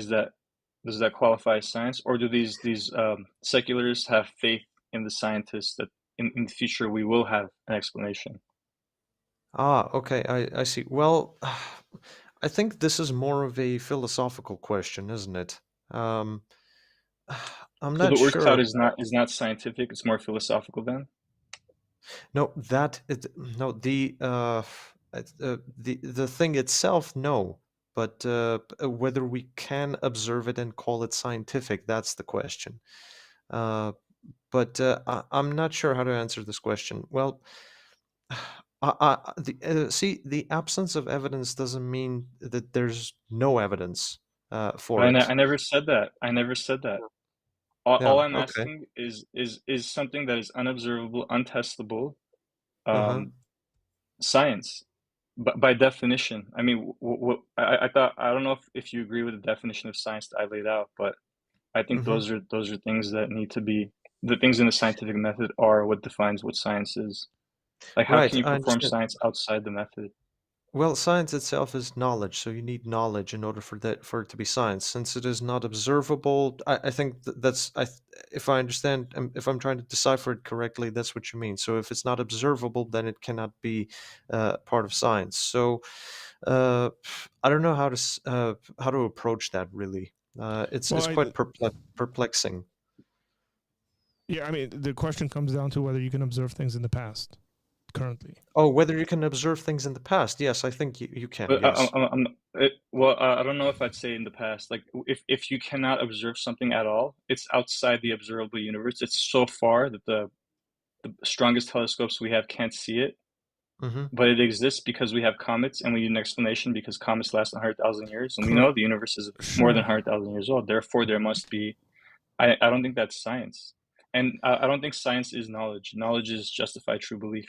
does that qualify as science, or do these secularists have faith in the scientists that in the future we will have an explanation? Ah, okay, I see. Well, I think this is more of a philosophical question, isn't it? Um, I'm So the not word cloud sure. is not scientific; it's more philosophical then. No, that it, no the thing itself, no. But whether we can observe it and call it scientific, that's the question. Uh, but I'm not sure how to answer this question. Well, see, the absence of evidence doesn't mean that there's no evidence But for it. I never said that. I never said that. All Yeah. I'm Okay. asking is something that is unobservable, untestable, Uh-huh. um, science. But by definition, I mean, I thought I don't know if you agree with the definition of science that I laid out, but I think Hmm. those are things that need to be the things in the scientific method are what defines what science is. Like, how Right. can you I perform understand. science outside the method? Well, science itself is knowledge, so you need knowledge in order for it to be science. Since it is not observable, I think that's if I understand, if I'm trying to decipher it correctly, that's what you mean. So if it's not observable, then it cannot be part of science. So uh, I don't know how to approach that really. Well, It's quite perplexing. yeah, I mean, the question comes down to whether you can observe things in the past currently. Oh, whether you can observe things in the past? Yes, I think you can. But Yes. well, I don't know if I'd say in the past. Like, if you cannot observe something at all, it's outside the observable universe. It's so far that the strongest telescopes we have can't see it. Mm-hmm. But it exists because we have comets, and we need an explanation because comets last 100,000 years, and we know Correct. the universe is more than Sure. 100,000 years old. Therefore, there must be. I don't think that's science, and I don't think science is knowledge. Knowledge is justified true belief.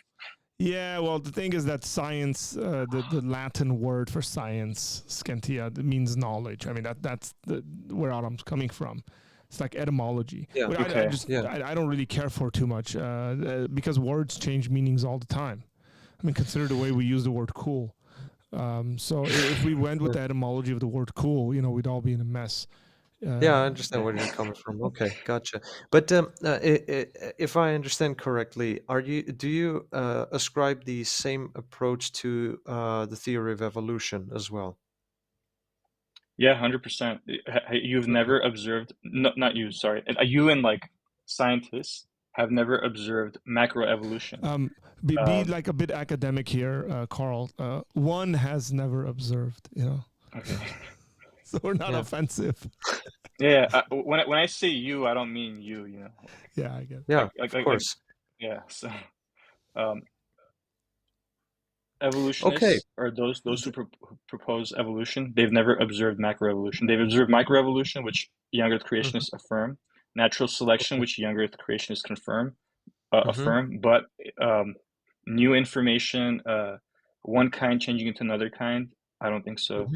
Yeah, well, the thing is that science, the Latin word for science, scientia, it means knowledge. I mean, that's where I'm coming from. It's like etymology. Yeah. But Okay. Yeah. I don't really care for too much because words change meanings all the time. I mean, consider the way we use the word cool. So if we went with the etymology of the word cool, we'd all be in a mess. Yeah, I understand where you're coming from. Okay, gotcha. But if I understand correctly, do you ascribe the same approach to the theory of evolution as well? Yeah, 100%. You've Mhm. never observed, no, not you, sorry. You and like scientists have never observed macroevolution. Um, be Um, like a bit academic here, Carl. One has never observed, okay. so we're not Yeah. offensive. Yeah, when I say you, I don't mean you, Yeah, I get it. Yeah, of like course. yeah. So, um, Okay. evolutionists or those who th- who propose evolution, they've never observed macroevolution. They've observed microevolution, which young Earth mhm, creationists affirm, natural selection, okay. which young Earth creationists Hmm. affirm, but um, new information, one kind changing into another kind, I don't think so.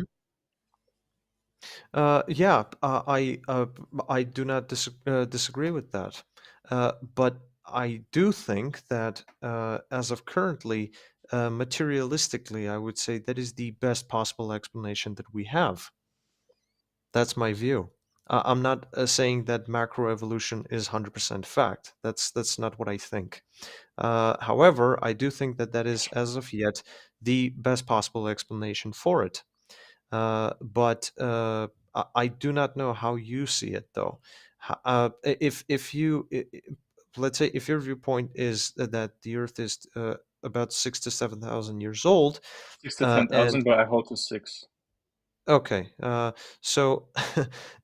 Yeah, I do not disagree with that, but I do think that as of currently, materialistically, I would say that is the best possible explanation that we have. That's my view. I'm not saying that macroevolution is 100% fact. That's not what I think. However, I do think that that is, as of yet, the best possible explanation for it. But I do not know how you see it, though. If you let's say if your viewpoint is that the Earth is about 6 to 7 thousand years old, Six to ten and thousand, but I hold to six. okay, so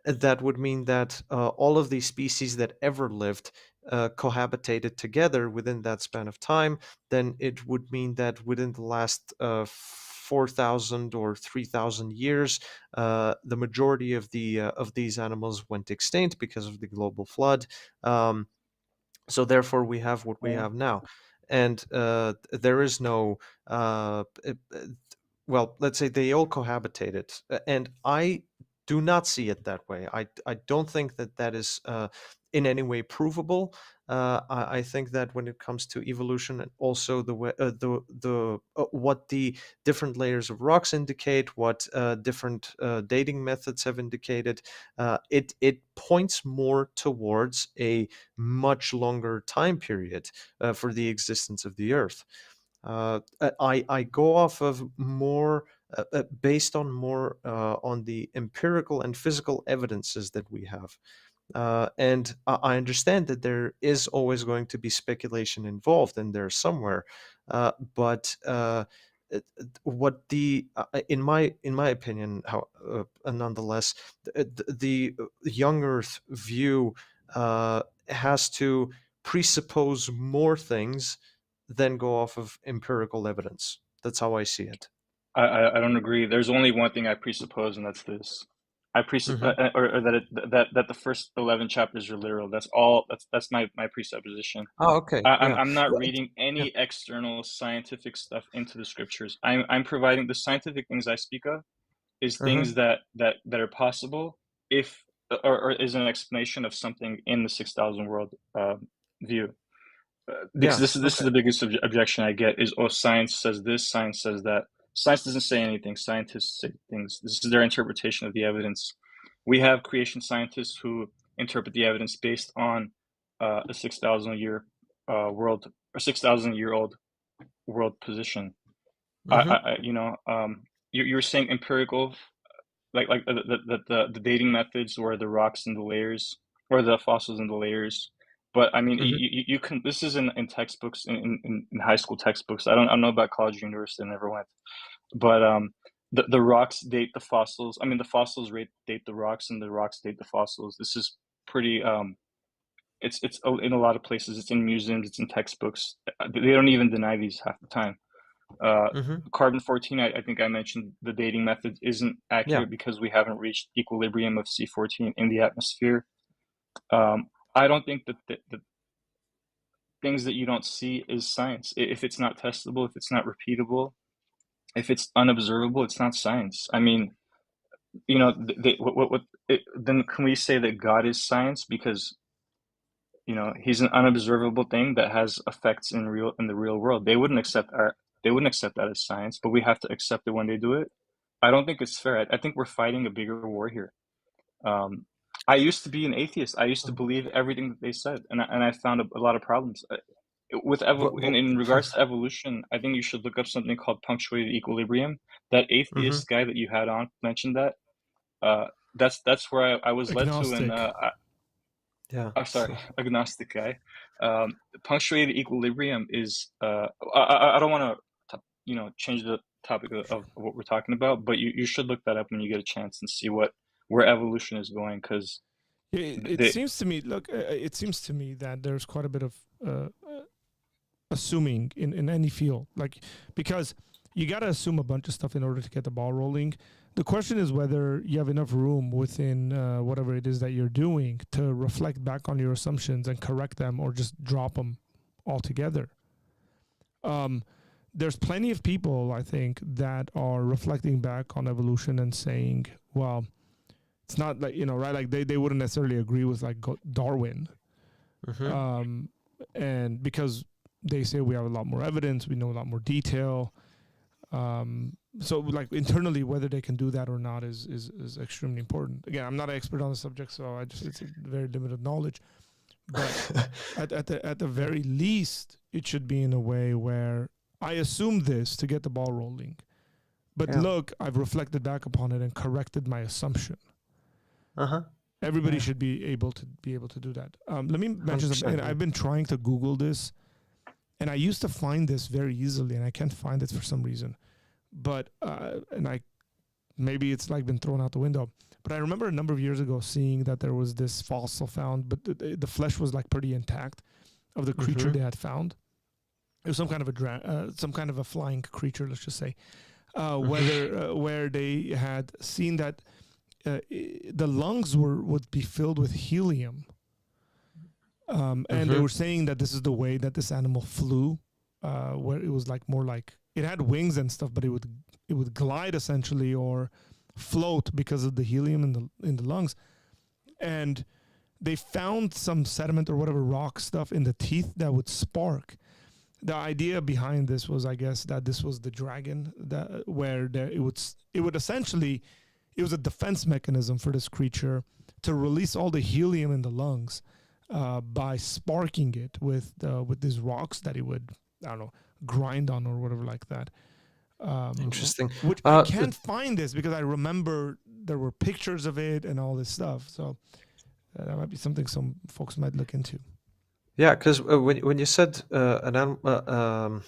that would mean that all of these species that ever lived cohabitated together within that span of time. Then it would mean that within the last 4,000 or 3,000 years, the majority of these animals went extinct because of the global flood. So therefore, we have what we Yeah. have now, and there is no well, let's say they all cohabitated, and I do not see it that way. I don't think that that is in any way provable. I think that when it comes to evolution and also the way the what the different layers of rocks indicate, what different dating methods have indicated, it points more towards a much longer time period for the existence of the Earth. I go off of more based on more on the empirical and physical evidences that we have. And I understand that there is always going to be speculation involved in there somewhere, but what the in my opinion, how nonetheless, the young Earth view has to presuppose more things than go off of empirical evidence. That's how I see it. I don't agree. There's only one thing I presuppose, and that's this. I presuppose, Hmm. or that that the first 11 chapters are literal. That's all. That's my presupposition. Oh, okay. Yeah. I'm not Well, reading yeah. any external scientific stuff into the scriptures. I'm providing the scientific things I speak of is Uh-huh. things that are possible if or is an explanation of something in the 6,000 world view. Because Yeah. this is Okay. the biggest objection I get is, oh, science says this, science says that. Science doesn't say anything. Scientists say things. This is their interpretation of the evidence. We have creation scientists who interpret the evidence based on a 6,000 year world or 6,000 year old world position. Mm-hmm. You were saying empirical, like the dating methods or the rocks and the layers or the fossils and the layers. But I mean, Mm-hmm. you can. This is in textbooks in high school textbooks. I don't know about college, university. I never went. But the rocks date the fossils. I mean, the fossils date the rocks, and the rocks date the fossils. This is pretty. It's in a lot of places. It's in museums. It's in textbooks. They don't even deny these half the time. Uh, Mm-hmm. Carbon 14, I think I mentioned the dating method isn't Yeah. accurate because we haven't reached equilibrium of C14 in the atmosphere. I don't think that the things that you don't see is science. If it's not testable, if it's not repeatable, if it's unobservable, it's not science. I mean, then can we say that God is science because he's an unobservable thing that has effects in the real world? They wouldn't accept that as science, but we have to accept it when they do it. I don't think it's fair. I think we're fighting a bigger war here. Um, I used to be an atheist. I used to believe everything that they said, and I found a lot of problems. With What, what, in regards to evolution, I think you should look up something called punctuated equilibrium. That hmm atheist guy that you had on mentioned that. Uh, that's where I was led to, and Agnostic. Yeah. I'm sorry, agnostic guy. Punctuated equilibrium is I don't want to change the topic of what we're talking about, but you should look that up when you get a chance and see where evolution is going, because It they seems to me. Look, it seems to me that there's quite a bit of assuming in any field, like, because you got to assume a bunch of stuff in order to get the ball rolling. The question is whether you have enough room within whatever it is that you're doing to reflect back on your assumptions and correct them, or just drop them altogether. There's plenty of people, I think, that are reflecting back on evolution and saying, well, it's not like, right? Like they wouldn't necessarily agree with like Darwin. hmm And because they say we have a lot more evidence, we know a lot more detail. So like internally, whether they can do that or not is extremely important. Again, I'm not an expert on the subject, so it's a very limited knowledge. But at the very least, it should be in a way where I assume this to get the ball rolling. But Yeah. look, I've reflected back upon it and corrected my assumption. Uh-huh. Everybody Yeah. should be able to do that. Let me mention something. 100%, And yeah. I've been trying to Google this, and I used to find this very easily, and I can't find it for some reason. But maybe it's like been thrown out the window. But I remember a number of years ago seeing that there was this fossil found, but the flesh was like pretty intact of the creature they had found. It was some kind of a flying creature, let's just say. Where they had seen that the lungs would be filled with helium, and they were saying that this is the way that this animal flew, where it was like more like it had wings and stuff, but it would glide essentially or float because of the helium in the lungs. And they found some sediment or whatever rock stuff in the teeth that would spark. The idea behind this was, I guess, that this was the dragon, it would essentially, it was a defense mechanism for this creature to release all the helium in the lungs by sparking it with these rocks that it would, I don't know, grind on or whatever like that. Interesting. Which I can't find this because I remember there were pictures of it and all this stuff. So that might be something some folks might look into. Yeah, because when you said a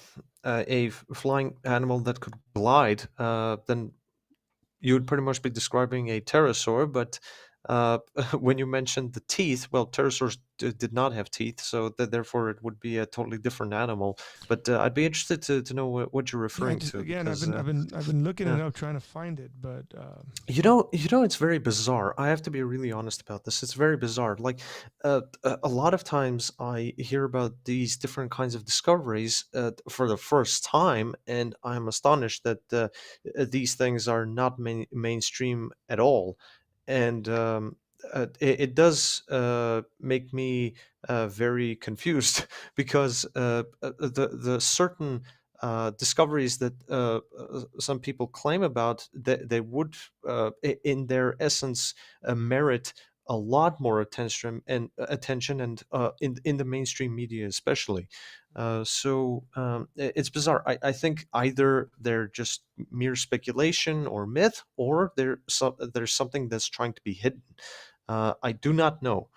flying animal that could glide, then you would pretty much be describing a pterosaur. But when you mentioned the teeth, well, pterosaurs did not have teeth, so therefore it would be a totally different animal. But I'd be interested to know what you're referring to. Again, because, I've been looking it yeah. up, trying to find it, but You know, it's very bizarre. I have to be really honest about this. It's very bizarre. Like, a lot of times I hear about these different kinds of discoveries for the first time, and I'm astonished that these things are not mainstream at all. And it does make me very confused because the certain discoveries that some people claim about, that they would, in their essence, merit a lot more attention and in the mainstream media especially. It's bizarre. I think either they're just mere speculation or myth, or there's something that's trying to be hidden. I do not know.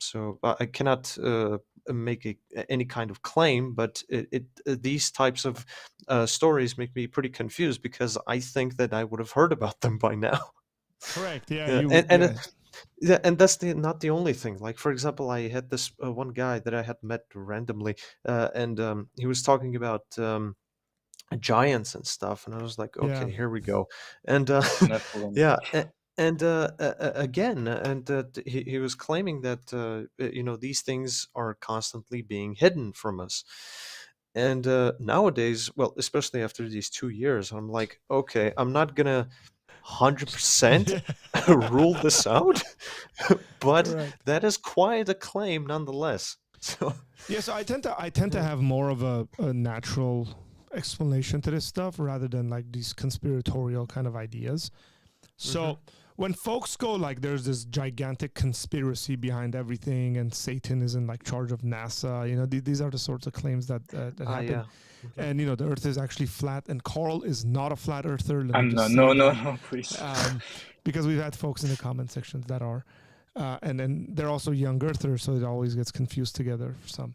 So I cannot make any kind of claim, but these types of stories make me pretty confused because I think that I would have heard about them by now. correct. Yeah, Yeah, you would. Yeah. yeah, and that's not the only thing. Like, for example, I had this one guy that I had met randomly, and he was talking about giants and stuff, and I was like, Yeah. okay, here we go. And Nephilim. yeah, and again, and he was claiming that these things are constantly being hidden from us. And nowadays, well, especially after these 2 years, I'm like, okay, I'm not gonna 100% rule this out, but Correct. that is quite a claim nonetheless. So Yeah, so I tend to have more of a natural explanation to this stuff rather than like these conspiratorial kind of ideas. So when folks go like there's this gigantic conspiracy behind everything and Satan is in like charge of NASA, you know, these are the sorts of claims that happen. Yeah. And you know, the earth is actually flat, and Carl is not a flat earther. Let me I'm just not. say No, that, no, please. because we've had folks in the comment sections that are, and then they're also young earthers, so it always gets confused together for some.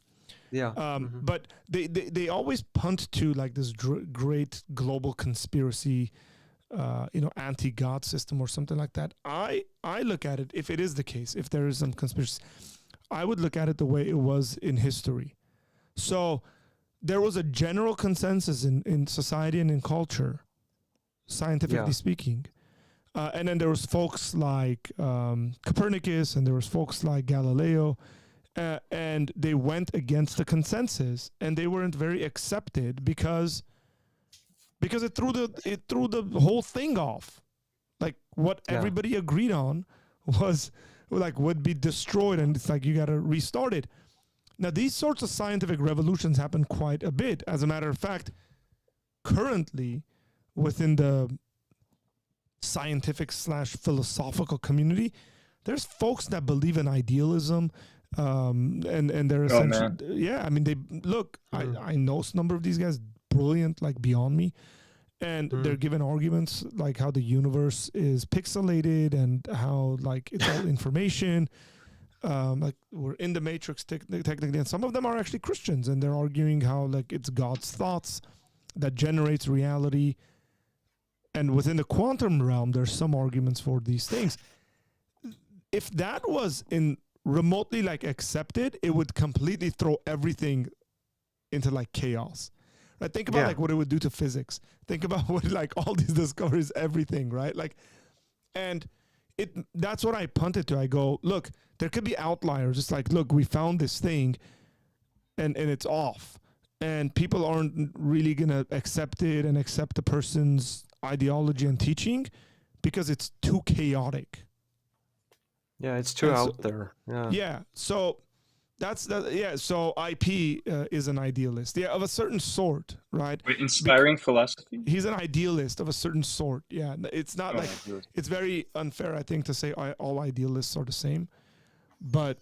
Yeah. But they always punt to like this great global conspiracy, you know, anti-God system or something like that. I look at it, if it is the case, if there is some conspiracy, I would look at it the way it was in history. So there was a general consensus in society and in culture, scientifically speaking. And then there was folks like Copernicus, and there was folks like Galileo, and they went against the consensus, and they weren't very accepted because it threw the whole thing off. Like what everybody agreed on was like would be destroyed, and it's like you got to restart it. Now these sorts of scientific revolutions happen quite a bit. As a matter of fact, currently within the scientific / philosophical community, there's folks that believe in idealism, and they're essentially I mean they look. I know some number of these guys brilliant, like beyond me, and they're given arguments like how the universe is pixelated and how like it's all information, like we're in the matrix technically, and some of them are actually Christians, and they're arguing how like it's God's thoughts that generates reality. And within the quantum realm, there's some arguments for these things. If that was in remotely like accepted, it would completely throw everything into like chaos. Right? Think about like what it would do to physics. Think about what like all these discoveries, everything, right? Like, and that's what I punted to. I go, look, there could be outliers. It's like, look, we found this thing and it's off. And people aren't really gonna accept it and accept the person's ideology and teaching because it's too chaotic. Yeah, it's too out there. Yeah. So that's that. Yeah. So IP is an idealist. Yeah, of a certain sort, right? Wait, inspiring philosophy. He's an idealist of a certain sort. Yeah. It's not like it's very unfair, I think, to say all idealists are the same, but.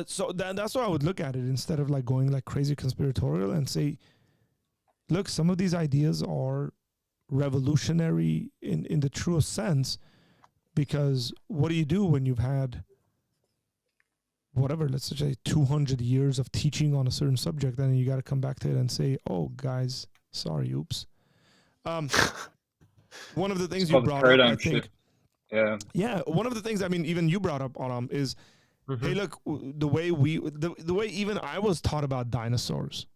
So that's why I would look at it instead of like going like crazy conspiratorial and say, look, some of these ideas are revolutionary in the truest sense, because what do you do when you've had whatever, let's say 200 years of teaching on a certain subject, and then you got to come back to it and say, oh guys, sorry, oops. One of the things you brought up, I think, one of the things, I mean, even you brought up on is, hey, look, the way even I was taught about dinosaurs,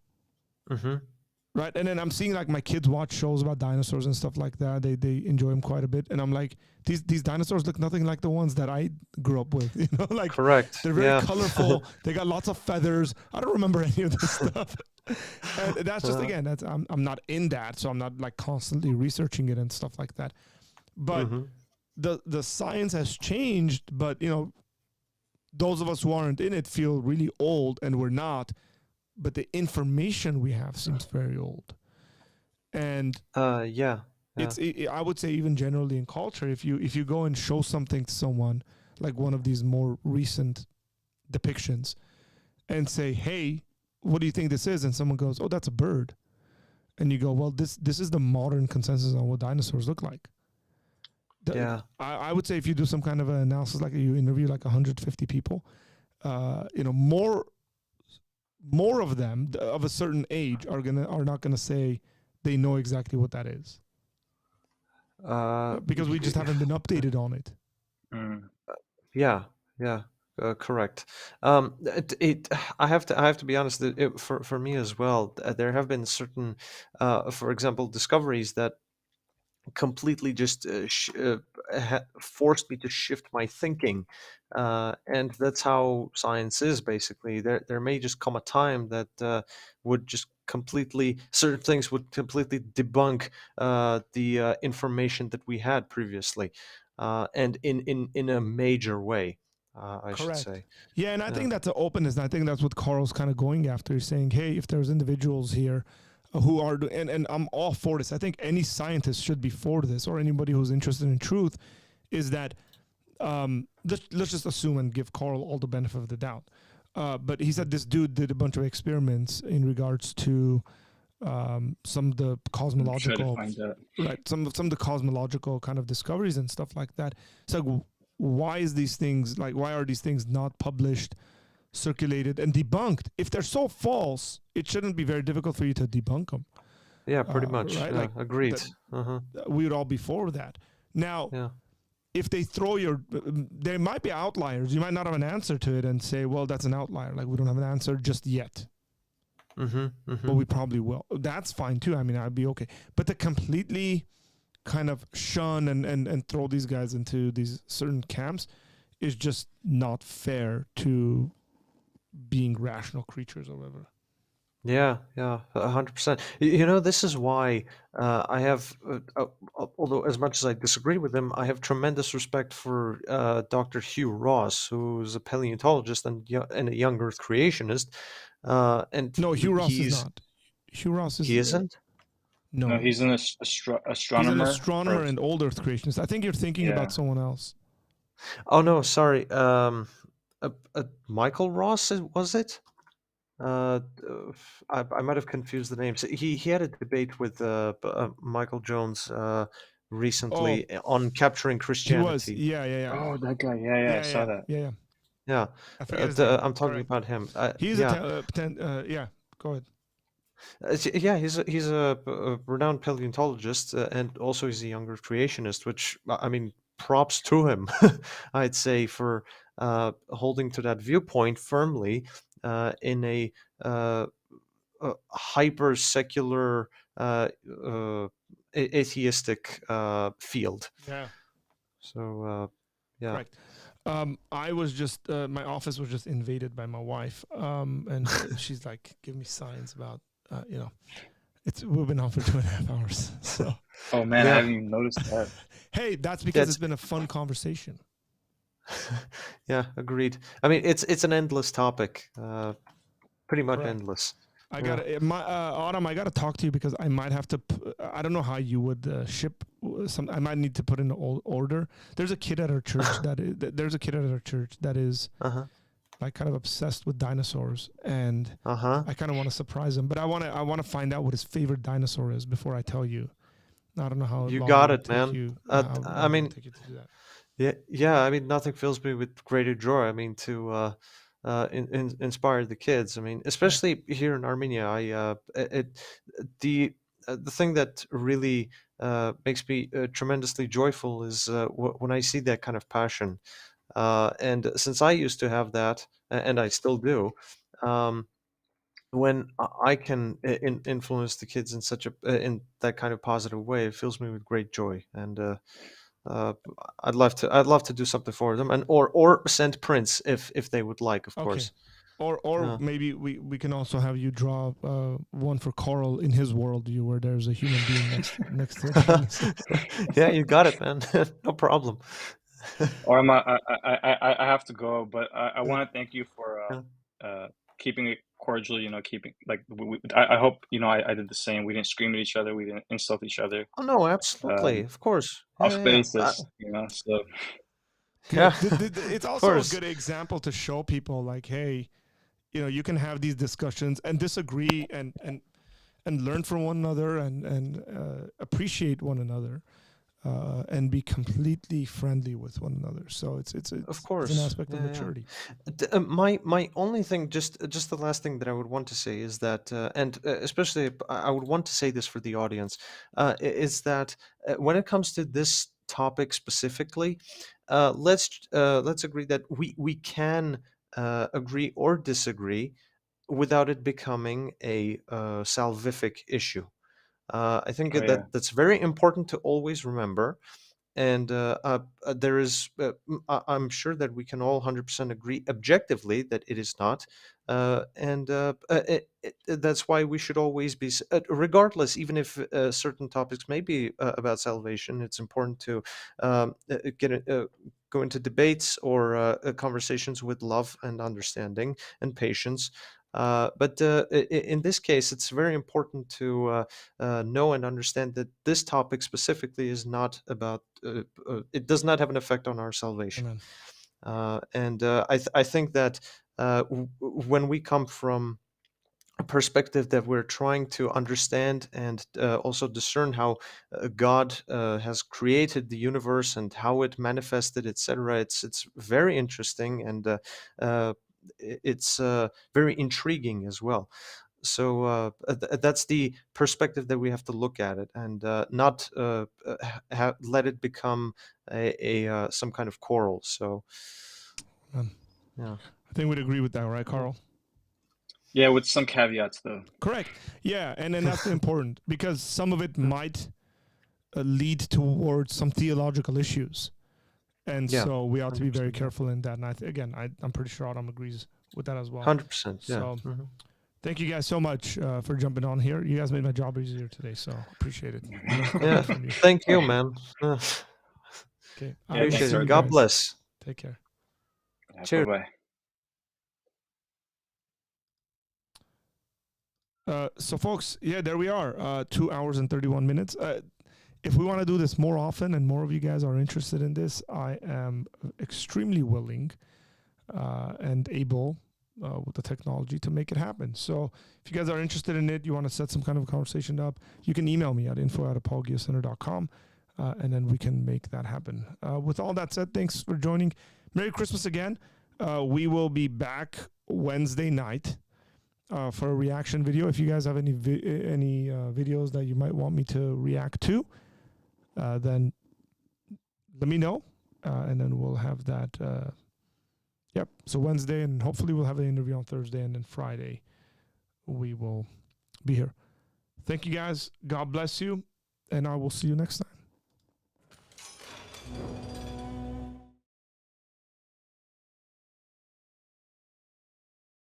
right? And then I'm seeing like my kids watch shows about dinosaurs and stuff like that. They enjoy them quite a bit, and I'm like, these dinosaurs look nothing like the ones that I grew up with. You know, like correct. They're very colorful. They got lots of feathers. I don't remember any of this stuff. And that's just again, that's I'm not in that, so I'm not like constantly researching it and stuff like that. But the science has changed, but you know. Those of us who aren't in it feel really old, and we're not, but the information we have seems very old. And it's I would say even generally in culture, if you go and show something to someone, like one of these more recent depictions, and say, hey, what do you think this is? And someone goes, oh, that's a bird. And you go, well, this is the modern consensus on what dinosaurs look like. I would say if you do some kind of an analysis, like you interview like 150 people, you know, more of them of a certain age are not gonna say they know exactly what that is, because we just haven't been updated on it. Correct. I have to be honest. That for me as well, there have been certain, for example, discoveries that completely just forced me to shift my thinking, and that's how science is basically. There may just come a time that would just certain things would completely debunk the information that we had previously, and in a major way. I should say. Yeah, and I think that's an openness, and I think that's what Carl's kind of going after. He's saying, hey, if there's individuals here who are, and I'm all for this. I think any scientist should be for this, or anybody who's interested in truth, is that let's just assume and give Carl all the benefit of the doubt. But he said this dude did a bunch of experiments in regards to some of the Try to cosmological, find that. right? Some of the cosmological kind of discoveries and stuff like that. It's like, why are these things not published, circulated, and debunked? If they're so false, it shouldn't be very difficult for you to debunk them, Yeah, pretty much. right? Yeah, Like agreed. we would all be for that. Now, Yeah. if they throw there might be outliers. You might not have an answer to it and say, well, that's an outlier. Like we don't have an answer just yet. But we probably will. That's fine too. I mean, I'd be okay. But to completely kind of shun and throw these guys into these certain camps is just not fair to being rational creatures or whatever. Yeah, 100%. This is why I have, although as much as I disagree with him, I have tremendous respect for Dr. Hugh Ross, who's a paleontologist and a young Earth creationist. And No, Hugh Ross is he's not. Hugh Ross is he isn't. No, no. he's an He's an astronomer. astronomer and old Earth creationist. I think you're thinking Yeah. about someone else. Oh no, sorry. Michael Ross was it? I might have confused the names. He had a debate with Michael Jones recently on capturing He was, Christianity. yeah. Oh, that guy. Yeah, I saw that. Yeah. Yeah, I forget his name. I'm talking Correct. about him. He's yeah, yeah. Go ahead. yeah, he's a renowned paleontologist, and also he's a younger creationist. Which I mean, props to him. I'd say for holding to that viewpoint firmly in a hyper secular atheistic field. Yeah. So yeah. Correct. I was just my office was just invaded by my wife, and she's like, "Give me signs about we've been on for 2.5 hours." So, Oh man, Yeah. I haven't even noticed that. hey, that's because That's- it's been a fun conversation. Yeah, agreed. I mean, it's an endless topic, pretty much Correct. endless. I Yeah. gotta, Autumn. I gotta talk to you because I might have to. I don't know how you would ship some. I might need to put in an order. There's a kid at our church that is Uh-huh. like kind of obsessed with dinosaurs, and Uh-huh. I kind of want to surprise him. But I want to find out what his favorite dinosaur is before I tell you. I don't know how You long got would it, take man. you- I how long it mean, would take you to do that. yeah. I mean, nothing fills me with greater joy. I mean, to inspire the kids. I mean, especially here in Armenia, the thing that really makes me tremendously joyful is when I see that kind of passion. And since I used to have that, and I still do, when I can influence the kids in such a in that kind of positive way, it fills me with great joy. And uh, I'd love to do something for them, and or send prints if they would like, of Okay. course. Or Yeah. maybe we can also have you draw one for Carl in his worldview where there's a human being next to a dinosaur. Yeah, you got it, man. No problem. Or I have to go, but I want to thank you for keeping it cordial. Keeping like I hope I did the same. We didn't scream at each other. We didn't insult each other. Oh no, absolutely, of course. Off Yeah. basis, So Yeah, It's of also a course. good example to show people like, hey, you can have these discussions and disagree and learn from one another and appreciate one another and be completely friendly with one another. So it's Of course. it's an aspect of Yeah, yeah. maturity. My only thing, just the last thing that I would want to say is that, and especially I would want to say this for the audience, is that when it comes to this topic specifically, let's agree that we can agree or disagree without it becoming a salvific issue. I think Oh, yeah. that's very important to always remember. And there is, I'm sure that we can all 100% agree objectively that it is not. And that's why we should always be, regardless, even if certain topics may be about salvation, it's important to go into debates or conversations with love and understanding and patience. In this case, it's very important to know and understand that this topic specifically is not about, it does not have an effect on our salvation. Amen. I think that when we come from a perspective that we're trying to understand and also discern how God has created the universe and how it manifested, etc. It's very interesting, and it's very intriguing as well. So that's the perspective that we have to look at it, and not let it become a some kind of quarrel. So, yeah, I think we'd agree with that, right, Carl? Yeah, with some caveats though. Correct. Yeah, and then that's important, because some of it might lead towards some theological issues, and so we ought to be very careful in that. And I'm pretty sure Adam agrees with that as well. 100%. Yeah. So, thank you guys so much for jumping on here. You guys made my job easier today, so appreciate it. Yeah, thank you, man. Okay, appreciate it. God bless. Take care. Yeah, Cheers. Bye-bye. So folks, there we are, 2 hours and 31 minutes. If we want to do this more often and more of you guys are interested in this, I am extremely willing and able with the technology to make it happen. So if you guys are interested in it, you want to set some kind of a conversation up, you can email me at info@apologiacenter.com, and then we can make that happen. With all that said, thanks for joining. Merry Christmas again. We will be back Wednesday night for a reaction video. If you guys have any videos that you might want me to react to, then let me know, and then we'll have that. So Wednesday, and hopefully we'll have an interview on Thursday, and then Friday we will be here. Thank you guys. God bless you, and I will see you next time.